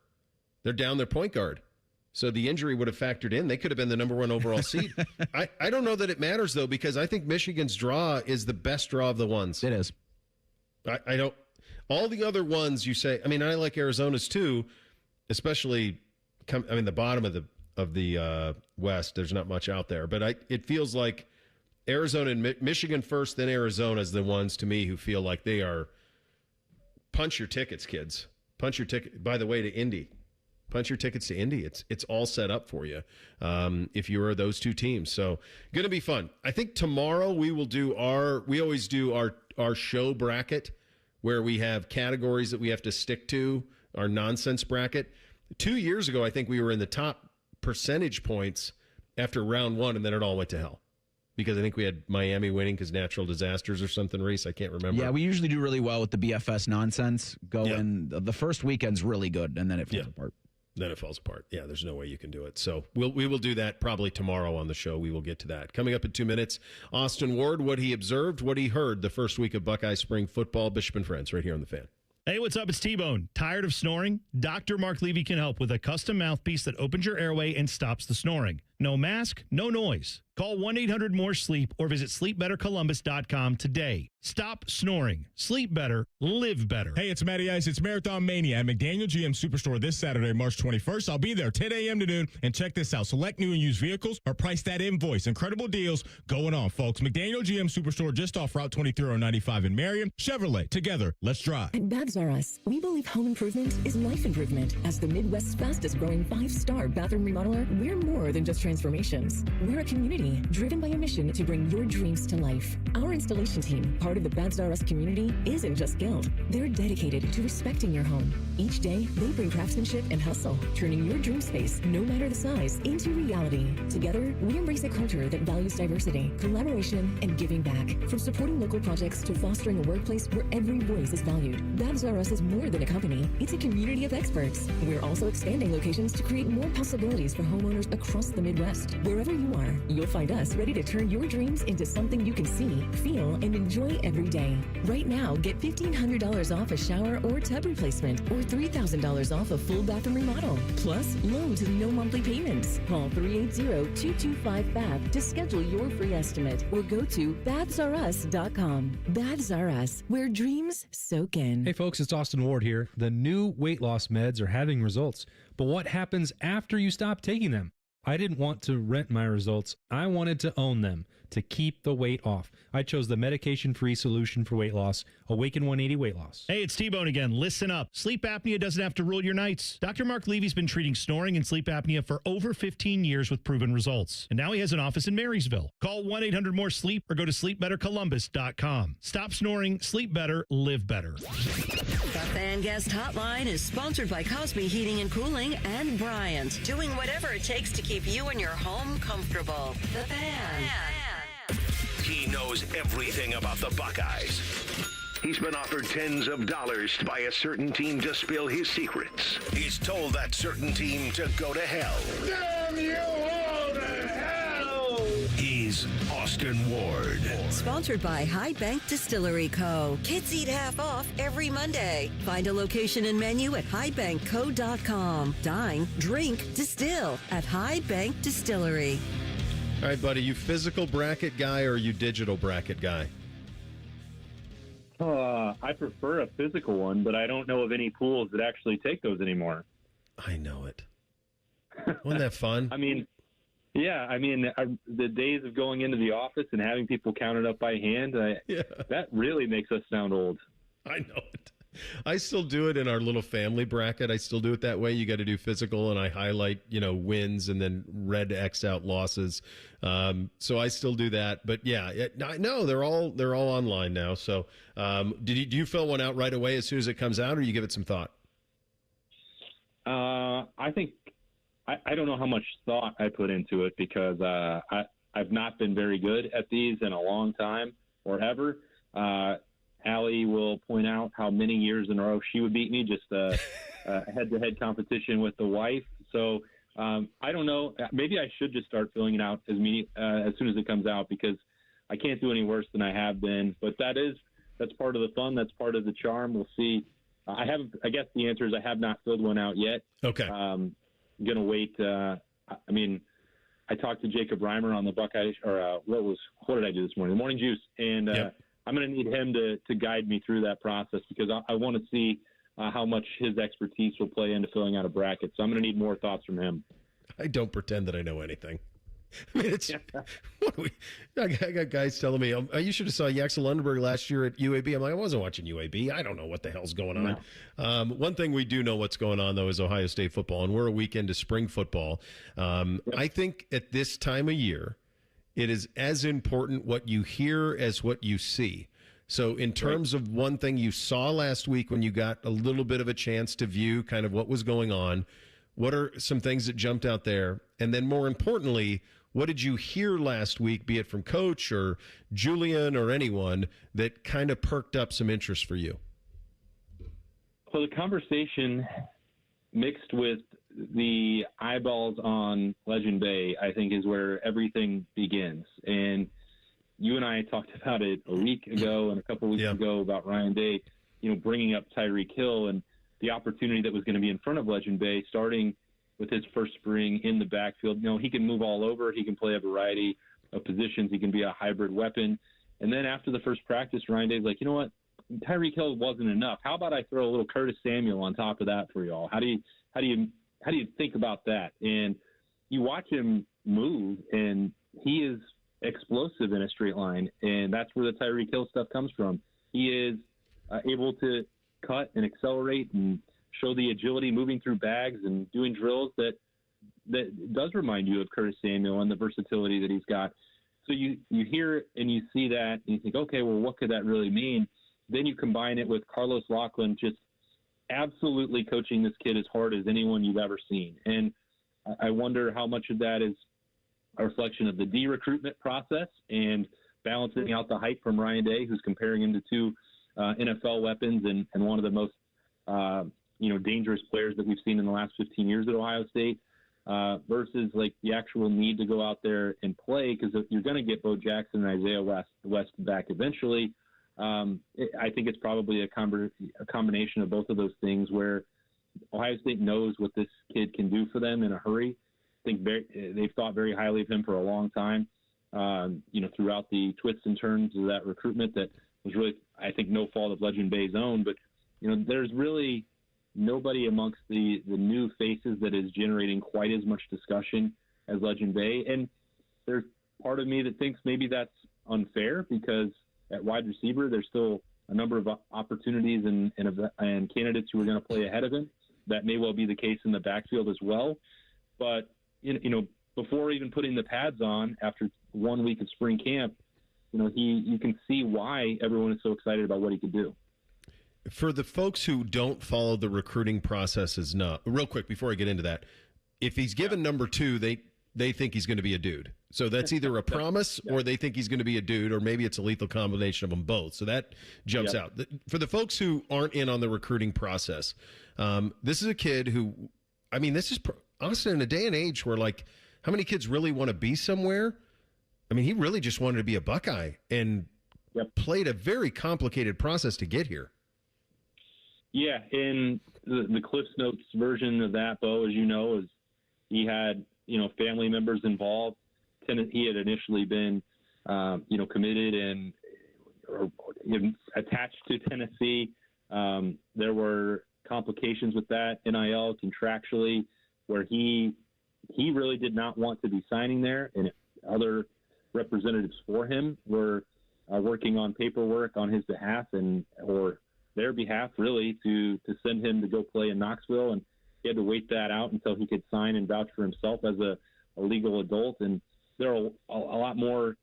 They're down their point guard. So the injury would have factored in. They could have been the number 1 overall seed. I don't know that it matters, though, because I think Michigan's draw is the best draw of the ones. It is. I don't. All the other ones you say, I like Arizona's too, especially, the bottom of the West, there's not much out there. But it feels like Arizona and Michigan first, then Arizona is the ones to me who feel like they are punch your tickets, kids. Punch your ticket. By the way, to Indy. Punch your tickets to Indy. It's all set up for you if you are those two teams. So going to be fun. I think tomorrow we always do our show bracket where we have categories that we have to stick to, our nonsense bracket. 2 years ago, I think we were in the top percentage points after round 1, and then it all went to hell. Because I think we had Miami winning because natural disasters or something, Reese. I can't remember. Yeah, we usually do really well with the BFS nonsense. The first weekend's really good, and then it falls apart. Then it falls apart. Yeah, there's no way you can do it. So we will do that probably tomorrow on the show. We will get to that. Coming up in 2 minutes, Austin Ward, what he observed, what he heard the first week of Buckeye Spring football. Bishop and Friends right here on The Fan. Hey, what's up? It's T-Bone. Tired of snoring? Dr. Mark Levy can help with a custom mouthpiece that opens your airway and stops the snoring. No mask, no noise. Call 1-800-MORE-SLEEP or visit sleepbettercolumbus.com today. Stop snoring. Sleep better. Live better. Hey, it's Matty Ice. It's Marathon Mania at McDaniel GM Superstore this Saturday, March 21st. I'll be there 10 a.m. to noon. And check this out. Select new and used vehicles are priced at invoice. Incredible deals going on, folks. McDaniel GM Superstore just off Route 23 on 95 in Marion. Chevrolet. Together, let's drive. At Babs R Us, we believe home improvement is life improvement. As the Midwest's fastest growing 5-star bathroom remodeler, we're more than just transformations. We're a community driven by a mission to bring your dreams to life. Our installation team, part of the Babs R Us community, isn't just skilled. They're dedicated to respecting your home. Each day, they bring craftsmanship and hustle, turning your dream space, no matter the size, into reality. Together, we embrace a culture that values diversity, collaboration, and giving back. From supporting local projects to fostering a workplace where every voice is valued, Babs R Us is more than a company. It's a community of experts. We're also expanding locations to create more possibilities for homeowners across the Midwest. Wherever you are, you'll find us ready to turn your dreams into something you can see, feel, and enjoy every day. Right now, get $1,500 off a shower or tub replacement, or $3,000 off a full bathroom remodel. Plus, loans and no monthly payments. Call 380-225-BAB to schedule your free estimate, or go to babsrus.com. Babs R Us, where dreams soak in. Hey folks, it's Austin Ward here. The new weight loss meds are having results, but what happens after you stop taking them? I didn't want to rent my results. I wanted to own them. to keep the weight off. I chose the medication-free solution for weight loss, Awaken 180 Weight Loss. Hey, it's T-Bone again. Listen up. Sleep apnea doesn't have to rule your nights. Dr. Mark Levy's been treating snoring and sleep apnea for over 15 years with proven results. And now he has an office in Marysville. Call 1-800-MORE-SLEEP or go to sleepbettercolumbus.com. Stop snoring, sleep better, live better. The Fan Guest Hotline is sponsored by Cosby Heating and Cooling and Bryant, doing whatever it takes to keep you and your home comfortable. The Fan. He knows everything about the Buckeyes. He's been offered tens of dollars by a certain team to spill his secrets. He's told that certain team to go to hell. Damn you all to hell! He's Austin Ward. Sponsored by High Bank Distillery Co. Kids eat half off every Monday. Find a location and menu at highbankco.com. Dine, drink, distill at High Bank Distillery. All right, buddy, you physical bracket guy or you digital bracket guy? I prefer a physical one, but I don't know of any pools that actually take those anymore. I know it. Wasn't that fun? I mean, yeah. I mean, the days of going into the office and having people count it up by hand, that really makes us sound old. I know it. I still do it in our little family bracket. I still do it that way. You got to do physical, and I highlight, wins and then red X out losses. So I still do that. But yeah, no, they're all online now. So do you fill one out right away as soon as it comes out, or you give it some thought? I think I don't know how much thought I put into it because I've not been very good at these in a long time or ever. Allie will point out how many years in a row she would beat me, just a head-to-head competition with the wife. So I don't know. Maybe I should just start filling it out as soon as it comes out because I can't do any worse than I have been. But that's part of the fun. That's part of the charm. We'll see. I guess the answer is I have not filled one out yet. Okay. I'm going to wait. I talked to Jacob Reimer on the Buckeyes, or what did I do this morning? The Morning Juice. And I'm going to need him to guide me through that process because I want to see how much his expertise will play into filling out a bracket. So I'm going to need more thoughts from him. I don't pretend that I know anything. I mean, I got guys telling me, you should have saw Yaxel Lundenberg last year at UAB. I'm like, I wasn't watching UAB. I don't know what the hell's going on. No. One thing we do know what's going on, though, is Ohio State football, and we're a weekend to spring football. I think at this time of year, it is as important what you hear as what you see. So in terms of one thing you saw last week when you got a little bit of a chance to view kind of what was going on, what are some things that jumped out there? And then more importantly, what did you hear last week, be it from Coach or Julian or anyone, that kind of perked up some interest for you? So the conversation mixed with the eyeballs on Legend Bay, I think, is where everything begins. And you and I talked about it a week ago and a couple weeks ago about Ryan Day, bringing up Tyreek Hill and the opportunity that was going to be in front of Legend Bay, starting with his first spring in the backfield. He can move all over. He can play a variety of positions. He can be a hybrid weapon. And then after the first practice, Ryan Day's like, you know what? Tyreek Hill wasn't enough. How about I throw a little Curtis Samuel on top of that for y'all? How do you think about that? And you watch him move, and he is explosive in a straight line, and that's where the Tyreek Hill stuff comes from. He is able to cut and accelerate and show the agility moving through bags and doing drills that does remind you of Curtis Samuel and the versatility that he's got. So you hear and you see that, and you think, okay, well, what could that really mean? Then you combine it with Carlos Lachlan just absolutely coaching this kid as hard as anyone you've ever seen. And I wonder how much of that is a reflection of the de-recruitment process and balancing out the hype from Ryan Day, who's comparing him to two NFL weapons and one of the most dangerous players that we've seen in the last 15 years at Ohio State, versus like the actual need to go out there and play, because if you're going to get Bo Jackson and Isaiah West back eventually, I think it's probably a combination of both of those things where Ohio State knows what this kid can do for them in a hurry. I think they've thought very highly of him for a long time, throughout the twists and turns of that recruitment that was really, I think, no fault of Legend Bay's own. But, there's really nobody amongst the new faces that is generating quite as much discussion as Legend Bay. And there's part of me that thinks maybe that's unfair because at wide receiver, there's still a number of opportunities and candidates who are going to play ahead of him. That may well be the case in the backfield as well. But, before even putting the pads on after 1 week of spring camp, you can see why everyone is so excited about what he could do. For the folks who don't follow the recruiting process real quick before I get into that, if he's given number 2, they think he's going to be a dude. So that's either a promise or they think he's going to be a dude, or maybe it's a lethal combination of them both. So that jumps out. For the folks who aren't in on the recruiting process, this is a kid who, this is honestly in a day and age where, how many kids really want to be somewhere? He really just wanted to be a Buckeye and played a very complicated process to get here. Yeah, and the Cliff's Notes version of that, Bo, as you know, is he had, family members involved. He had initially been, committed or attached to Tennessee. There were complications with that, NIL contractually, where he really did not want to be signing there, and other representatives for him were working on paperwork on his behalf or their behalf, really, to send him to go play in Knoxville, and he had to wait that out until he could sign and vouch for himself as a legal adult. And there are a lot more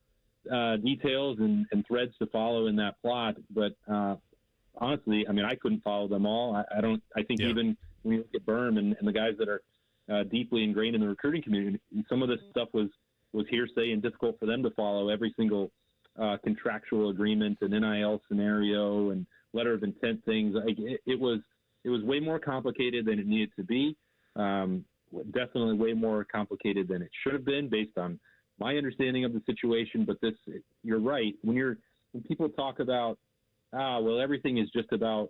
details and threads to follow in that plot, but honestly, I couldn't follow them all. I think even when you look at Berm and the guys that are deeply ingrained in the recruiting community, some of this stuff was hearsay and difficult for them to follow. Every single contractual agreement and NIL scenario and letter of intent things. It was way more complicated than it needed to be. Definitely way more complicated than it should have been based on my understanding of the situation. But you're right. When people talk about, everything is just about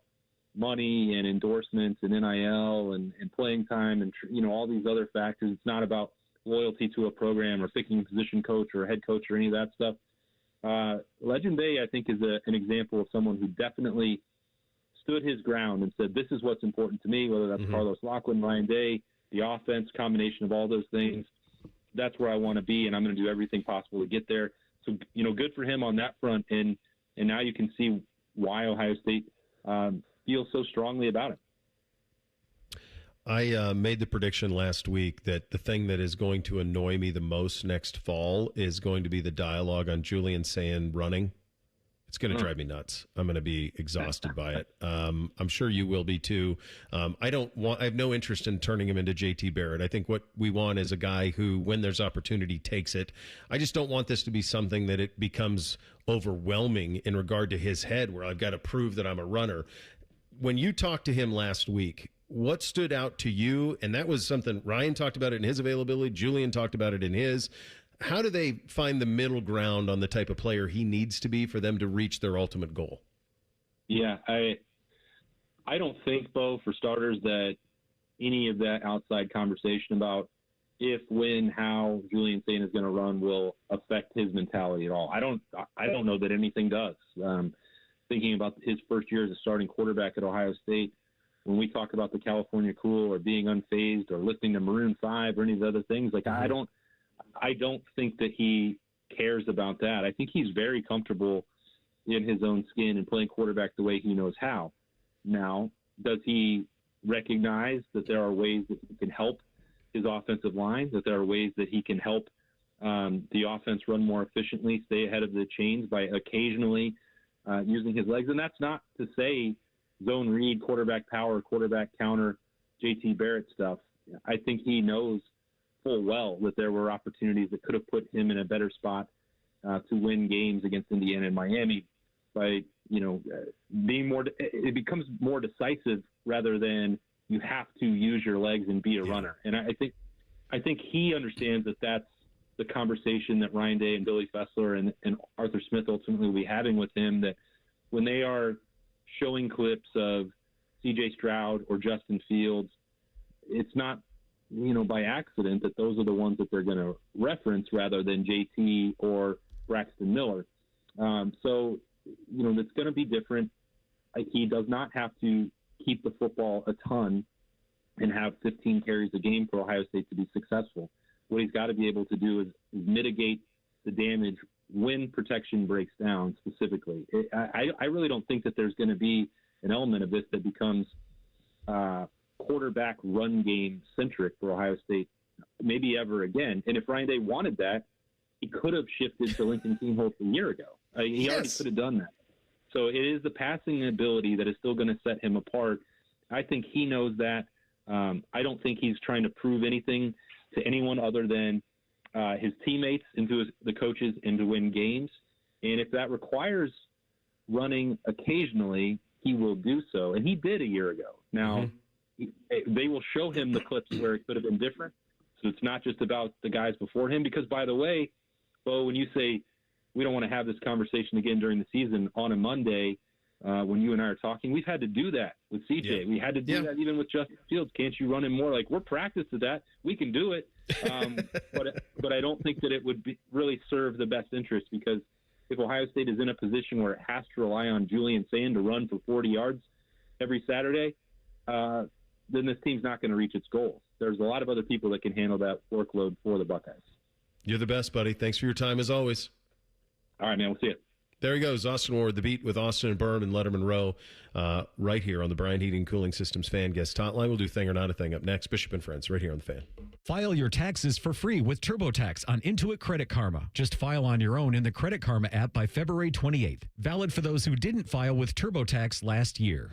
money and endorsements and NIL and playing time and all these other factors. It's not about loyalty to a program or picking a position coach or a head coach or any of that stuff. Legend Bay, I think, is an example of someone who definitely stood his ground and said, this is what's important to me, whether that's Carlos Loughlin, Ryan Day, the offense, combination of all those things. That's where I want to be, and I'm going to do everything possible to get there. So, good for him on that front. And now you can see why Ohio State feels so strongly about it. I made the prediction last week that the thing that is going to annoy me the most next fall is going to be the dialogue on Julian saying running. It's going to drive me nuts. I'm going to be exhausted by it. I'm sure you will be too. I have no interest in turning him into JT Barrett. I think what we want is a guy who, when there's opportunity, takes it. I just don't want this to be something that it becomes overwhelming in regard to his head, where I've got to prove that I'm a runner. When you talked to him last week, what stood out to you? And that was something Ryan talked about it in his availability. Julian talked about it in his. How do they find the middle ground on the type of player he needs to be for them to reach their ultimate goal? Yeah, I don't think, Bo, for starters, that any of that outside conversation about if, when, how Julian Sain is going to run will affect his mentality at all. I don't know that anything does. Thinking about his first year as a starting quarterback at Ohio State, when we talk about the California cool or being unfazed or listening to Maroon 5 or any of the other things, I don't think that he cares about that. I think he's very comfortable in his own skin and playing quarterback the way he knows how. Now, does he recognize that there are ways that he can help his offensive line, that there are ways that he can help the offense run more efficiently, stay ahead of the chains by occasionally using his legs? And that's not to say zone read, quarterback power, quarterback counter, JT Barrett stuff. I think he knows full well that there were opportunities that could have put him in a better spot to win games against Indiana and Miami by, being more, it becomes more decisive rather than you have to use your legs and be a runner. And I think he understands that that's the conversation that Ryan Day and Billy Fessler and Arthur Smith ultimately will be having with him, that when they are showing clips of CJ Stroud or Justin Fields, it's not, by accident that those are the ones that they're going to reference rather than JT or Braxton Miller. So, it's going to be different. He does not have to keep the football a ton and have 15 carries a game for Ohio State to be successful. What he's got to be able to do is mitigate the damage when protection breaks down specifically. I really don't think that there's going to be an element of this that becomes quarterback run game centric for Ohio State maybe ever again. And if Ryan Day wanted that, he could have shifted to Lincoln Keenholz a year ago. He already could have done that. So it is the passing ability that is still going to set him apart. I think he knows that. I don't think he's trying to prove anything to anyone other than his teammates and to the coaches and to win games. And if that requires running occasionally, he will do so. And he did a year ago. Now, they will show him the clips where it could have been different. So it's not just about the guys before him. Because, by the way, Bo, when you say we don't want to have this conversation again during the season on a Monday, when you and I are talking, we've had to do that with CJ. Yeah. We had to do that even with Justin Fields. Can't you run him more? Like, we're practiced to that. We can do it. But I don't think that it would really serve the best interest, because if Ohio State is in a position where it has to rely on Julian Sand to run for 40 yards every Saturday, then this team's not going to reach its goals. There's a lot of other people that can handle that workload for the Buckeyes. You're the best, buddy. Thanks for your time as always. All right, man. We'll see you. There he goes, Austin Ward, the beat with Austin and Berm and Letterman Row, right here on the Bryan Heating Cooling Systems Fan Guest Hotline. We'll do Thing or Not a Thing up next. Bishop and Friends, right here on the Fan. File your taxes for free with TurboTax on Intuit Credit Karma. Just file on your own in the Credit Karma app by February 28th. Valid for those who didn't file with TurboTax last year.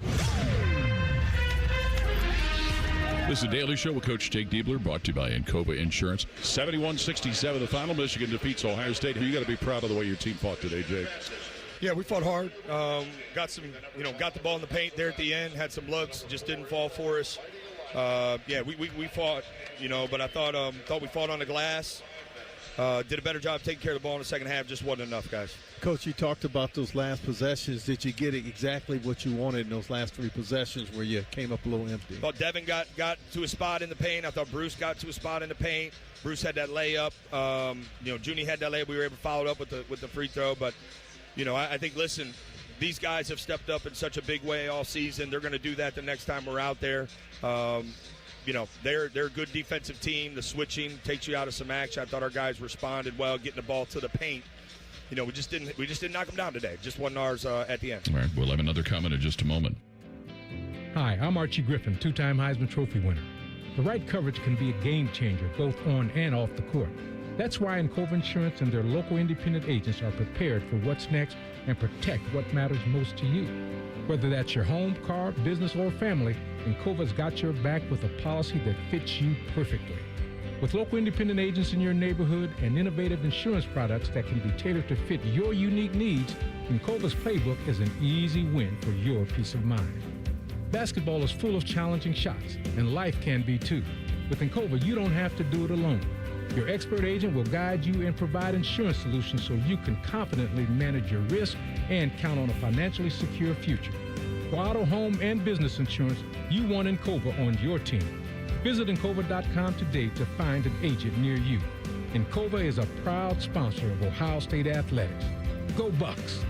This is the Daily Show with Coach Jake Diebler, brought to you by Encova Insurance. 71-67, the final. Michigan defeats Ohio State. You got to be proud of the way your team fought today, Jake. Yeah, we fought hard. Got the ball in the paint there at the end. Had some looks, just didn't fall for us. We fought, but I thought we fought on the glass. Did a better job taking care of the ball in the second half. Just wasn't enough, guys. Coach, you talked about those last possessions. Did you get exactly what you wanted in those last three possessions where you came up a little empty? I thought Devin got to a spot in the paint. I thought Bruce got to a spot in the paint. Bruce had that layup. Junie had that layup. We were able to follow it up with the free throw. But, I think, listen, these guys have stepped up in such a big way all season. They're going to do that the next time we're out there. They're a good defensive team. The switching takes you out of some action. I thought our guys responded well, getting the ball to the paint. We just didn't knock them down today. Just wasn't ours at the end. All right, we'll have another comment in just a moment. Hi, I'm Archie Griffin, two-time Heisman Trophy winner. The right coverage can be a game changer, both on and off the court. That's why Encova Insurance and their local independent agents are prepared for what's next and protect what matters most to you. Whether that's your home, car, business, or family, Encova's got your back with a policy that fits you perfectly. With local independent agents in your neighborhood and innovative insurance products that can be tailored to fit your unique needs, Encova's playbook is an easy win for your peace of mind. Basketball is full of challenging shots, and life can be too. With Encova, you don't have to do it alone. Your expert agent will guide you and provide insurance solutions so you can confidently manage your risk and count on a financially secure future. For auto, home, and business insurance, you want Encova on your team. Visit Encova.com today to find an agent near you. Encova is a proud sponsor of Ohio State Athletics. Go Bucks!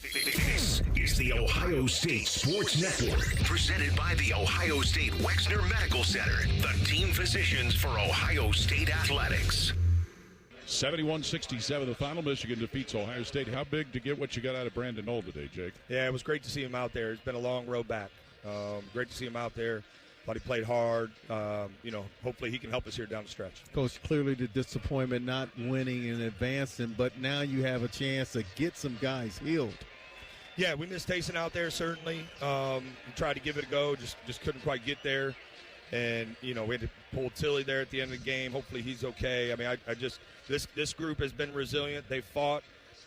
This is the Ohio State Sports Network, presented by the Ohio State Wexner Medical Center, the team physicians for Ohio State Athletics. 71-67, the final. Michigan defeats Ohio State. How big to get what you got out of Brandon Knoll today, Jake? Yeah, it was great to see him out there. It's been a long road back. Great to see him out there. Thought he played hard. Hopefully he can help us here down the stretch. Coach, clearly the disappointment not winning and advancing, but now you have a chance to get some guys healed. Yeah, we missed Taysom out there, certainly. We tried to give it a go, just couldn't quite get there. And, we had to pull Tilly there at the end of the game. Hopefully he's okay. I mean, this group has been resilient. They fought.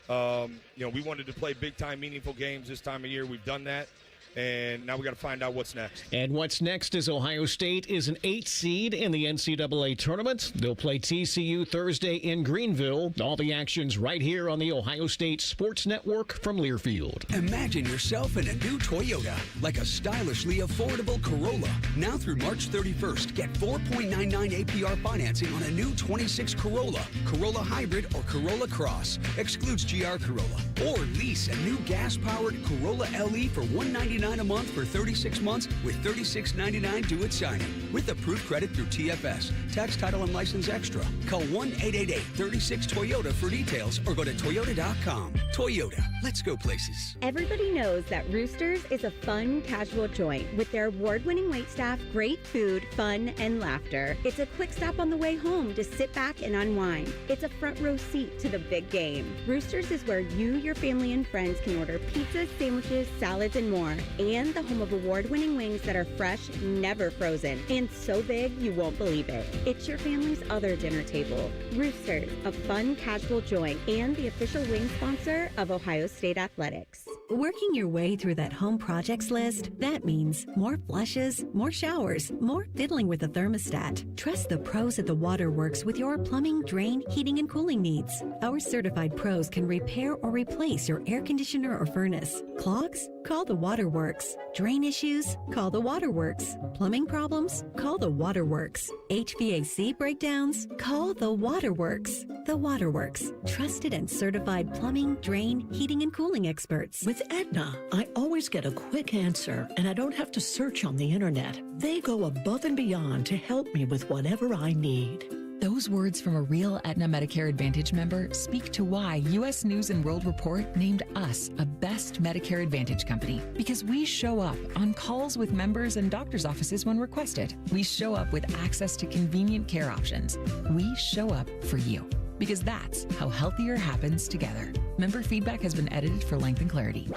We wanted to play big-time, meaningful games this time of year. We've done that. And now we got to find out what's next. And what's next is Ohio State is an 8 seed in the NCAA tournament. They'll play TCU Thursday in Greenville. All the action's right here on the Ohio State Sports Network from Learfield. Imagine yourself in a new Toyota, like a stylishly affordable Corolla. Now through March 31st, get 4.99 APR financing on a new 26 Corolla, Corolla Hybrid, or Corolla Cross. Excludes GR Corolla. Or lease a new gas-powered Corolla LE for $199 $6.99 a month for 36 months with $36.99 due at signing. With approved credit through TFS. Tax, title, and license extra. Call 1-888-36-TOYOTA for details or go to Toyota.com. Toyota, let's go places. Everybody knows that Roosters is a fun, casual joint with their award-winning waitstaff, great food, fun, and laughter. It's a quick stop on the way home to sit back and unwind. It's a front row seat to the big game. Roosters is where you, your family, and friends can order pizzas, sandwiches, salads, and more. And the home of award-winning wings that are fresh, never frozen, and so big you won't believe it. It's your family's other dinner table. Roosters, a fun, casual joint, and the official wing sponsor of Ohio State Athletics. Working your way through that home projects list, that means more flushes, more showers, more fiddling with the thermostat. Trust the pros at the Waterworks with your plumbing, drain, heating, and cooling needs. Our certified pros can repair or replace your air conditioner or furnace. Clogs? Call the Waterworks. Drain issues? Call the Waterworks. Plumbing problems? Call the Waterworks. HVAC breakdowns? Call the Waterworks. The Waterworks. Trusted and certified plumbing, drain, heating, and cooling experts. With Aetna, I always get a quick answer, and I don't have to search on the internet. They go above and beyond to help me with whatever I need. Those words from a real Aetna Medicare Advantage member speak to why U.S. News & World Report named us a best Medicare Advantage company. Because we show up on calls with members and doctor's offices when requested. We show up with access to convenient care options. We show up for you. Because that's how healthier happens together. Member feedback has been edited for length and clarity.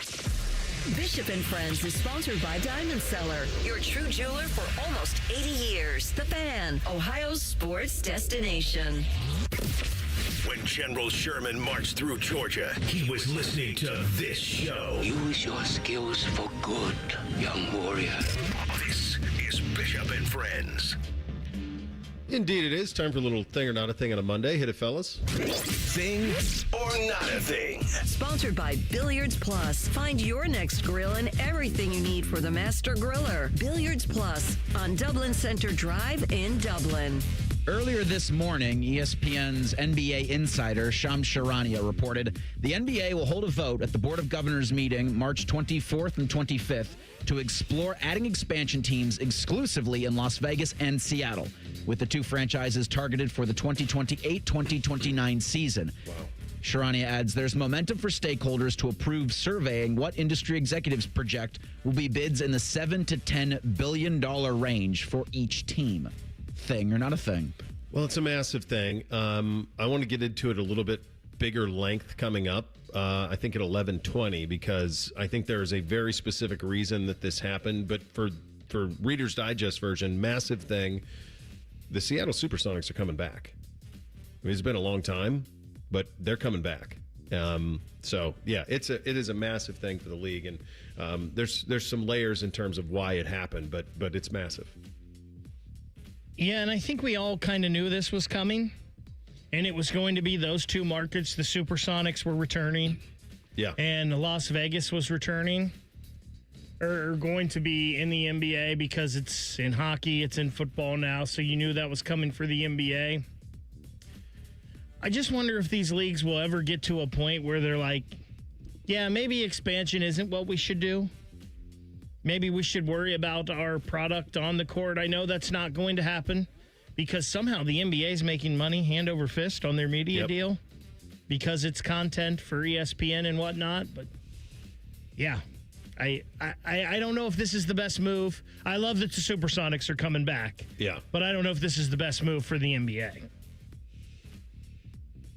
Bishop and Friends is sponsored by Diamond Seller, your true jeweler for almost 80 years. The Fan, Ohio's sports destination. When General Sherman marched through Georgia, he was listening to this show. Use your skills for good, young warrior. This is Bishop and Friends. Indeed it is. Time for a little thing or not a thing on a Monday. Hit it, fellas. Thing or not a thing. Sponsored by Billiards Plus. Find your next grill and everything you need for the master griller. Billiards Plus on Dublin Center Drive in Dublin. Earlier this morning, ESPN's NBA insider Shams Charania reported the NBA will hold a vote at the Board of Governors meeting March 24th and 25th to explore adding expansion teams exclusively in Las Vegas and Seattle, with the two franchises targeted for the 2028-2029 season. Wow. Charania adds there's momentum for stakeholders to approve surveying what industry executives project will be bids in the $7 to $10 billion range for each team. Thing or not a thing? Well, it's a massive thing. I want to get into it a little bit bigger length coming up. I think at 11:20, because I think there is a very specific reason that this happened. But for Reader's Digest version, massive thing. The Seattle Supersonics are coming back. I mean, it's been a long time, but they're coming back. So yeah, it is a massive thing for the league, and there's some layers in terms of why it happened, but it's massive. Yeah, and I think we all kind of knew this was coming, and it was going to be those two markets. The Supersonics were returning, yeah, and Las Vegas was returning, or going to be in the NBA, because it's in hockey, it's in football now, so you knew that was coming for the NBA. I just wonder if these leagues will ever get to a point where they're like, yeah, maybe expansion isn't what we should do. Maybe we should worry about our product on the court. I know that's not going to happen, because somehow the NBA is making money hand over fist on their media deal, because it's content for ESPN and whatnot. But yeah, I don't know if this is the best move. I love that the Supersonics are coming back. Yeah. But I don't know if this is the best move for the NBA.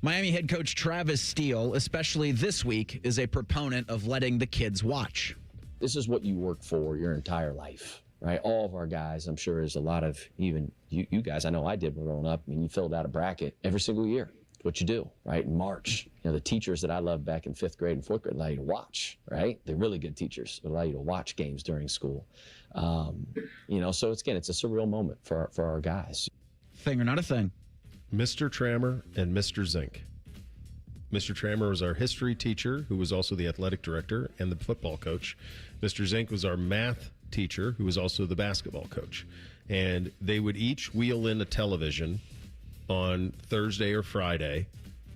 Miami head coach Travis Steele, especially this week, is a proponent of letting the kids watch. This is what you work for your entire life, right? All of our guys, I'm sure, is a lot of, even you guys, I know I did growing up. I mean, you filled out a bracket every single year. It's what you do, right? In March, the teachers that I loved back in 5th grade and 4th grade allow you to watch, right? They're really good teachers. They allow you to watch games during school. So it's a surreal moment for our guys. Thing or not a thing? Mr. Trammer and Mr. Zink. Mr. Trammer was our history teacher, who was also the athletic director and the football coach. Mr. Zink was our math teacher, who was also the basketball coach. And they would each wheel in a television on Thursday or Friday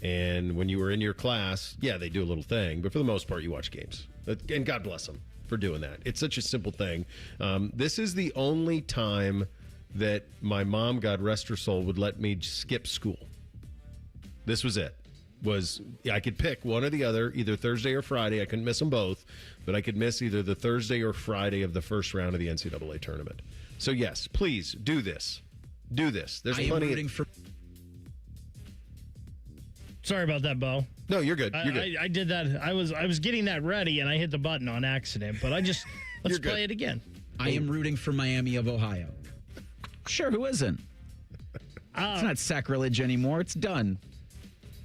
And when you were in your class, yeah, they do a little thing, but for the most part, you watch games. And God bless them for doing that. It's such a simple thing. This is the only time that my mom, God rest her soul, would let me skip school. This was it. I could pick one or the other, either Thursday or Friday. I couldn't miss them both, but I could miss either the Thursday or Friday of the first round of the NCAA tournament. So, yes, please do this. Do this. There's plenty of... Sorry about that, Bo. No, you're good. You're good. I did that. I was getting that ready, and I hit the button on accident, but let's play it again. I am rooting for Miami of Ohio. Sure, who isn't? It's not sacrilege anymore. It's done.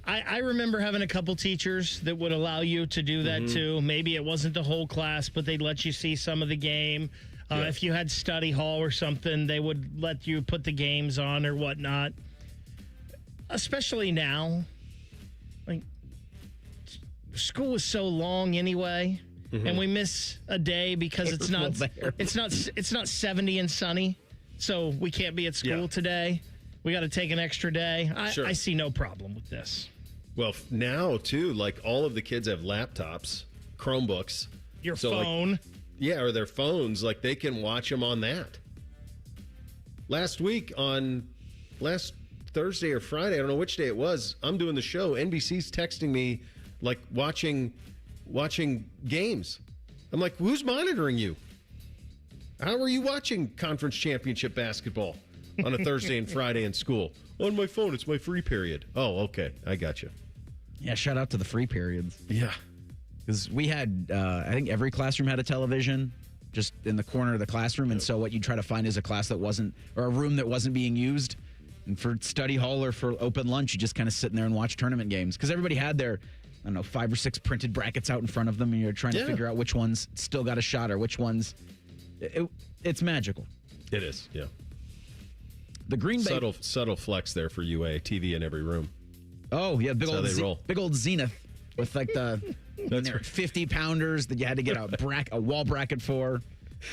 I remember having a couple teachers that would allow you to do that too. Maybe it wasn't the whole class, but they'd let you see some of the game. If you had study hall or something, they would let you put the games on or whatnot. Especially now, like school is so long anyway, and we miss a day because it's not 70 and sunny, so we can't be at school today. We got to take an extra day. I see no problem with this. Well, now, too, like all of the kids have laptops, Chromebooks. Your phone. Or their phones. Like, they can watch them on that. Last Thursday or Friday, I don't know which day it was, I'm doing the show. NBC's texting me, like, watching games. I'm like, who's monitoring you? How are you watching conference championship basketball on a Thursday and Friday in school? On my phone. It's my free period. Oh, okay. I got you. Yeah, shout out to the free periods. Yeah. Because we had, I think every classroom had a television just in the corner of the classroom. And so what you try to find is a class that wasn't, or a room that wasn't being used. And for study hall or for open lunch, you just kind of sit in there and watch tournament games. Because everybody had their, 5 or 6 printed brackets out in front of them. And you're trying to figure out which ones still got a shot or which ones. It's magical. It is, yeah. The Green Bay... Subtle flex there for UA. TV in every room. Oh, yeah. Big That's old Zenith with like the 50-pounders that you had to get a wall bracket for.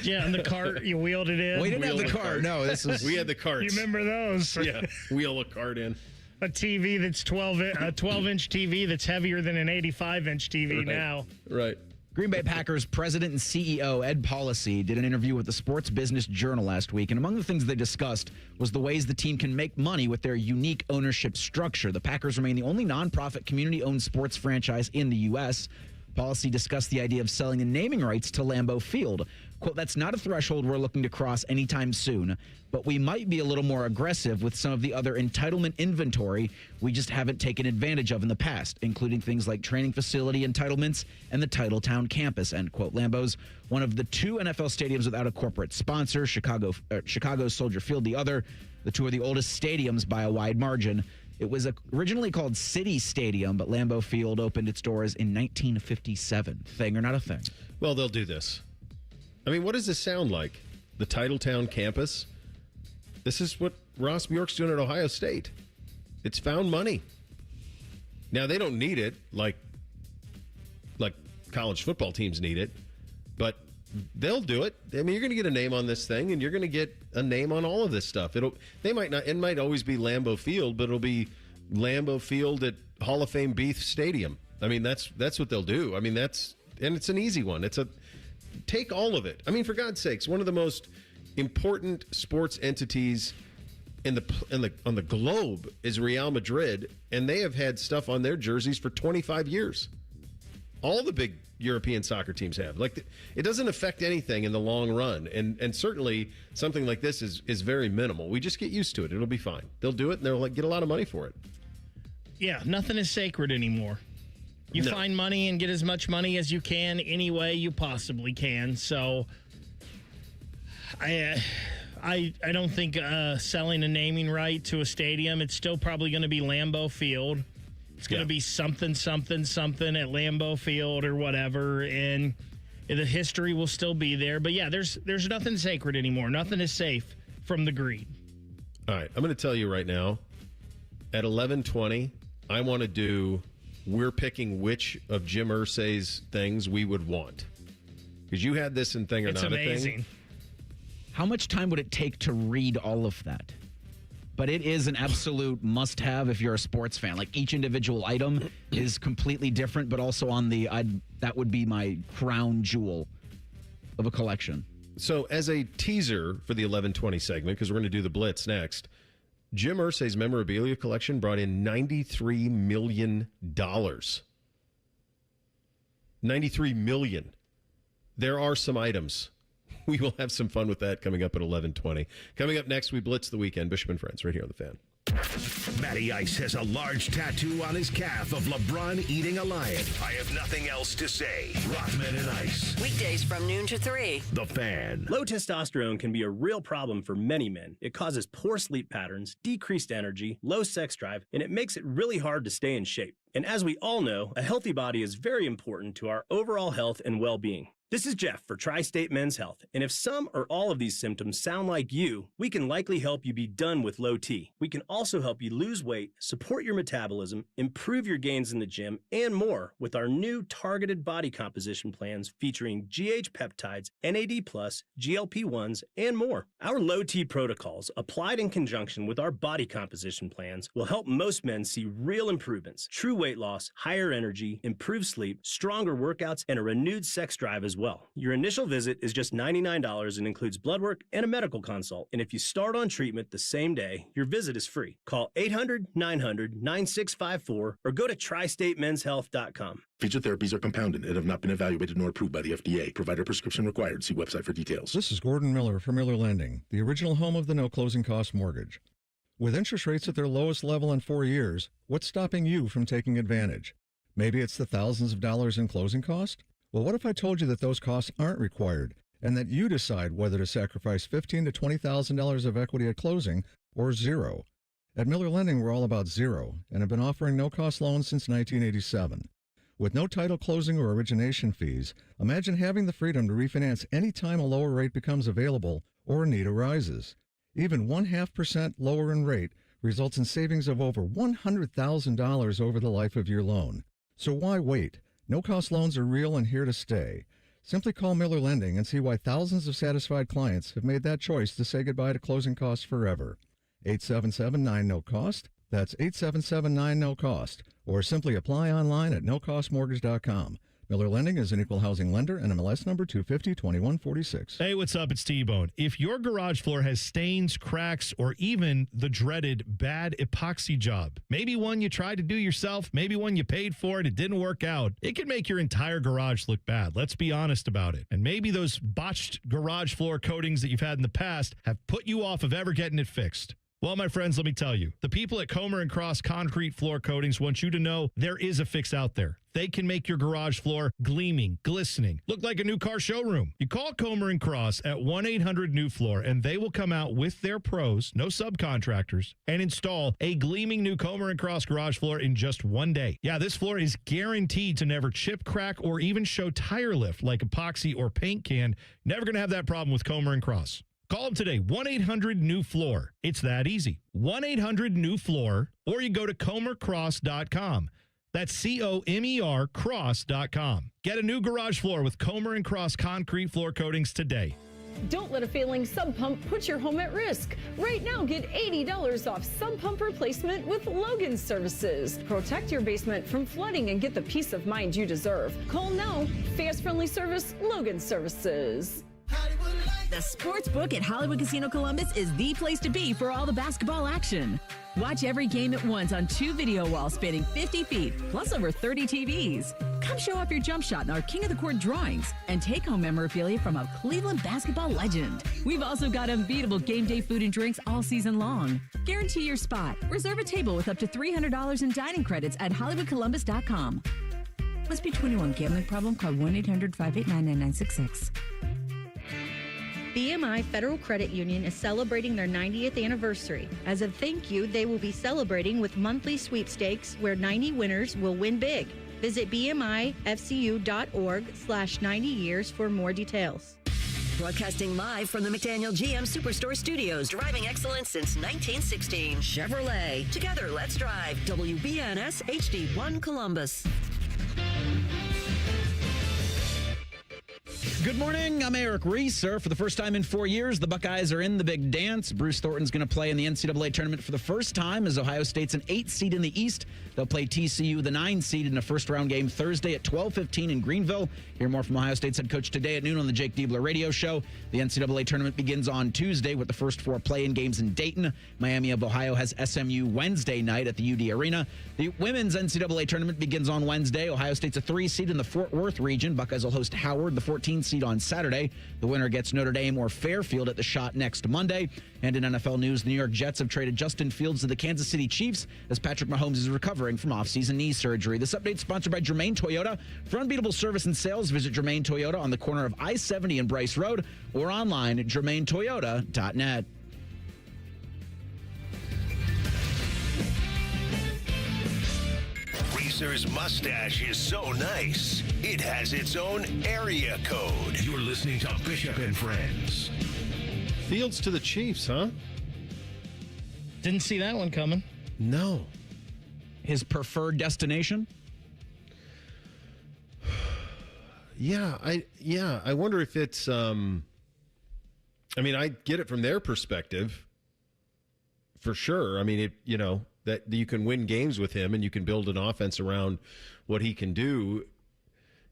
Yeah, and the cart, you wheeled it in. We didn't have the cart. No, we had the carts. You remember those? Yeah, wheel a cart in. A TV that's 12-inch TV that's heavier than an 85-inch TV now. Right. Green Bay Packers president and CEO Ed Policy did an interview with the Sports Business Journal last week, and among the things they discussed was the ways the team can make money with their unique ownership structure. The Packers remain the only nonprofit community-owned sports franchise in the U.S. Policy discussed the idea of selling the naming rights to Lambeau Field. Quote, that's not a threshold we're looking to cross anytime soon, but we might be a little more aggressive with some of the other entitlement inventory we just haven't taken advantage of in the past, including things like training facility entitlements and the Titletown campus, end quote. Lambeau's one of the 2 NFL stadiums without a corporate sponsor, Chicago's Soldier Field the other. The 2 are the oldest stadiums by a wide margin. It was originally called City Stadium, but Lambeau Field opened its doors in 1957. Thing or not a thing? Well, they'll do this. I mean, what does this sound like? The Titletown campus? This is what Ross Bjork's doing at Ohio State. It's found money. Now, they don't need it like college football teams need it, but they'll do it. I mean, you're going to get a name on this thing, and you're going to get a name on all of this stuff. It might always be Lambeau Field, but it'll be Lambeau Field at Hall of Fame Beef Stadium. I mean, that's what they'll do. I mean, and it's an easy one. Take all of it. I mean, for God's sakes, one of the most important sports entities on the globe is Real Madrid, and they have had stuff on their jerseys for 25 years. All the big European soccer teams have. It doesn't affect anything in the long run, and certainly something like this is very minimal. We just get used to it. It'll be fine. They'll do it, and they'll get a lot of money for it. Yeah, nothing is sacred anymore. You find money and get as much money as you can any way you possibly can. So I don't think selling a naming right to a stadium, it's still probably going to be Lambeau Field. It's going to be something at Lambeau Field or whatever, and the history will still be there. But yeah, there's nothing sacred anymore. Nothing is safe from the greed. All right, I'm going to tell you right now, at 11:20, I want to do... We're picking which of Jim Irsay's things we would want. Because you had this in Thing or Not a Thing. It's amazing. How much time would it take to read all of that? but it is an absolute must-have if you're a sports fan. Like, each individual item is completely different, but also on the that would be my crown jewel of a collection. So, as a teaser for the 11:20 segment, because we're going to do the Blitz next, Jim Irsay's memorabilia collection brought in $93 million. $93 million. There are some items. We will have some fun with that coming up at 11:20. Coming up next, we blitz the weekend. Bishop and Friends, right here on The Fan. Matty Ice has a large tattoo on his calf of LeBron eating a lion. I have nothing else to say. Rothman and Ice. Weekdays from noon to 3. The Fan. Low testosterone can be a real problem for many men. It causes poor sleep patterns, decreased energy, low sex drive, and it makes it really hard to stay in shape. And as we all know, a healthy body is very important to our overall health and well-being. This is Jeff for Tri-State Men's Health, and if some or all of these symptoms sound like you, we can likely help you be done with low T. We can also help you lose weight, support your metabolism, improve your gains in the gym, and more with our new targeted body composition plans featuring GH peptides, NAD+, GLP-1s, and more. Our low T protocols, applied in conjunction with our body composition plans, will help most men see real improvements, true weight loss, higher energy, improved sleep, stronger workouts, and a renewed sex drive as well. Your initial visit is just $99 and includes blood work and a medical consult. And if you start on treatment the same day, your visit is free. Call 800-900-9654 or go to tristatemenshealth.com. Featured therapies are compounded and have not been evaluated nor approved by the FDA. Provider prescription required. See website for details. This is Gordon Miller from Miller Lending, the original home of the no closing cost mortgage. With interest rates at their lowest level in 4 years, what's stopping you from taking advantage? Maybe it's the thousands of dollars in closing cost? Well, what if I told you that those costs aren't required and that you decide whether to sacrifice $15,000 to $20,000 of equity at closing or zero? At Miller Lending, we're all about zero and have been offering no-cost loans since 1987. With no title closing or origination fees, imagine having the freedom to refinance any time a lower rate becomes available or a need arises. Even 0.5% lower in rate results in savings of over $100,000 over the life of your loan. So why wait? No-cost loans are real and here to stay. Simply call Miller Lending and see why thousands of satisfied clients have made that choice to say goodbye to closing costs forever. 877-9-NO-COST. That's 877-9-NO-COST. Or simply apply online at nocostmortgage.com. Miller Lending is an equal housing lender and MLS number 250-2146. Hey, what's up? It's T-Bone. If your garage floor has stains, cracks, or even the dreaded bad epoxy job, maybe one you tried to do yourself, maybe one you paid for and it didn't work out, it can make your entire garage look bad. Let's be honest about it. And maybe those botched garage floor coatings that you've had in the past have put you off of ever getting it fixed. Well, my friends, let me tell you, the people at Comer & Cross Concrete Floor Coatings want you to know there is a fix out there. They can make your garage floor gleaming, glistening, look like a new car showroom. You call Comer & Cross at 1-800-NEW-FLOOR, and they will come out with their pros, no subcontractors, and install a gleaming new Comer & Cross garage floor in just 1 day. Yeah, this floor is guaranteed to never chip, crack, or even show tire lift like epoxy or paint can. Never going to have that problem with Comer & Cross. Call them today, 1-800-NEW-FLOOR. It's that easy. 1-800-NEW-FLOOR, or you go to comercross.com. That's C-O-M-E-R cross.com. Get a new garage floor with Comer & Cross Concrete Floor Coatings today. Don't let a failing sump pump put your home at risk. Right now, get $80 off sump pump replacement with Logan Services. Protect your basement from flooding and get the peace of mind you deserve. Call now. Fast, friendly service, Logan Services. The sports book at Hollywood Casino Columbus is the place to be for all the basketball action. Watch every game at once on 2 video walls spanning 50 feet, plus over 30 TVs. Come show off your jump shot in our King of the Court drawings and take home memorabilia from a Cleveland basketball legend. We've also got unbeatable game day food and drinks all season long. Guarantee your spot. Reserve a table with up to $300 in dining credits at HollywoodColumbus.com. Must be 21. Gambling problem? Call 1-800-589-9966. BMI Federal Credit Union is celebrating their 90th anniversary. As a thank you, they will be celebrating with monthly sweepstakes where 90 winners will win big. Visit bmifcu.org/90years for more details. Broadcasting live from the McDaniel GM Superstore Studios, driving excellence since 1916. Chevrolet. Together, let's drive. WBNS HD1 Columbus. Good morning. I'm Eric Reeser. For the first time in 4 years, the Buckeyes are in the big dance. Bruce Thornton's going to play in the NCAA tournament for the first time as Ohio State's an 8 seed in the East. They'll play TCU, the 9 seed, in a first-round game Thursday at 12:15 in Greenville. Hear more from Ohio State's head coach today at noon on the Jake Diebler radio show. The NCAA tournament begins on Tuesday with the first 4 play-in games in Dayton. Miami of Ohio has SMU Wednesday night at the UD Arena. The women's NCAA tournament begins on Wednesday. Ohio State's a 3 seed in the Fort Worth region. Buckeyes will host Howard, the 14 seed, on Saturday. The winner gets Notre Dame or Fairfield at the Shot next Monday. And in NFL news, the New York Jets have traded Justin Fields to the Kansas City Chiefs as Patrick Mahomes is recovering from off-season knee surgery. This update is sponsored by Germain Toyota. For unbeatable service and sales, visit Germain Toyota on the corner of I-70 and Bryce Road or online at germaintoyota.net. Reeser's mustache is so nice, it has its own area code. You're listening to Bishop and Friends. Fields to the Chiefs, huh? Didn't see that one coming. No. His preferred destination? I wonder if it's I mean, I get it from their perspective for sure. I mean, that you can win games with him and you can build an offense around what he can do.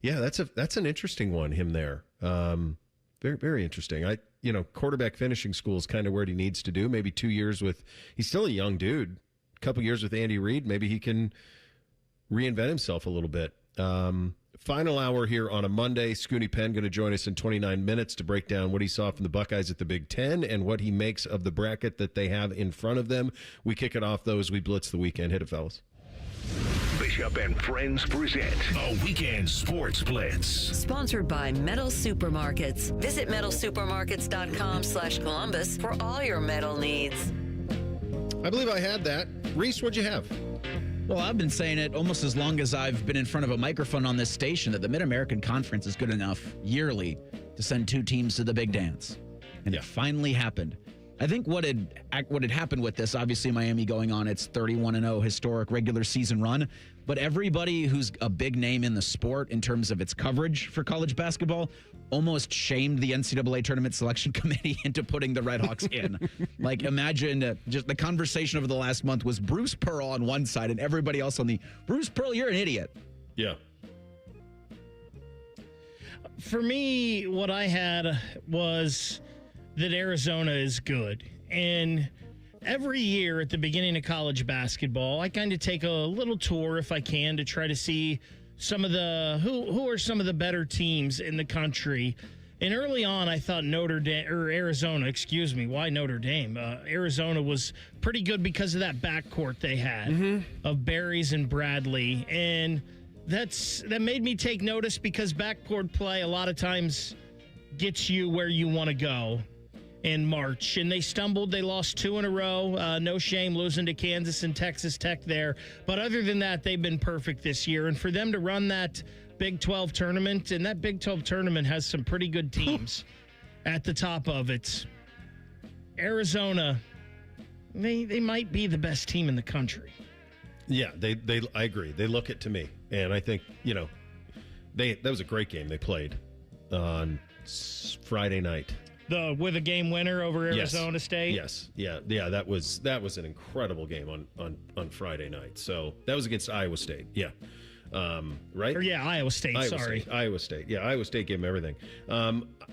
Yeah, that's an interesting one, him there. Very, very interesting. Quarterback finishing school is kind of where he needs to do. Maybe 2 years he's still a young dude. A couple years with Andy Reid, maybe he can reinvent himself a little bit. Final hour here on a Monday. Scoonie Penn going to join us in 29 minutes to break down what he saw from the Buckeyes at the Big Ten and what he makes of the bracket that they have in front of them. We kick it off, though, as we blitz the weekend. Hit it, fellas. Bishop and Friends present a weekend sports blitz. Sponsored by Metal Supermarkets. Visit metalsupermarkets.com/Columbus for all your metal needs. I believe I had that. Reese, what'd you have? Well, I've been saying it almost as long as I've been in front of a microphone on this station that the Mid-American Conference is good enough yearly to send 2 teams to the big dance. And it finally happened. I think what had happened with this, obviously Miami going on its 31-0 historic regular season run, but everybody who's a big name in the sport in terms of its coverage for college basketball almost shamed the NCAA tournament selection committee into putting the Redhawks in. Like, imagine just the conversation over the last month was Bruce Pearl on one side and everybody else on the, Bruce Pearl, you're an idiot. Yeah. For me, what I had was that Arizona is good. And every year at the beginning of college basketball, I kind of take a little tour, if I can, to try to see some of the who are some of the better teams in the country. And early on, I thought Arizona, why Notre Dame? Arizona was pretty good because of that backcourt they had of Berries and Bradley. And that made me take notice because backcourt play a lot of times gets you where you want to go in March. And they stumbled. They lost 2 in a row. No shame losing to Kansas and Texas Tech there. But other than that, they've been perfect this year. And for them to run that Big 12 tournament, and that Big 12 tournament has some pretty good teams at the top of it. Arizona, they might be the best team in the country. Yeah, I agree. They look it to me. And I think, that was a great game they played on Friday night. With a game winner over Arizona State? Yes. Yeah, that was an incredible game on Friday night. So that was against Iowa State. Yeah. Right? Or Iowa State, Iowa State. Yeah, Iowa State gave them everything.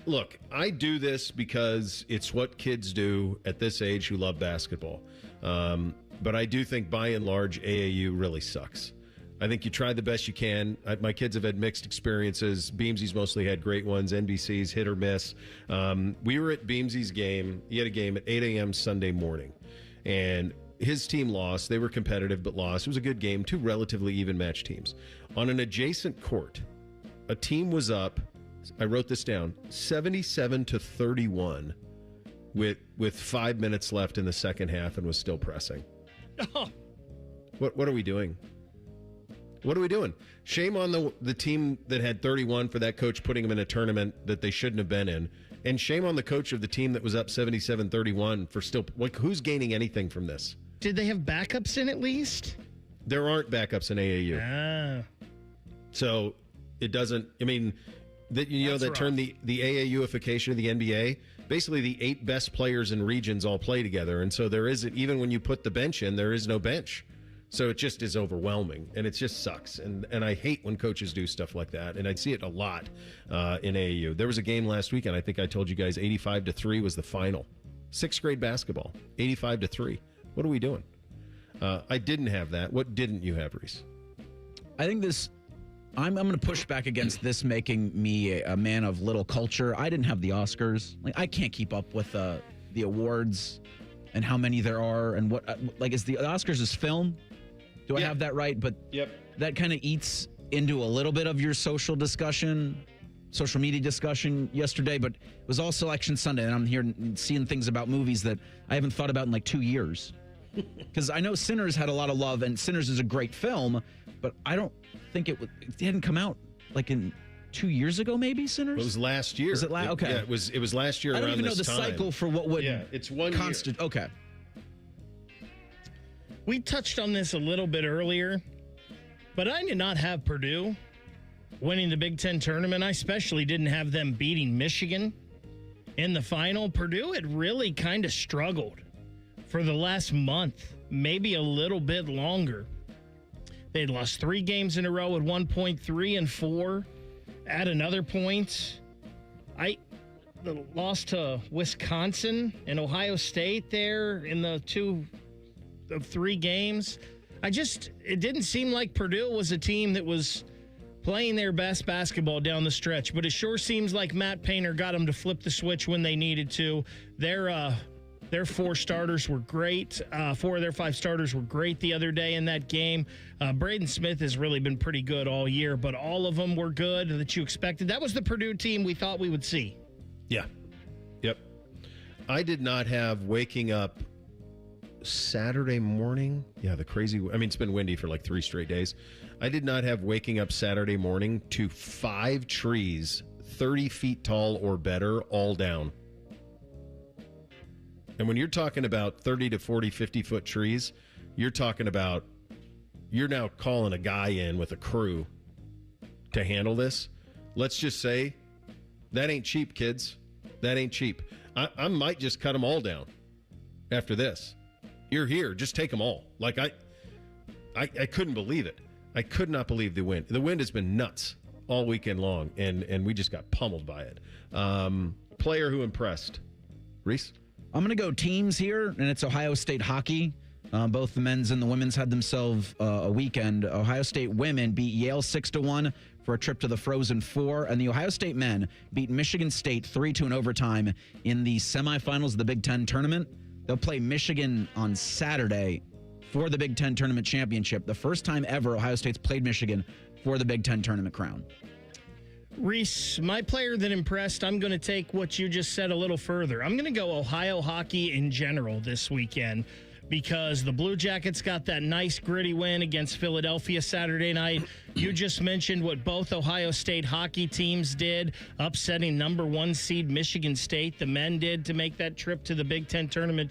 Look, I do this because it's what kids do at this age who love basketball. But I do think by and large AAU really sucks. I think you try the best you can. My kids have had mixed experiences. Beamsy's mostly had great ones. NBC's hit or miss. We were at Beamsy's game. He had a game at 8 a.m. Sunday morning. And his team lost. They were competitive but lost. It was a good game. 2 relatively even matched teams. On an adjacent court, a team was up, I wrote this down, 77-31 with 5 minutes left in the second half and was still pressing. Oh. What are we doing? What are we doing? Shame on the team that had 31 for that coach putting them in a tournament that they shouldn't have been in. And shame on the coach of the team that was up 77-31 for still... who's gaining anything from this? Did they have backups in at least? There aren't backups in AAU. Ah. So it doesn't... I mean, that turned the AAUification of the NBA. Basically, the 8 best players in regions all play together, and so there isn't, even when you put the bench in, there is no bench. So it just is overwhelming, and it just sucks. And I hate when coaches do stuff like that, and I see it a lot in AAU. There was a game last weekend. I think I told you guys 85-3 was the final. 6th grade basketball, 85-3. What are we doing? I didn't have that. What didn't you have, Reese? I think this. I'm going to push back against this making me a man of little culture. I didn't have the Oscars. Like, I can't keep up with the awards and how many there are and what. Is the Oscars is film? Do I have that right? But that kind of eats into a little bit of your social media discussion yesterday. But it was all Selection Sunday, and I'm here seeing things about movies that I haven't thought about in like 2 years. Because I know Sinners had a lot of love, and Sinners is a great film, but I don't think it hadn't come out like in 2 years ago, maybe. Sinners. It was last year. Was it last? Okay. Yeah, it was last year. I don't around even know this the time. cycle for what would. Yeah, it's 1 year. Okay. We touched on this a little bit earlier, but I did not have Purdue winning the Big Ten tournament. I especially didn't have them beating Michigan in the final. Purdue had really kind of struggled for the last month, maybe a little bit longer. They'd lost 3 games in a row at 1 point, 3 and 4 at another point. The loss to Wisconsin and Ohio State there in the 2 of 3 games. It didn't seem like Purdue was a team that was playing their best basketball down the stretch, but it sure seems like Matt Painter got them to flip the switch when they needed to. Their 4 starters were great. 4 of their 5 starters were great the other day in that game. Braden Smith has really been pretty good all year, but all of them were good that you expected. That was the Purdue team we thought we would see. Yeah. Yep. I did not have waking up Saturday morning. Yeah, it's been windy for like 3 straight days. I did not have waking up Saturday morning to 5 trees 30 feet tall or better all down. And when you're talking about 30 to 40, 50-foot trees, you're now calling a guy in with a crew to handle this. Let's just say that ain't cheap, kids. That ain't cheap. I might just cut them all down after this. You're here. Just take them all. Like, I couldn't believe it. I could not believe the wind. The wind has been nuts all weekend long, and we just got pummeled by it. Player who impressed. Reese? I'm going to go teams here, and it's Ohio State hockey. Both the men's and the women's had themselves a weekend. Ohio State women beat Yale 6-1 for a trip to the Frozen Four, and the Ohio State men beat Michigan State 3-2 in overtime in the semifinals of the Big Ten tournament. They'll play Michigan on Saturday for the Big Ten tournament championship. The first time ever Ohio State's played Michigan for the Big Ten tournament crown. Reese, my player that impressed, I'm going to take what you just said a little further. I'm going to go Ohio hockey in general this weekend because the Blue Jackets got that nice gritty win against Philadelphia Saturday night. You just mentioned what both Ohio State hockey teams did, upsetting number 1 seed Michigan State. The men did to make that trip to the Big Ten tournament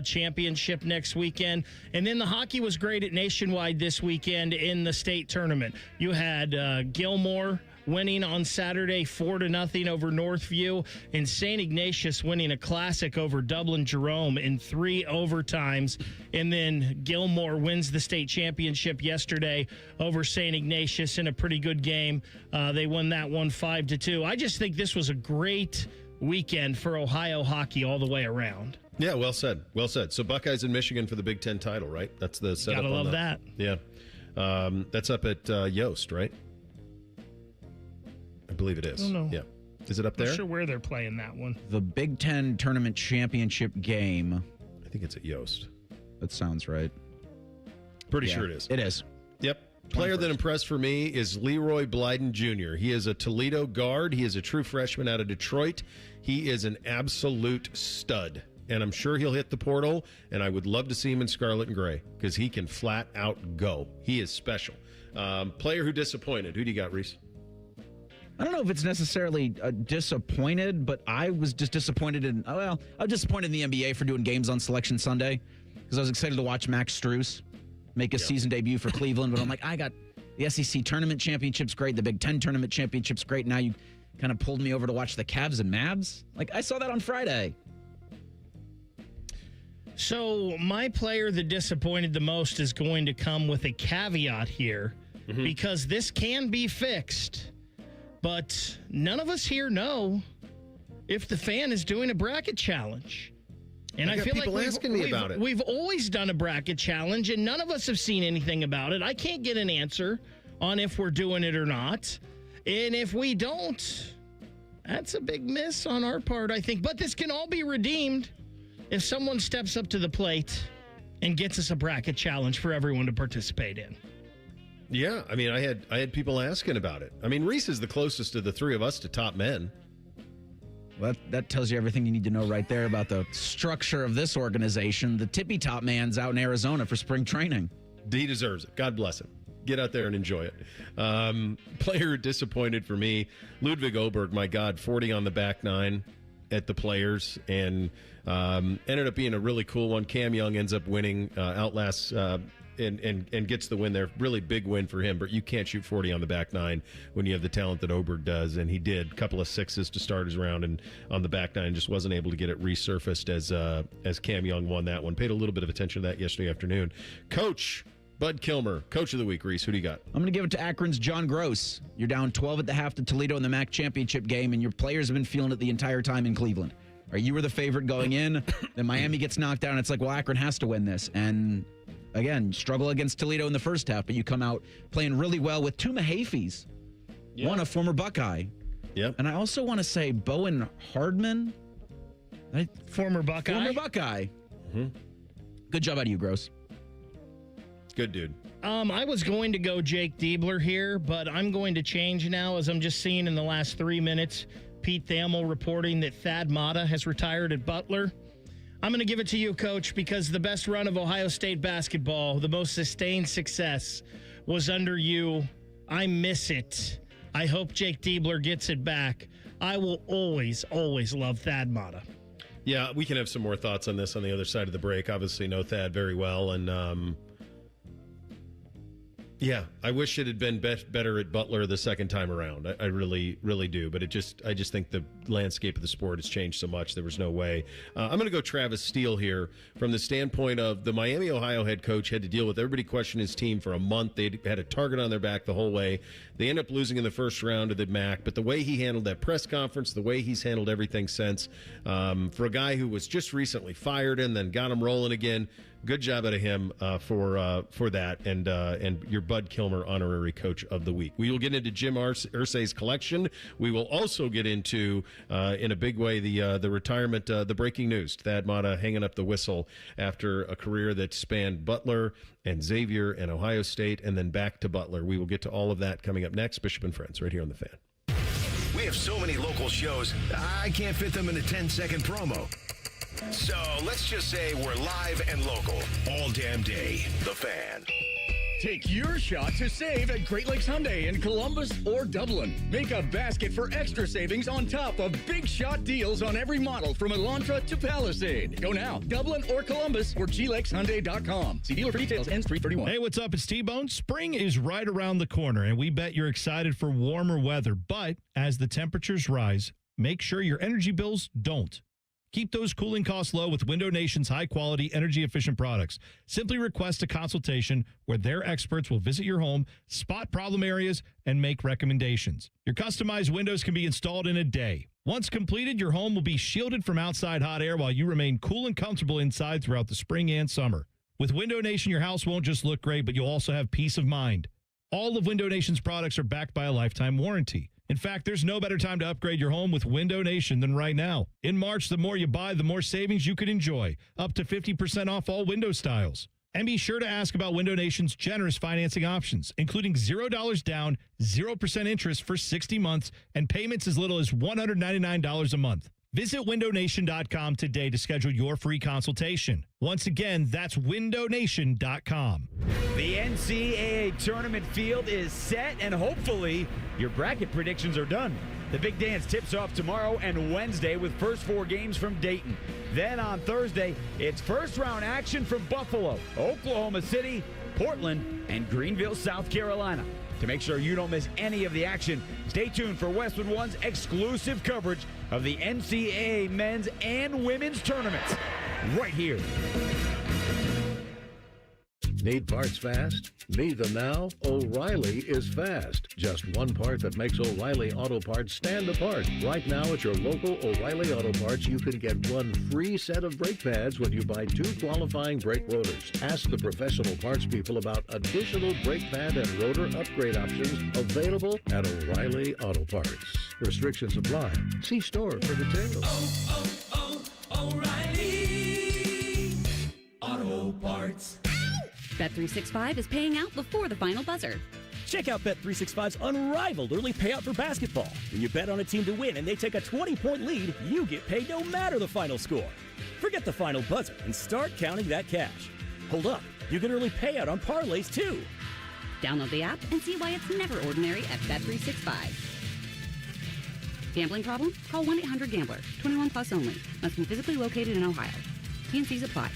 championship next weekend. And then the hockey was great at Nationwide this weekend in the state tournament. You had Gilmore winning on Saturday 4-0 over Northview, and St. Ignatius winning a classic over Dublin Jerome in 3 overtimes. And then Gilmore wins the state championship yesterday over St. Ignatius in a pretty good game. They won that one 5-2. I just think this was a great weekend for Ohio hockey all the way around. Yeah, well said. Well said. So Buckeyes in Michigan for the Big Ten title, right? That's the setup. Gotta love that. Yeah. That's up at Yost, right? I believe it is. I don't know. Yeah. Is it up there? I'm not sure where they're playing that one. The Big Ten tournament championship game. I think it's at Yost. That sounds right. Pretty sure it is. It is. Yep. Player that impressed for me is Leroy Blyden Jr. He is a Toledo guard. He is a true freshman out of Detroit. He is an absolute stud. And I'm sure he'll hit the portal, and I would love to see him in scarlet and gray because he can flat out go. He is special. Player who disappointed. Who do you got, Reese? I don't know if it's necessarily disappointed, but I was just disappointed in, I was disappointed in the NBA for doing games on Selection Sunday because I was excited to watch Max Strus make a season debut for Cleveland, but I'm like, I got the SEC tournament championship's great, the Big Ten tournament championship's great. Now you kind of pulled me over to watch the Cavs and Mavs. Like, I saw that on Friday. So my player that disappointed the most is going to come with a caveat here, because this can be fixed, but none of us here know if the fan is doing a bracket challenge. And I feel like we've always done a bracket challenge, and none of us have seen anything about it. I can't get an answer on if we're doing it or not. And if we don't, that's a big miss on our part, I think. But this can all be redeemed if someone steps up to the plate and gets us a bracket challenge for everyone to participate in. Yeah, I mean, I had people asking about it. I mean, Reese is the closest of the three of us to top men. Well, that tells you everything you need to know right there about the structure of this organization. The tippy top man's out in Arizona for spring training. He deserves it. God bless him. Get out there and enjoy it. Player disappointed for me, Ludwig Oberg, my God, 40 on the back nine at the Players, and ended up being a really cool one. Cam Young ends up winning, outlasts and gets the win there. Really big win for him, but you can't shoot 40 on the back nine when you have the talent that Oberg does, and he did. A couple of sixes to start his round, and on the back nine just wasn't able to get it resurfaced as Cam Young won that one. Paid a little bit of attention to that yesterday afternoon. Coach Bud Kilmer, Coach of the Week. Reese, who do you got? I'm going to give it to Akron's John Gross. You're down 12 at the half to Toledo in the MAC championship game, and your players have been feeling it the entire time in Cleveland. Or you were the favorite going in, then Miami gets knocked down. It's like, well, Akron has to win this. And again, struggle against Toledo in the first half, but you come out playing really well with two Mahafis. Yeah. One, a former Buckeye. Yep. And I also want to say Bowen Hardman. Former Buckeye. Former Buckeye. Mm-hmm. Good job out of you, Gross. Good dude. I was going to go Jake Diebler here, but I'm going to change now, as I'm just seeing in the last 3 minutes, Pete Thamel reporting that Thad Matta has retired at Butler. I'm going to give it to you, Coach, because the best run of Ohio State basketball, the most sustained success, was under you. I miss it. I hope Jake Diebler gets it back. I will always, always love Thad Matta. Yeah, we can have some more thoughts on this on the other side of the break. Obviously know Thad very well, and yeah, I wish it had been better at Butler the second time around. I really, really do. But I just think the landscape of the sport has changed so much. There was no way. I'm going to go Travis Steele here from the standpoint of the Miami, Ohio head coach had to deal with everybody questioning his team for a month. They had a target on their back the whole way. They end up losing in the first round of the MAC. But the way he handled that press conference, the way he's handled everything since, for a guy who was just recently fired and then got him rolling again, good job out of him for that, and your Bud Kilmer honorary Coach of the Week. We will get into Jim Irsay's collection. We will also get into, in a big way, the retirement, the breaking news. Thad Matta hanging up the whistle after a career that spanned Butler and Xavier and Ohio State, and then back to Butler. We will get to all of that coming up next. Bishop and Friends, right here on The Fan. We have so many local shows, I can't fit them in a 10-second promo. So let's just say we're live and local all damn day. The Fan. Take your shot to save at Great Lakes Hyundai in Columbus or Dublin. Make a basket for extra savings on top of big shot deals on every model from Elantra to Palisade. Go now, Dublin or Columbus or glakeshyundai.com. See dealer for details. Ends 3/31. Hey, what's up? It's T-Bone. Spring is right around the corner, and we bet you're excited for warmer weather. But as the temperatures rise, make sure your energy bills don't. Keep those cooling costs low with Window Nation's high-quality, energy-efficient products. Simply request a consultation where their experts will visit your home, spot problem areas, and make recommendations. Your customized windows can be installed in a day. Once completed, your home will be shielded from outside hot air while you remain cool and comfortable inside throughout the spring and summer. With Window Nation, your house won't just look great, but you'll also have peace of mind. All of Window Nation's products are backed by a lifetime warranty. In fact, there's no better time to upgrade your home with Window Nation than right now. In March, the more you buy, the more savings you could enjoy, up to 50% off all window styles. And be sure to ask about Window Nation's generous financing options, including $0 down, 0% interest for 60 months, and payments as little as $199 a month. Visit windownation.com today to schedule your free consultation. Once again, that's windownation.com. The NCAA tournament field is set, and hopefully your bracket predictions are done. The big dance tips off tomorrow and Wednesday with first 4 games from Dayton. Then on Thursday, it's first-round action from Buffalo, Oklahoma City, Portland, and Greenville, South Carolina. To make sure you don't miss any of the action, stay tuned for Westwood One's exclusive coverage of the NCAA men's and women's tournaments right here. Need parts fast? Need them now? O'Reilly is fast. Just one part that makes O'Reilly Auto Parts stand apart. Right now at your local O'Reilly Auto Parts, you can get one free set of brake pads when you buy 2 qualifying brake rotors. Ask the professional parts people about additional brake pad and rotor upgrade options available at O'Reilly Auto Parts. Restrictions apply. See store for details. O'Reilly Auto Parts. Bet365 is paying out before the final buzzer. Check out Bet365's unrivaled early payout for basketball. When you bet on a team to win and they take a 20-point lead, you get paid no matter the final score. Forget the final buzzer and start counting that cash. Hold up, you get early payout on parlays too. Download the app and see why it's never ordinary at Bet365. Gambling problem? Call 1-800-GAMBLER. 21 plus only. Must be physically located in Ohio. T&Cs apply.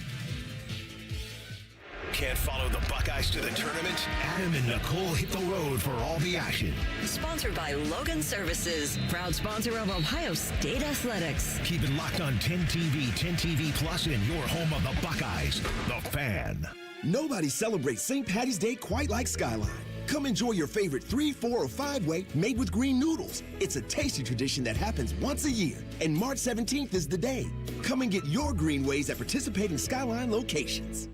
Can't follow the Buckeyes to the tournament? Adam and Nicole hit the road for all the action. Sponsored by Logan Services, proud sponsor of Ohio State Athletics. Keep it locked on 10TV, 10TV Plus, and your home of the Buckeyes, The Fan. Nobody celebrates St. Patty's Day quite like Skyline. Come enjoy your favorite 3, 4, or 5-way made with green noodles. It's a tasty tradition that happens once a year, and March 17th is the day. Come and get your green ways at participating Skyline locations.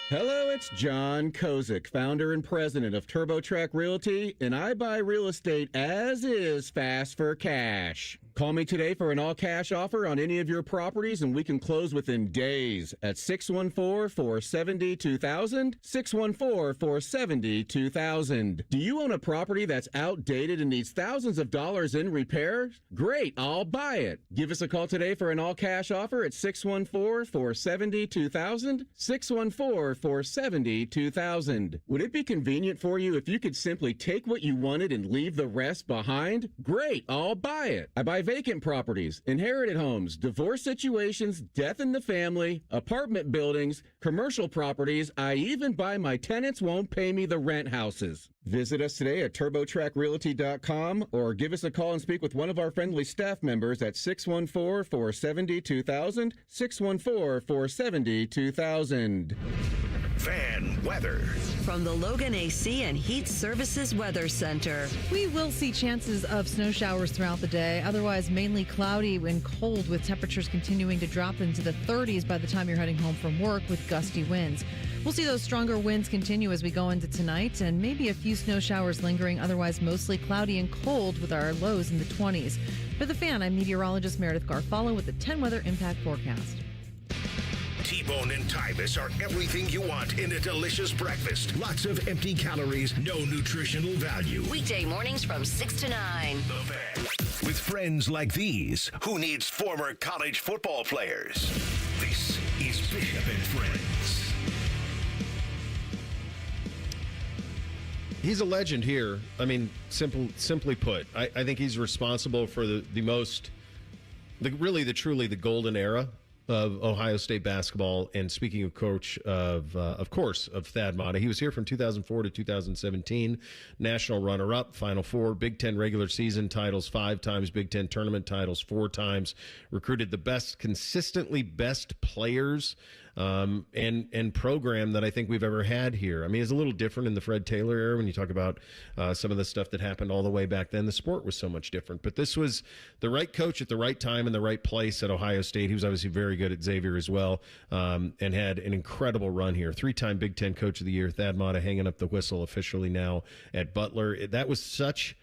Hello, it's John Kozik, founder and president of TurboTrack Realty, and I buy real estate as is fast for cash. Call me today for an all-cash offer on any of your properties, and we can close within days at 614-470-2000, 614-470-2000. Do you own a property that's outdated and needs thousands of dollars in repairs? Great, I'll buy it. Give us a call today for an all-cash offer at 614-470-2000, 614-470-2000. Would it be convenient for you if you could simply take what you wanted and leave the rest behind? Great, I'll buy it. I buy vacant properties, inherited homes, divorce situations, death in the family, apartment buildings, commercial properties. I even buy my tenants won't pay me the rent houses. Visit us today at TurboTrackRealty.com or give us a call and speak with one of our friendly staff members at 614-470-2000, 614-470-2000. Fan weather. From the Logan AC and Heat Services Weather Center. We will see chances of snow showers throughout the day. Otherwise, mainly cloudy and cold with temperatures continuing to drop into the 30s by the time you're heading home from work with gusty winds. We'll see those stronger winds continue as we go into tonight and maybe a few snow showers lingering. Otherwise, mostly cloudy and cold with our lows in the 20s. For the Fan, I'm meteorologist Meredith Garfalo with the 10 Weather Impact Forecast. T-Bone and Tybus are everything you want in a delicious breakfast. Lots of empty calories, no nutritional value. Weekday mornings from 6 to 9. The Fan. With friends like these, who needs former college football players? This is Bishop and Friends. He's a legend here. I mean, simply put, I think he's responsible for the truly the golden era of Ohio State basketball. And speaking of coach, of course, of Thad Matta, he was here from 2004 to 2017, national runner-up, Final Four, Big Ten regular season titles 5 times, Big Ten tournament titles 4 times, recruited the consistently best players and program that I think we've ever had here. I mean, it's a little different in the Fred Taylor era when you talk about some of the stuff that happened all the way back then. The sport was so much different. But this was the right coach at the right time in the right place at Ohio State. He was obviously very good at Xavier as well, and had an incredible run here. 3-time Big Ten Coach of the Year. Thad Matta hanging up the whistle officially now at Butler. That was such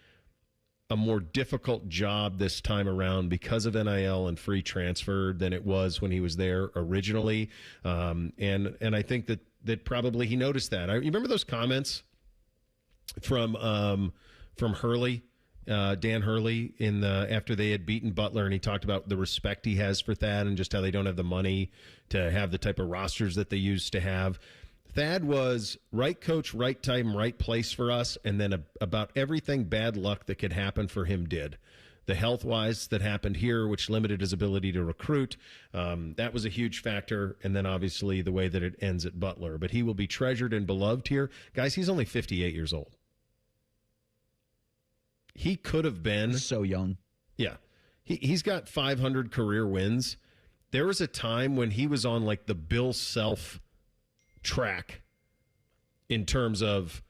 a more difficult job this time around because of NIL and free transfer than it was when he was there originally. And I think that probably he noticed that. You remember those comments from Hurley, Dan Hurley, after they had beaten Butler, and he talked about the respect he has for Thad and just how they don't have the money to have the type of rosters that they used to have. Thad was right coach, right time, right place for us, and then about everything bad luck that could happen for him did. The health-wise that happened here, which limited his ability to recruit, that was a huge factor, and then obviously the way that it ends at Butler. But he will be treasured and beloved here. Guys, he's only 58 years old. he could have been so young. Yeah. He's got 500 career wins. There was a time when he was on like the Bill Self track in terms of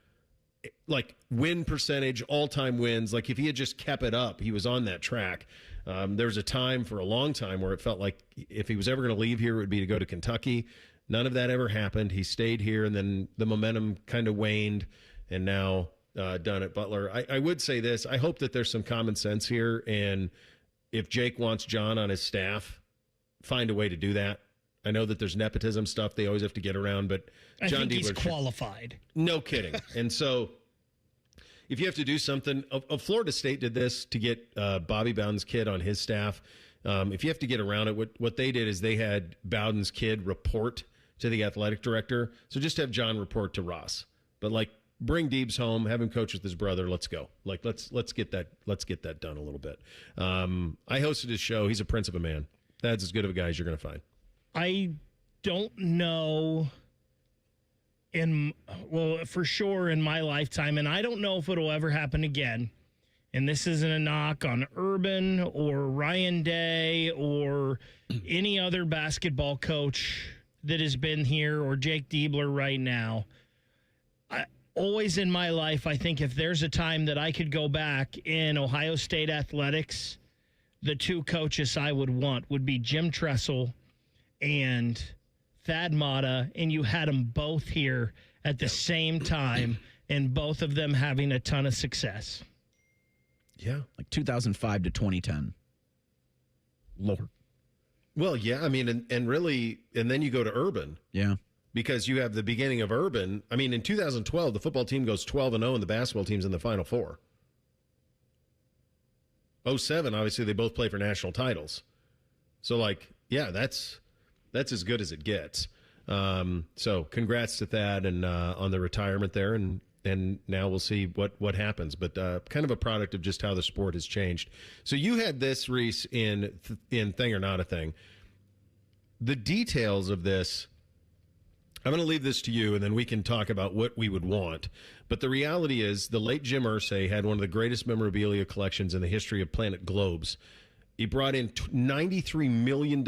like win percentage, all-time wins. Like if he had just kept it up, he was on that track. There was a time for a long time where it felt like if he was ever going to leave here, it would be to go to Kentucky. None of that ever happened. He stayed here, and then the momentum kind of waned, and now done at Butler. I would say this. I hope that there's some common sense here, and if Jake wants John on his staff, find a way to do that. I know that there's nepotism stuff they always have to get around, but John I think he's Diebler qualified. No kidding. And so if you have to do something, Florida State did this to get Bobby Bowden's kid on his staff. If you have to get around it, what they did is they had Bowden's kid report to the athletic director. So just have John report to Ross. But like, bring Deebs home, have him coach with his brother. Let's go. Like, let's get that done a little bit. I hosted his show. He's a prince of a man. That's as good of a guy as you're going to find. I don't know for sure in my lifetime, and I don't know if it'll ever happen again. And this isn't a knock on Urban or Ryan Day or any other basketball coach that has been here or Jake Diebler right now. Always in my life, I think if there's a time that I could go back in Ohio State athletics, the two coaches I would want would be Jim Tressel and Thad Matta, and you had them both here at the same time, and both of them having a ton of success. Yeah. Like 2005 to 2010. Lord. Well, yeah, I mean, and really, and then you go to Urban. Yeah. Because you have the beginning of Urban. I mean, in 2012, the football team goes 12-0, and the basketball team's in the Final Four. 2007, obviously, they both play for national titles. So, like, yeah, that's as good as it gets. So, congrats to Thad and on the retirement there, and now we'll see what happens. But kind of a product of just how the sport has changed. So, you had this, Reese, in Thing or Not a Thing. The details of this, I'm going to leave this to you, and then we can talk about what we would want. But the reality is the late Jim Irsay had one of the greatest memorabilia collections in the history of Planet Globes. He brought in $93 million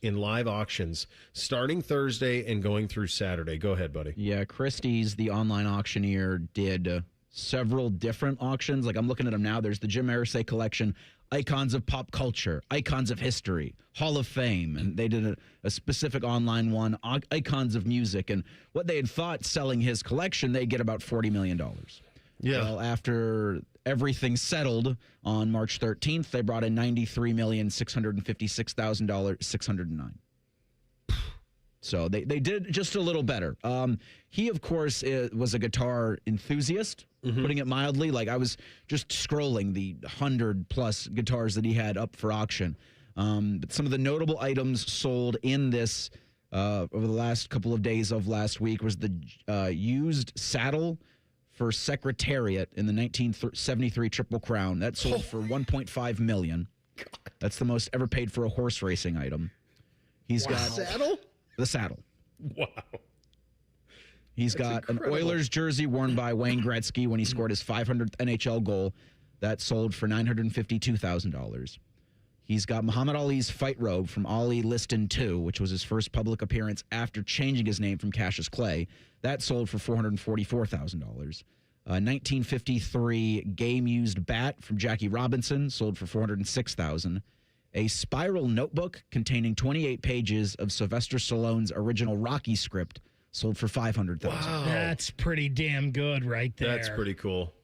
in live auctions starting Thursday and going through Saturday. Go ahead, buddy. Yeah, Christie's, the online auctioneer, did several different auctions. Like I'm looking at them now. There's the Jim Irsay collection, Icons of Pop Culture, Icons of History, Hall of Fame. And they did a specific online one, Icons of Music. And what they had thought selling his collection, they'd get about $40 million. Yeah. Well, after everything settled on March 13th, they brought in $93,656,609. So they did just a little better. He, of course, was a guitar enthusiast, putting it mildly. Like I was just scrolling the 100-plus guitars that he had up for auction. But some of the notable items sold in this over the last couple of days of last week was the used saddle for Secretariat in the 1973 Triple Crown. That sold for $1.5 million. That's the most ever paid for a horse racing item. He's got saddle? The saddle. Wow. He's got an Oilers jersey worn by Wayne Gretzky when he scored his 500th NHL goal. That sold for $952,000. He's got Muhammad Ali's fight robe from Ali Liston 2, which was his first public appearance after changing his name from Cassius Clay. That sold for $444,000. 1953 game-used bat from Jackie Robinson sold for $406,000. A spiral notebook containing 28 pages of Sylvester Stallone's original Rocky script sold for $500,000. Wow. That's pretty damn good right there. That's pretty cool.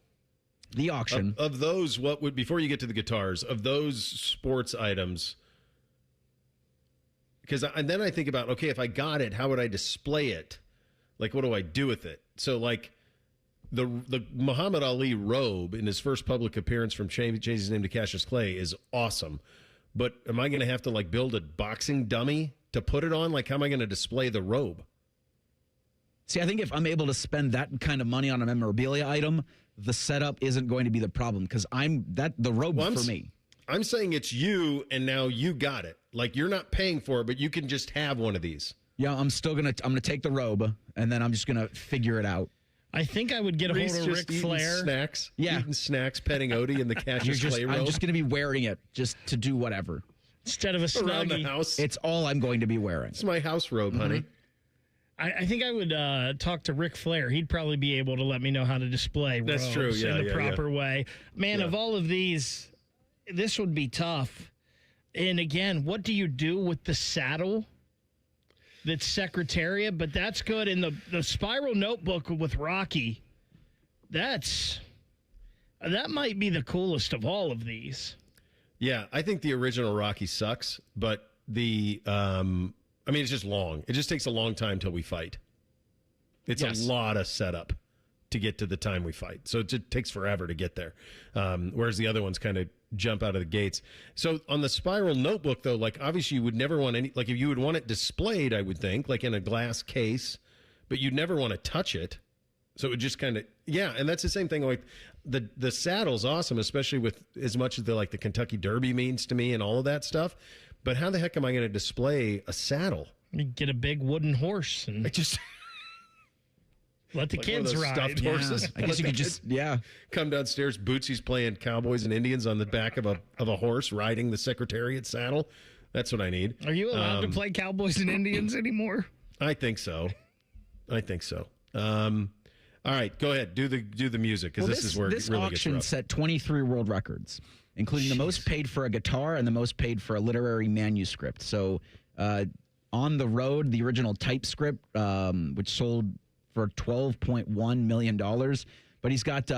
The auction. Of those, what would, before you get to the guitars, of those sports items, and then I think about, okay, if I got it, how would I display it? Like, what do I do with it? So, like, the Muhammad Ali robe in his first public appearance from changing his name to Cassius Clay is awesome. But am I going to have to, like, build a boxing dummy to put it on? Like, how am I going to display the robe? See, I think if I'm able to spend that kind of money on a memorabilia item, the setup isn't going to be the problem because the robe for me. I'm saying it's you, and now you got it. Like, you're not paying for it, but you can just have one of these. Yeah, I'm gonna take the robe, and then I'm just gonna figure it out. I think I would get a hold of Ric Flair. Snacks. Yeah. Eating snacks, petting Odie in the Cassius Clay robe. I'm just going to be wearing it just to do whatever. Instead of a Around the Snuggie. house. It's all I'm going to be wearing. It's my house robe, honey. I think I would talk to Ric Flair. He'd probably be able to let me know how to display That's robes true. Yeah, in the proper way. Man, Yeah. of all of these, this would be tough. And again, what do you do with the saddle? That's Secretariat, but that's good. And the spiral notebook with Rocky, that might be the coolest of all of these. Yeah, I think the original Rocky sucks, but it's just long. It just takes a long time till we fight. It's a lot of setup to get to the time we fight. So it just takes forever to get there. Whereas the other ones kind of jump out of the gates. So on the spiral notebook, though, like obviously you would never want any, like if you would want it displayed, I would think, like in a glass case, but you'd never want to touch it. So it would just kind of, and that's the same thing. Like the saddle's awesome, especially with as much as the Kentucky Derby means to me and all of that stuff. But how the heck am I going to display a saddle? You get a big wooden horse and let the kids one of those ride. stuffed horses. I guess you could just come downstairs. Bootsy's playing cowboys and Indians on the back of a horse riding the Secretariat saddle. That's what I need. Are you allowed to play cowboys and Indians anymore? I think so. All right, go ahead. Do the music because this is where it really gets auction rough. set 23 world records, including the most paid for a guitar and the most paid for a literary manuscript. So, On the Road, the original typescript, which sold for $12.1 million. But he's got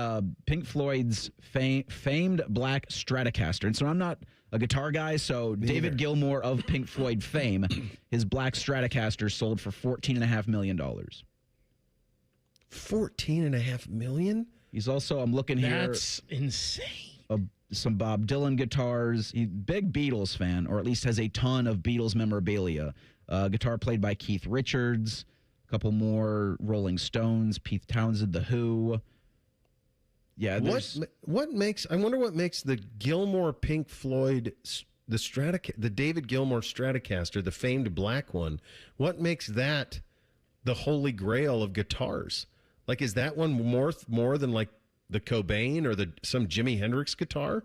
Pink Floyd's famed black Stratocaster. And so I'm not a guitar guy, so David Gilmour of Pink Floyd fame, his black Stratocaster sold for $14.5 million. $14.5 million? He's also, I'm looking here. That's insane. Some Bob Dylan guitars. He's a big Beatles fan, or at least has a ton of Beatles memorabilia. Guitar played by Keith Richards. A couple more Rolling Stones, Pete Townsend, The Who. Yeah, what makes? I wonder what makes the Gilmour Pink Floyd, the David Gilmour Stratocaster, the famed black one. What makes that the holy grail of guitars? Like, is that one more than like the Cobain or some Jimi Hendrix guitar?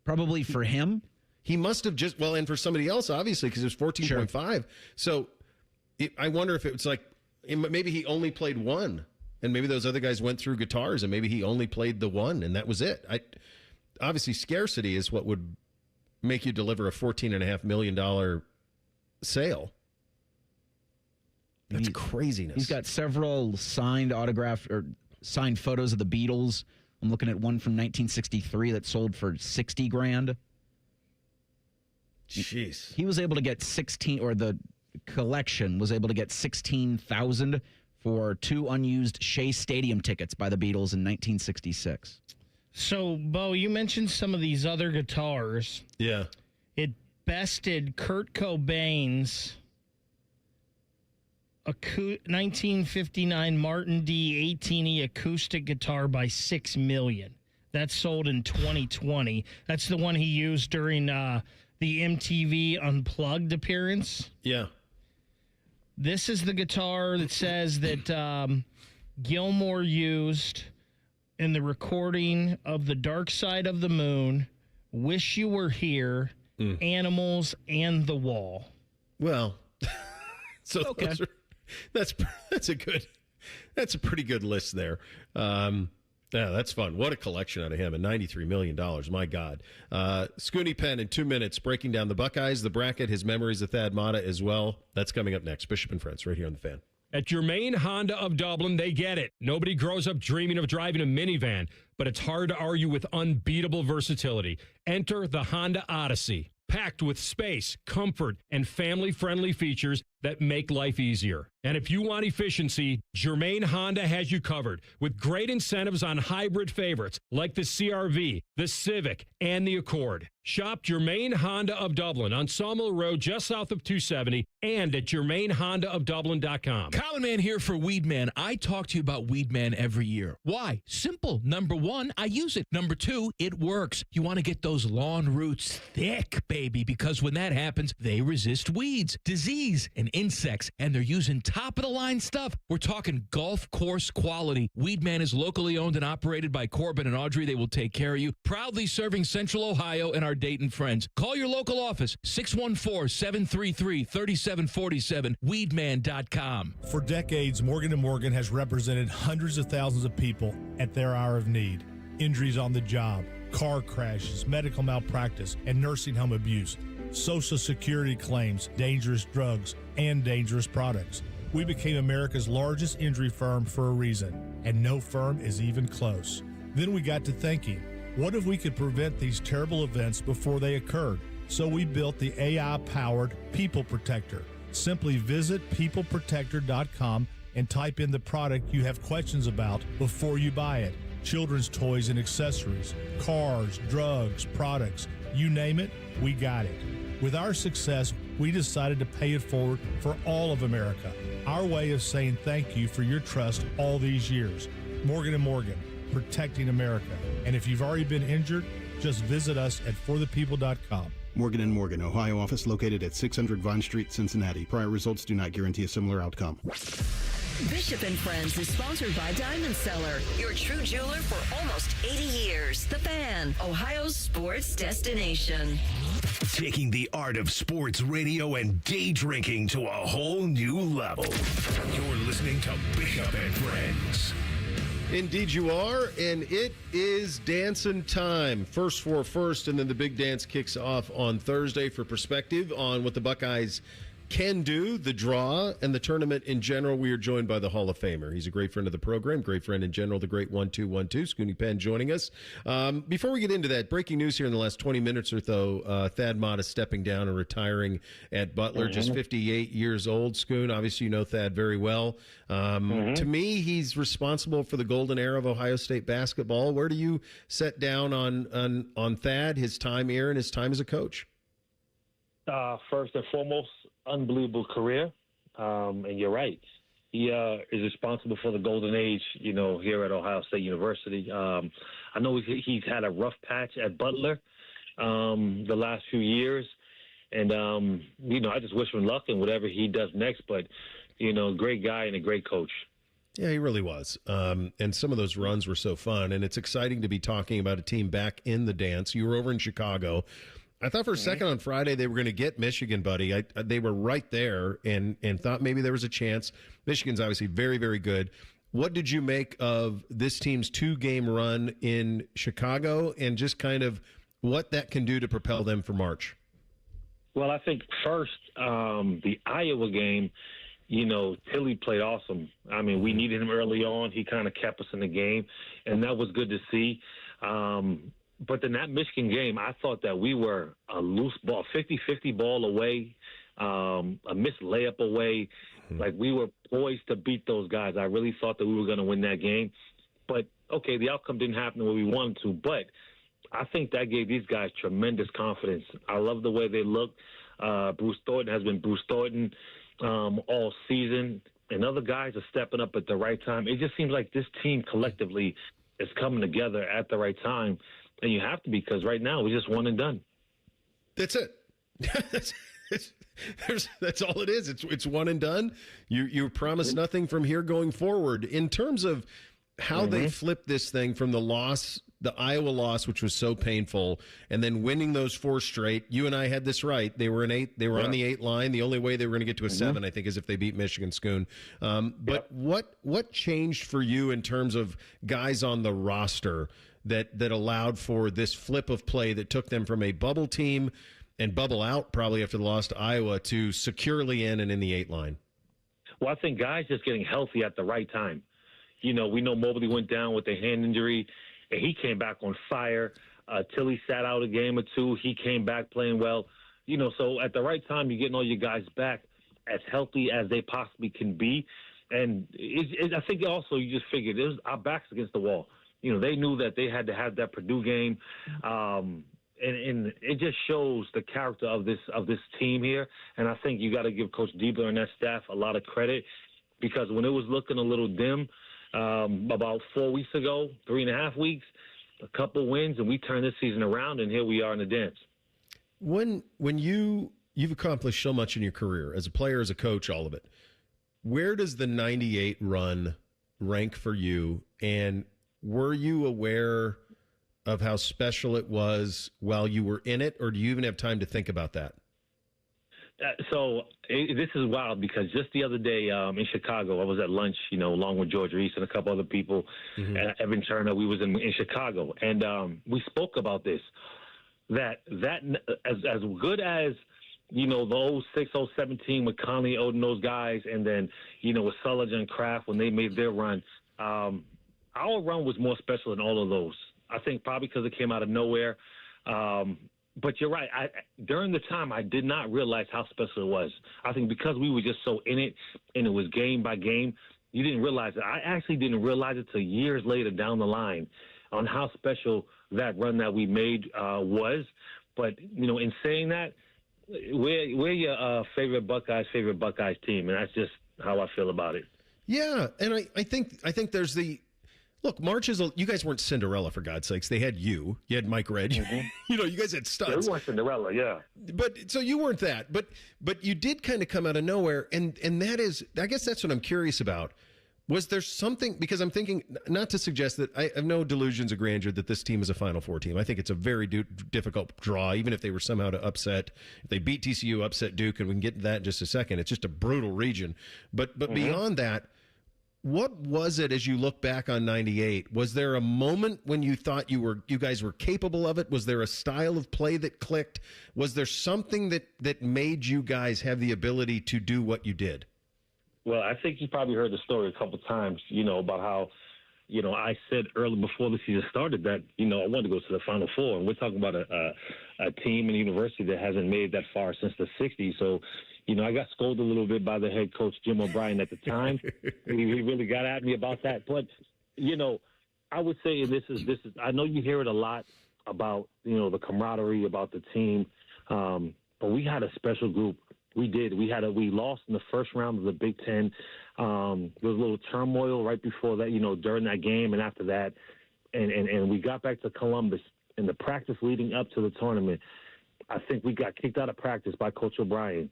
Probably for him. He must have and for somebody else, obviously, because it was 14.5. Sure. So I wonder if it was like, maybe he only played one, and maybe those other guys went through guitars, and maybe he only played the one, and that was it. Obviously, scarcity is what would make you deliver a $14.5 million sale. That's craziness. He's got several signed photos of the Beatles. I'm looking at one from 1963 that sold for $60,000. Jeez. He was able to get the collection was able to get $16,000 for 2 unused Shea Stadium tickets by the Beatles in 1966. So, Bo, you mentioned some of these other guitars. Yeah. It bested Kurt Cobain's 1959 Martin D 18E acoustic guitar by $6 million. That sold in 2020. That's the one he used during the MTV Unplugged appearance. Yeah. This is the guitar that says that Gilmour used in the recording of The Dark Side of the Moon, Wish You Were Here, Animals, and The Wall. Well, so okay. That's a pretty good list there. Yeah, that's fun. What a collection out of him, and $93 million. My God. Scoonie Penn in 2 minutes, breaking down the Buckeyes, the bracket, his memories of Thad Matta as well. That's coming up next. Bishop and Friends, right here on The Fan. At Germain Honda of Dublin, they get it. Nobody grows up dreaming of driving a minivan, but it's hard to argue with unbeatable versatility. Enter the Honda Odyssey, packed with space, comfort, and family-friendly features that make life easier. And if you want efficiency, Germain Honda has you covered with great incentives on hybrid favorites like the CR-V, the Civic, and the Accord. Shop Germain Honda of Dublin on Sawmill Road just south of 270 and at GermainHondaofDublin.com. Common Man here for Weedman. I talk to you about Weedman every year. Why? Simple. Number one, I use it. Number two, it works. You want to get those lawn roots thick, baby, because when that happens, they resist weeds, disease, and and insects, and they're using top-of-the-line stuff. We're talking golf course quality. Weedman is locally owned and operated by Corbin and Audrey. They will take care of you. Proudly serving Central Ohio and our Dayton friends. Call your local office, 614-733-3747, weedman.com. For decades, Morgan & Morgan has represented hundreds of thousands of people at their hour of need. Injuries on the job, car crashes, medical malpractice, and nursing home abuse, Social Security claims, dangerous drugs, and dangerous products. We became America's largest injury firm for a reason, and no firm is even close. Then we got to thinking, what if we could prevent these terrible events before they occurred? So we built the AI-powered People Protector. Simply visit peopleprotector.com and type in the product you have questions about before you buy it. Children's toys and accessories, cars, drugs, products, you name it, we got it. With our success, we decided to pay it forward for all of America. Our way of saying thank you for your trust all these years. Morgan & Morgan, protecting America. And if you've already been injured, just visit us at forthepeople.com. Morgan & Morgan, Ohio office located at 600 Vine Street, Cincinnati. Prior results do not guarantee a similar outcome. Bishop and Friends is sponsored by Diamond Seller, your true jeweler for almost 80 years. The Fan, Ohio's sports destination. Taking the art of sports radio and day drinking to a whole new level. You're listening to Bishop and Friends. Indeed you are, and it is dancing time. First for first, and then the big dance kicks off on Thursday. For perspective on what the Buckeyes can do, the draw, and the tournament in general, we are joined by the Hall of Famer. He's a great friend of the program, great friend in general, the great 1-2-1-2, Scoonie Penn joining us. Before we get into that, breaking news here in the last 20 minutes or so, Thad Matta stepping down and retiring at Butler, just 58 years old. Scoon, obviously you know Thad very well. To me, he's responsible for the golden era of Ohio State basketball. Where do you set down on Thad, his time here, and his time as a coach? First and foremost, unbelievable career, and you're right. He is responsible for the golden age, here at Ohio State University. I know he's had a rough patch at Butler the last few years, and I just wish him luck in whatever he does next. But great guy and a great coach. Yeah, he really was. And some of those runs were so fun, and it's exciting to be talking about a team back in the dance. You were over in Chicago. I thought for a second on Friday they were going to get Michigan, buddy. They were right there and thought maybe there was a chance. Michigan's obviously very, very good. What did you make of this team's 2-game run in Chicago and just kind of what that can do to propel them for March? Well, I think first, the Iowa game, Tilly played awesome. I mean, we needed him early on. He kind of kept us in the game, and that was good to see. But in that Michigan game, I thought that we were a loose ball, 50-50 ball away, a missed layup away. Like, we were poised to beat those guys. I really thought that we were going to win that game. But, okay, the outcome didn't happen the way we wanted to. But I think that gave these guys tremendous confidence. I love the way they look. Bruce Thornton has been Bruce Thornton all season. And other guys are stepping up at the right time. It just seems like this team collectively is coming together at the right time. And you have to, because right now we just one and done. That's it. That's all it is. It's one and done. You promise nothing from here going forward. In terms of how they flipped this thing from the Iowa loss, which was so painful, and then winning those 4 straight. You and I had this right. They were They were on the 8 line. The only way they were going to get to a 7, I think, is if they beat Michigan. Scoon. But what changed for you in terms of guys on the roster that allowed for this flip of play that took them from a bubble team and bubble out probably after the loss to Iowa to securely in and in the 8 line? Well, I think guys just getting healthy at the right time. We know Mobley went down with a hand injury, and he came back on fire. Tilly sat out a game or 2. He came back playing well. So at the right time, you're getting all your guys back as healthy as they possibly can be. And I think also you just figured our backs against the wall. They knew that they had to have that Purdue game, and it just shows the character of this team here. And I think you got to give Coach Diebler and that staff a lot of credit, because when it was looking a little dim about 4 weeks ago, 3.5 weeks, a couple wins, and we turned this season around, and here we are in the dance. When you you've accomplished so much in your career as a player, as a coach, all of it. Where does the 98 run rank for you? And were you aware of how special it was while you were in it, or do you even have time to think about that? This is wild because just the other day in Chicago, I was at lunch, along with George Reese and a couple other people, Evan Turner. We was in Chicago, and we spoke about this. That as good as the 06, 07 team with Conley, Odin, those guys, and then with Sullinger and Kraft when they made their run, our run was more special than all of those. I think probably because it came out of nowhere. But you're right. During the time, I did not realize how special it was. I think because we were just so in it and it was game by game, you didn't realize it. I actually didn't realize it till years later down the line on how special that run that we made was. But, in saying that, we're your favorite Buckeyes team, and that's just how I feel about it. Yeah, and I think there's the – look, March is you guys weren't Cinderella, for God's sakes. They had you. You had Mike Red. You guys had studs. Yeah, we weren't Cinderella, yeah. But so you weren't that. But you did kind of come out of nowhere, and that is – I guess that's what I'm curious about. Was there something – because I'm thinking – not to suggest that I have no delusions of grandeur that this team is a Final Four team. I think it's a very difficult draw, even if they were somehow to upset – if they beat TCU, upset Duke, and we can get to that in just a second. It's just a brutal region. But beyond that – what was it as you look back on 98? Was there a moment when you thought you guys were capable of it? Was there a style of play that clicked? Was there something that made you guys have the ability to do what you did? Well, I think you probably heard the story a couple times, about how, I said early before the season started that, I wanted to go to the Final Four. And we're talking about a team and a university that hasn't made that far since the 60s. So, I got scolded a little bit by the head coach, Jim O'Brien, at the time. He really got at me about that. But, I would say this is I know you hear it a lot about, the camaraderie, about the team. But we had a special group. We did. We lost in the first round of the Big Ten. There was a little turmoil right before that, during that game and after that. And we got back to Columbus. In the practice leading up to the tournament, I think we got kicked out of practice by Coach O'Brien.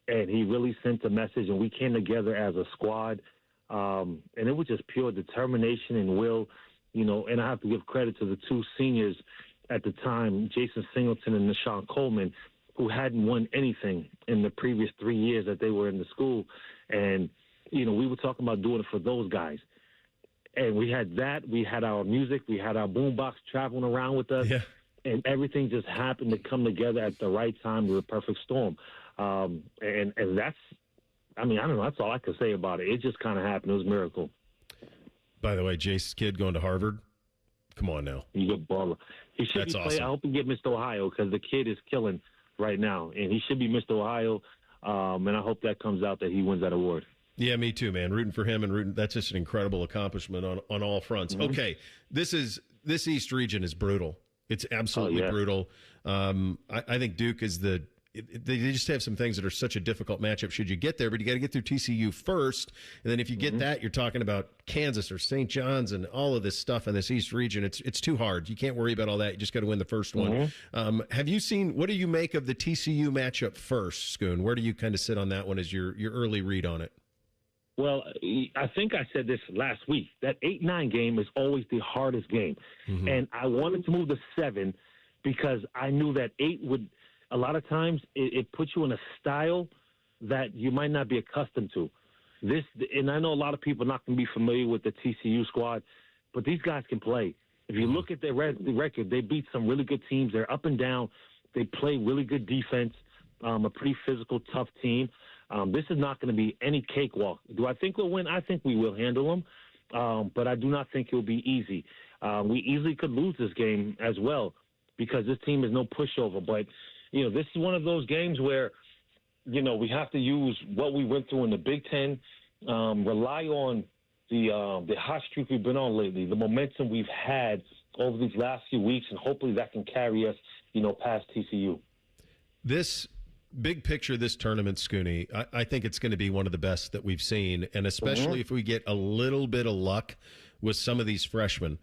And he really sent a message, and we came together as a squad. And it was just pure determination and will, and I have to give credit to the two seniors at the time, Jason Singleton and Nashawn Coleman, who hadn't won anything in the previous 3 years that they were in the school. And, we were talking about doing it for those guys. And we had that. We had our music. We had our boombox traveling around with us. Yeah. And everything just happened to come together at the right time with a perfect storm. And that's, I don't know, that's all I can say about it. It just kind of happened. It was a miracle. By the way, Jace's kid going to Harvard. Come on now. He's a baller. He should That's be awesome. I hope he get Mr. Ohio because the kid is killing right now. And he should be Mr. Ohio. And I hope that comes out that he wins that award. Yeah, me too, man. Rooting for him and that's just an incredible accomplishment on all fronts. Mm-hmm. Okay, this East region is brutal. It's absolutely brutal. I think Duke is they just have some things that are such a difficult matchup should you get there, but you got to get through TCU first. And then if you get that, you're talking about Kansas or St. John's and all of this stuff in this East region. It's too hard. You can't worry about all that. You just got to win the first one. Have you seen, what do you make of the TCU matchup first, Scoon? Where do you kind of sit on that one as your early read on it? Well, I think I said this last week. That 8-9 game is always the hardest game. Mm-hmm. And I wanted to move to 7 because I knew that 8 would – a lot of times it puts you in a style that you might not be accustomed to. And I know a lot of people are not going to be familiar with the TCU squad, but these guys can play. If you look at their record, they beat some really good teams. They're up and down. They play really good defense, a pretty physical, tough team. This is not going to be any cakewalk. Do I think we'll win? I think we will handle them, but I do not think it will be easy. We easily could lose this game as well because this team is no pushover, but – this is one of those games where, we have to use what we went through in the Big Ten, rely on the hot streak we've been on lately, the momentum we've had over these last few weeks, and hopefully that can carry us, past TCU. This big picture, this tournament, Scoonie, I think it's going to be one of the best that we've seen, and especially if we get a little bit of luck with some of these freshmen.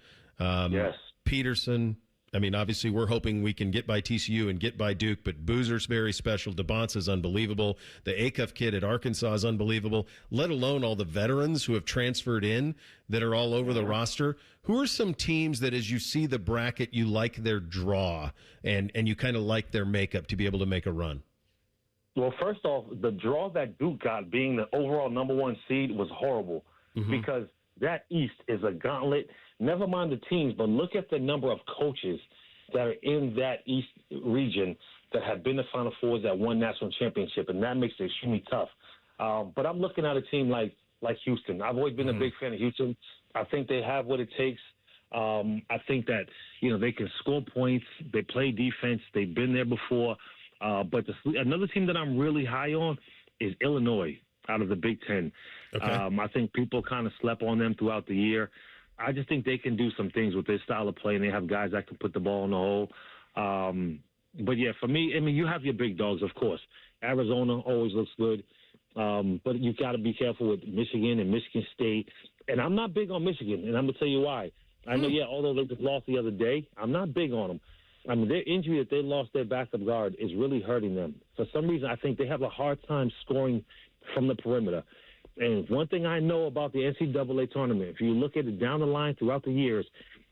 Peterson, I mean, obviously, we're hoping we can get by TCU and get by Duke, but Boozer's very special. DeBonce's unbelievable. The Acuff kid at Arkansas is unbelievable, let alone all the veterans who have transferred in that are all over the roster. Who are some teams that, as you see the bracket, you like their draw and you kind of like their makeup to be able to make a run? Well, first off, the draw that Duke got, being the overall number 1 seed, was horrible because that East is a gauntlet. Never mind the teams, but look at the number of coaches that are in that East region that have been to Final Fours, that won national championship, and that makes it extremely tough. But I'm looking at a team like Houston. I've always been a big fan of Houston. I think they have what it takes. I think that, they can score points. They play defense. They've been there before. But another team that I'm really high on is Illinois out of the Big Ten. Okay. I think people kind of slept on them throughout the year. I just think they can do some things with their style of play, and they have guys that can put the ball in the hole. But, yeah, for me, I mean, you have your big dogs, of course. Arizona always looks good. But you've got to be careful with Michigan and Michigan State. And I'm not big on Michigan, and I'm going to tell you why. I know, although they just lost the other day, I'm not big on them. I mean, their injury that they lost their backup guard is really hurting them. For some reason, I think they have a hard time scoring from the perimeter. And one thing I know about the NCAA tournament, if you look at it down the line throughout the years,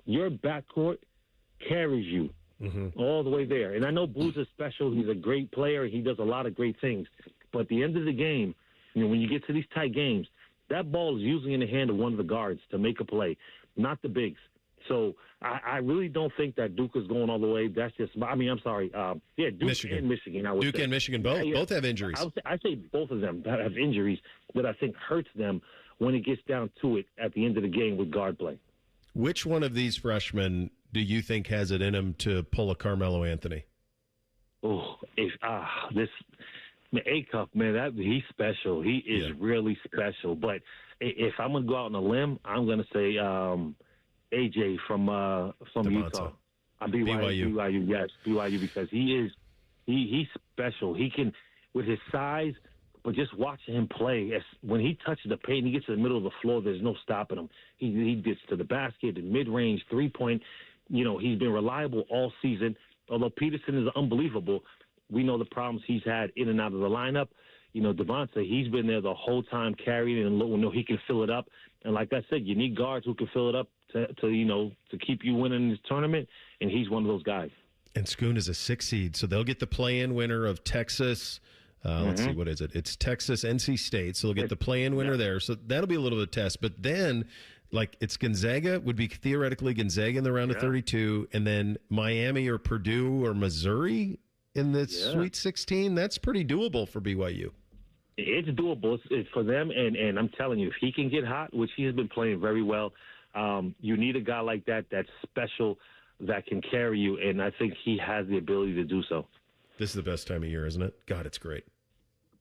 your backcourt carries you all the way there. And I know Booz is special. He's a great player. He does a lot of great things. But at the end of the game, when you get to these tight games, that ball is usually in the hand of one of the guards to make a play, not the bigs. So I really don't think that Duke is going all the way. That's just, I'm sorry. Duke Michigan. And Michigan. I would Duke say. and Michigan both have injuries. I say both of them that have injuries that I think hurts them when it gets down to it at the end of the game with guard play. Which one of these freshmen do you think has it in him to pull a Carmelo Anthony? Oh, Acuff, man, he's special. He is really special. But if I'm going to go out on a limb, I'm going to say AJ from Utah. BYU, yes, BYU, because he's special. He can, with his size, but just watching him play, when he touches the paint, he gets to the middle of the floor, there's no stopping him. He gets to the basket, the mid-range, three-point. He's been reliable all season. Although Peterson is unbelievable, we know the problems he's had in and out of the lineup. Devontae, he's been there the whole time carrying and he can fill it up. And like I said, you need guards who can fill it up to keep you winning this tournament, and he's one of those guys. And Scoon is a 6 seed, so they'll get the play-in winner of Texas. Let's see, what is it? It's Texas, NC State, so they'll get the play-in winner there. So that'll be a little bit of a test. But then, it's Gonzaga, would be theoretically Gonzaga in the round of 32, and then Miami or Purdue or Missouri in the Sweet 16. That's pretty doable for BYU. It's doable. It's for them, and I'm telling you, if he can get hot, which he has been playing very well, you need a guy like that that's special, that can carry you, and I think he has the ability to do so. This is the best time of year, isn't it? God, it's great.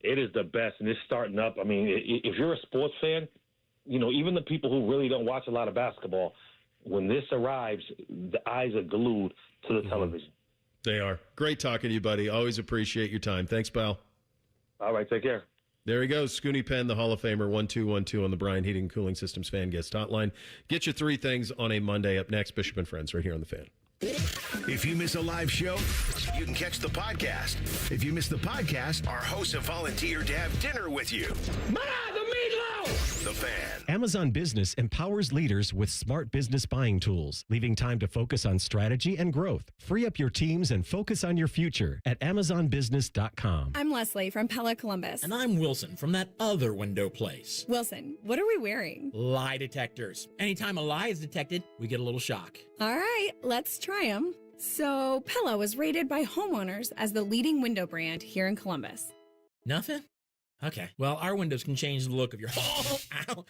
It is the best, and it's starting up. I mean, if you're a sports fan, even the people who really don't watch a lot of basketball, when this arrives, the eyes are glued to the television. They are. Great talking to you, buddy. Always appreciate your time. Thanks, pal. All right, take care. There he goes, Scoonie Penn, the Hall of Famer, 1212 on the Bryan Heating and Cooling Systems Fan Guest Hotline. Get your 3 things on a Monday. Up next, Bishop and Friends, right here on The Fan. If you miss a live show, you can catch the podcast. If you miss the podcast, our hosts have volunteered to have dinner with you. The Fan. Amazon Business empowers leaders with smart business buying tools, leaving time to focus on strategy and growth. Free up your teams and focus on your future at AmazonBusiness.com. I'm Leslie from Pella Columbus. And I'm Wilson from that other window place. Wilson, what are we wearing? Lie detectors. Anytime a lie is detected, we get a little shock. All right, let's try them. So, Pella was rated by homeowners as the leading window brand here in Columbus. Nothing? Okay. Well, our windows can change the look of your home.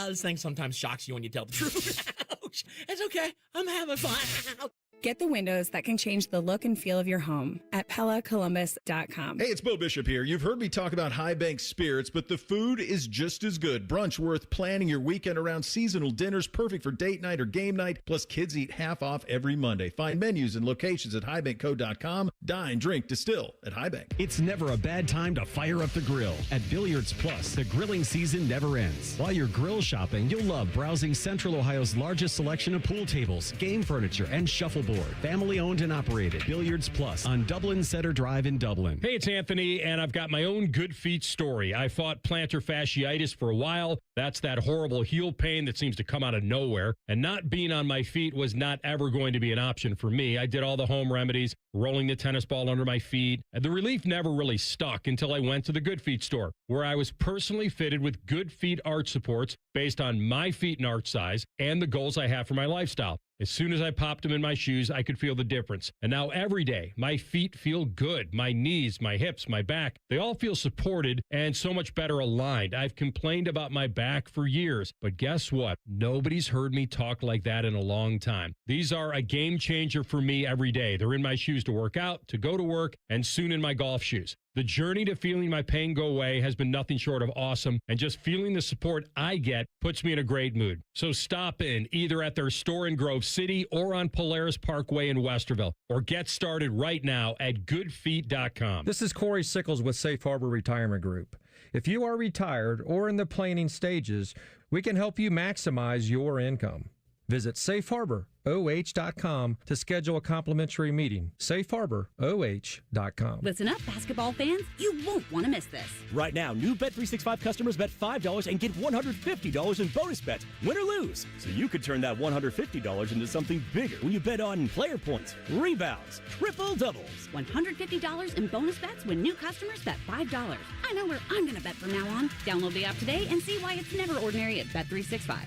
This thing sometimes shocks you when you tell the truth. Ouch. It's okay. I'm having fun. Get the windows that can change the look and feel of your home at PellaColumbus.com. Hey, it's Bo Bishop here. You've heard me talk about High Bank Spirits, but the food is just as good. Brunch worth planning your weekend around, seasonal dinners perfect for date night or game night, plus kids eat half off every Monday. Find menus and locations at highbankco.com. Dine, drink, distill at High Bank. It's never a bad time to fire up the grill. At Billiards Plus, the grilling season never ends. While you're grill shopping, you'll love browsing Central Ohio's largest selection of pool tables, game furniture, and shuffleboard Board, family owned and operated. Billiards Plus on Dublin Center Drive in Dublin. Hey, it's Anthony, and I've got my own good feet story. I fought plantar fasciitis for a while. That's that horrible heel pain that seems to come out of nowhere. And not being on my feet was not ever going to be an option for me. I did all the home remedies, rolling the tennis ball under my feet. And the relief never really stuck until I went to the Good Feet store, where I was personally fitted with Good Feet arch supports based on my feet and arch size and the goals I have for my lifestyle. As soon as I popped them in my shoes, I could feel the difference. And now every day, my feet feel good. My knees, my hips, my back, they all feel supported and so much better aligned. I've complained about my back for years, but guess what? Nobody's heard me talk like that in a long time. These are a game changer for me every day. They're in my shoes to work out, to go to work, and soon in my golf shoes. The journey to feeling my pain go away has been nothing short of awesome, and just feeling the support I get puts me in a great mood. So stop in either at their store in Grove City or on Polaris Parkway in Westerville, or get started right now at goodfeet.com. This is Corey Sickles with Safe Harbor Retirement Group. If you are retired or in the planning stages, we can help you maximize your income. Visit safeharboroh.com to schedule a complimentary meeting. safeharboroh.com. Listen up, basketball fans. You won't want to miss this. Right now, new Bet365 customers bet $5 and get $150 in bonus bets, win or lose. So you could turn that $150 into something bigger when you bet on player points, rebounds, triple doubles. $150 in bonus bets when new customers bet $5. I know where I'm going to bet from now on. Download the app today and see why it's never ordinary at Bet365.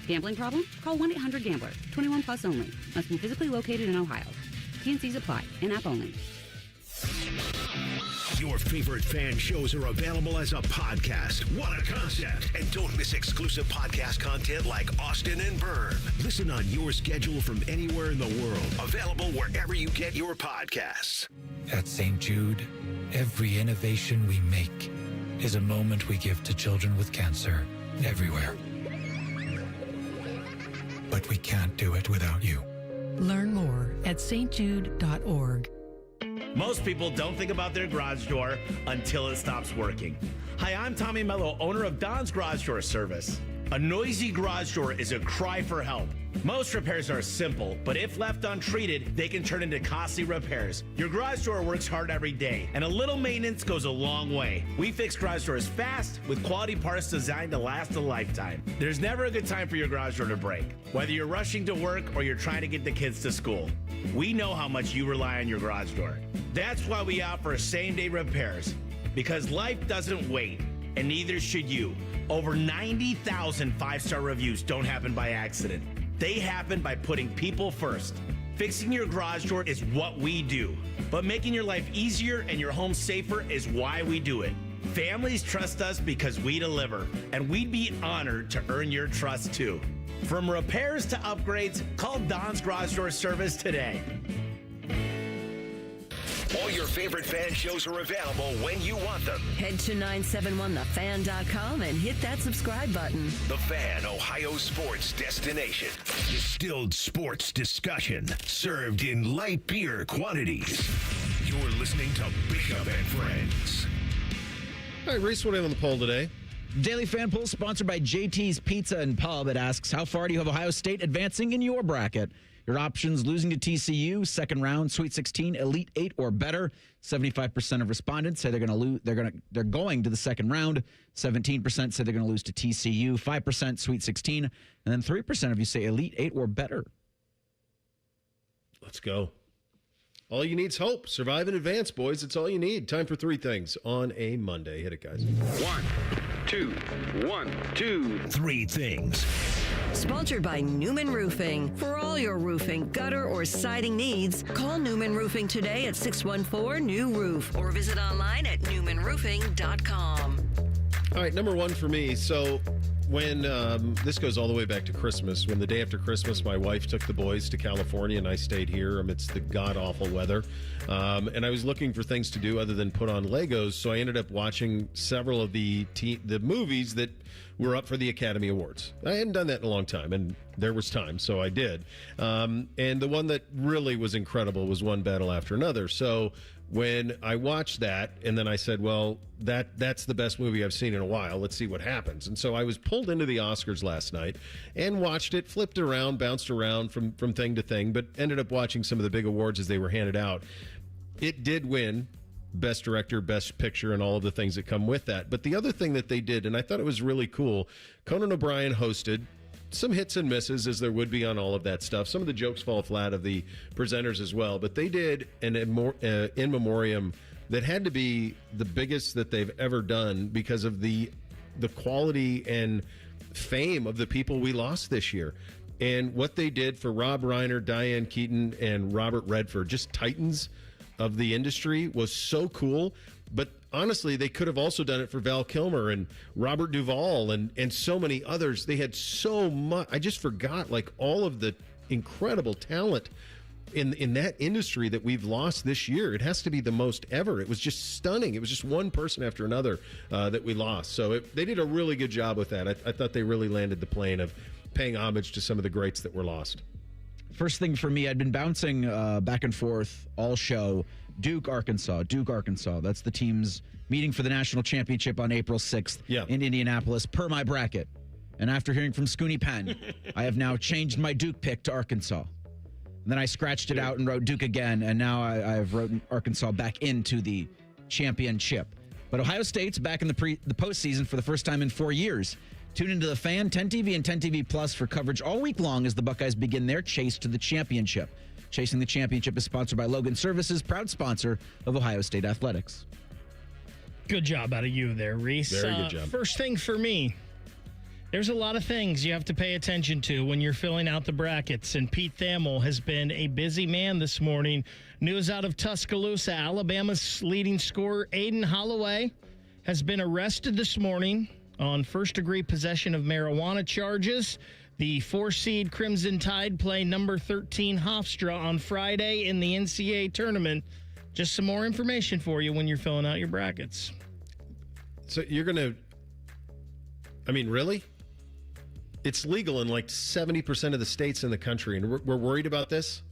Gambling problem? Call 1-800-GAMBLER. 21 plus only. Must be physically located in Ohio. T&Cs apply. In-app only. Your favorite fan shows are available as a podcast. What a concept. And don't miss exclusive podcast content like Austin and Byrne. Listen on your schedule from anywhere in the world. Available wherever you get your podcasts. At St. Jude, every innovation we make is a moment we give to children with cancer everywhere. But we can't do it without you. Learn more at stjude.org. Most people don't think about their garage door until it stops working. Hi, I'm Tommy Mello, owner of Don's Garage Door Service. A noisy garage door is a cry for help. Most repairs are simple, but if left untreated, they can turn into costly repairs. Your garage door works hard every day, and a little maintenance goes a long way. We fix garage doors fast with quality parts designed to last a lifetime. There's never a good time for your garage door to break, whether you're rushing to work or you're trying to get the kids to school. We know how much you rely on your garage door. That's why we offer same-day repairs, because life doesn't wait, and neither should you. Over 90,000 five-star reviews don't happen by accident. They happen by putting people first. Fixing your garage door is what we do, but making your life easier and your home safer is why we do it. Families trust us because we deliver, and we'd be honored to earn your trust too. From repairs to upgrades, call Don's Garage Door Service today. All your favorite fan shows are available when you want them. Head to 971thefan.com and hit that subscribe button. The Fan, Ohio sports destination. Distilled sports discussion, served in light beer quantities. You're listening to Bishop and Friends. All right, Reese, what do you have on the poll today? Daily Fan Poll sponsored by JT's Pizza and Pub. It asks, how far do you have Ohio State advancing in your bracket? Your options: losing to TCU, second round, Sweet 16, Elite 8 or better. 75% of respondents say they're going to the second round. 17% say they're going to lose to TCU, 5% Sweet 16, and then 3% of you say Elite 8 or better. Let's go. All you need is hope. Survive in advance, boys. It's all you need. Time for three things on a Monday. Hit it, guys. 1, 2, 3 things. Sponsored by Newman Roofing. For all your roofing, gutter, or siding needs, call Newman Roofing today at 614-NEW-ROOF or visit online at newmanroofing.com. All right, number one for me. So when this goes all the way back to Christmas, when the day after Christmas, my wife took the boys to California and I stayed here amidst the god-awful weather. And I was looking for things to do other than put on Legos, so I ended up watching several of the movies that were up for the Academy Awards. I hadn't done that in a long time, and there was time, so I did. And the one that really was incredible was One Battle After Another. So when I watched that, and then I said, well, that's the best movie I've seen in a while. Let's see what happens. And so I was pulled into the Oscars last night and watched it, flipped around, bounced around from thing to thing, but ended up watching some of the big awards as they were handed out. It did win Best Director, Best Picture, and all of the things that come with that. But the other thing that they did, and I thought it was really cool, Conan O'Brien hosted. Some hits and misses, as there would be on all of that stuff. Some of the jokes fall flat of the presenters as well. But they did an in memoriam that had to be the biggest that they've ever done because of the quality and fame of the people we lost this year. And what they did for Rob Reiner, Diane Keaton, and Robert Redford, just titans of the industry, was so cool. But honestly, they could have also done it for Val Kilmer and Robert Duvall and so many others. They had so much. I just forgot all of the incredible talent in that industry that we've lost this year. It has to be the most ever. It was just stunning. It was just one person after another that we lost. So they did a really good job with that. I thought they really landed the plane of paying homage to some of the greats that were lost. First thing for me, I'd been bouncing back and forth all show. Duke, Arkansas. That's the team's meeting for the national championship on April 6th in Indianapolis, per my bracket. And after hearing from Scoonie Penn, I have now changed my Duke pick to Arkansas. And then I scratched it out and wrote Duke again, and now I've written Arkansas back into the championship. But Ohio State's back in the postseason for the first time in 4 years. Tune into The Fan, 10 TV, and 10 TV Plus for coverage all week long as the Buckeyes begin their chase to the championship. Chasing the Championship is sponsored by Logan Services, proud sponsor of Ohio State Athletics. Good job out of you there, Reese. Very good job. First thing for me, there's a lot of things you have to pay attention to when you're filling out the brackets, and Pete Thamel has been a busy man this morning. News out of Tuscaloosa, Alabama's leading scorer, Aiden Holloway, has been arrested this morning on first-degree possession of marijuana charges. The 4-seed Crimson Tide play number 13 Hofstra on Friday in the NCAA tournament. Just some more information for you when you're filling out your brackets. So you're going to... I mean, really? It's legal in 70% of the states in the country, and we're worried about this?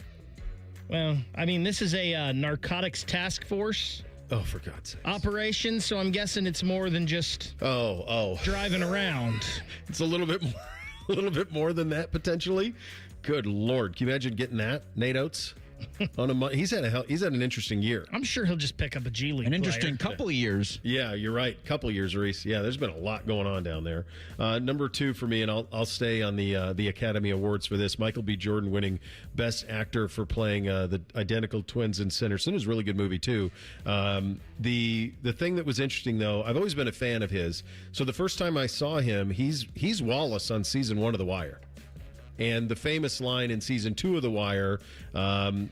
Well, I mean, this is a narcotics task force. Oh, for God's sake. Operation, so I'm guessing it's more than just driving around. It's a little bit more than that, potentially. Good Lord. Can you imagine getting that, Nate Oates? He's had an interesting year. I'm sure he'll just pick up a G League An interesting couple of years. Yeah, you're right. Couple of years, Reese. Yeah, there's been a lot going on down there. Number 2 for me, and I'll stay on the Academy Awards for this. Michael B. Jordan winning Best Actor for playing the identical twins in Sinner. Sinner's a really good movie too. The thing that was interesting though, I've always been a fan of his. So the first time I saw him, he's Wallace on season 1 of The Wire. And the famous line in season 2 of The Wire,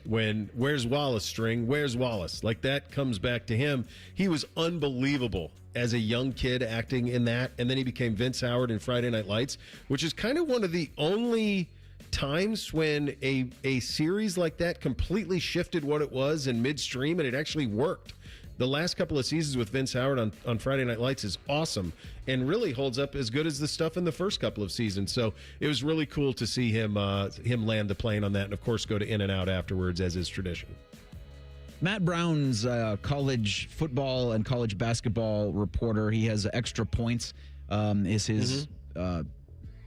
when "Where's Wallace?" string, "Where's Wallace?" Like that comes back to him. He was unbelievable as a young kid acting in that. And then he became Vince Howard in Friday Night Lights, which is kind of one of the only times when a series like that completely shifted what it was in midstream and it actually worked. The last couple of seasons with Vince Howard on Friday Night Lights is awesome and really holds up as good as the stuff in the first couple of seasons. So it was really cool to see him land the plane on that and, of course, go to In-N-Out afterwards, as is tradition. Matt Brown's college football and college basketball reporter. He has Extra Points is his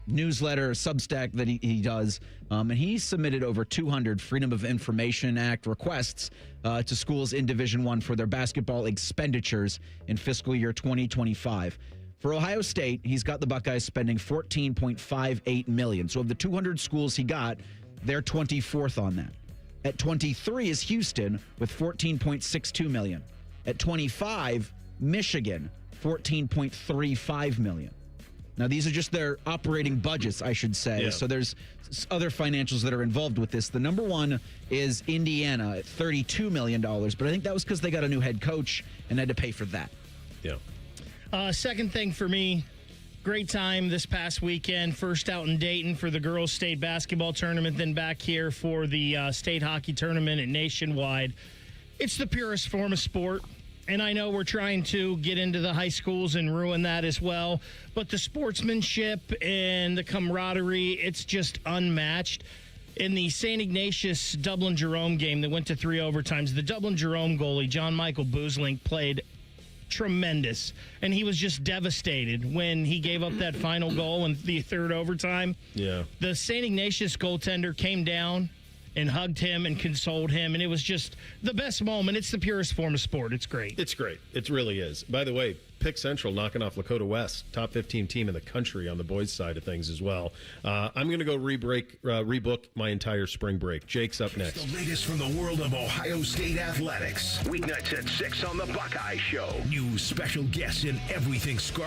newsletter, Substack that he does. And he submitted over 200 Freedom of Information Act requests to schools in Division I for their basketball expenditures in fiscal year 2025. For Ohio State, he's got the Buckeyes spending $14.58 million. So of the 200 schools he got, they're 24th on that. At 23 is Houston with $14.62 million. At 25, Michigan, $14.35 million. Now, these are just their operating budgets, I should say. Yeah. So there's other financials that are involved with this. The number one is Indiana at $32 million, but I think that was because they got a new head coach and had to pay for that. Yeah. Second thing for me, great time this past weekend. First out in Dayton for the girls' state basketball tournament, then back here for the state hockey tournament at Nationwide. It's the purest form of sport. And I know we're trying to get into the high schools and ruin that as well. But the sportsmanship and the camaraderie, it's just unmatched. In the St. Ignatius Dublin-Jerome game that went to 3 overtimes, the Dublin-Jerome goalie, John Michael Boozlink, played tremendous. And he was just devastated when he gave up that final goal in the 3rd overtime. Yeah. The St. Ignatius goaltender came down and hugged him and consoled him, and it was just the best moment. It's the purest form of sport. It's great. It's great. It really is. By the way, Pick Central knocking off Lakota West, top 15 team in the country on the boys' side of things as well. I'm going to go rebook my entire spring break. Jake's up next. The latest from the world of Ohio State athletics. Weeknights at 6 on the Buckeye Show. New special guests and everything Scarlet.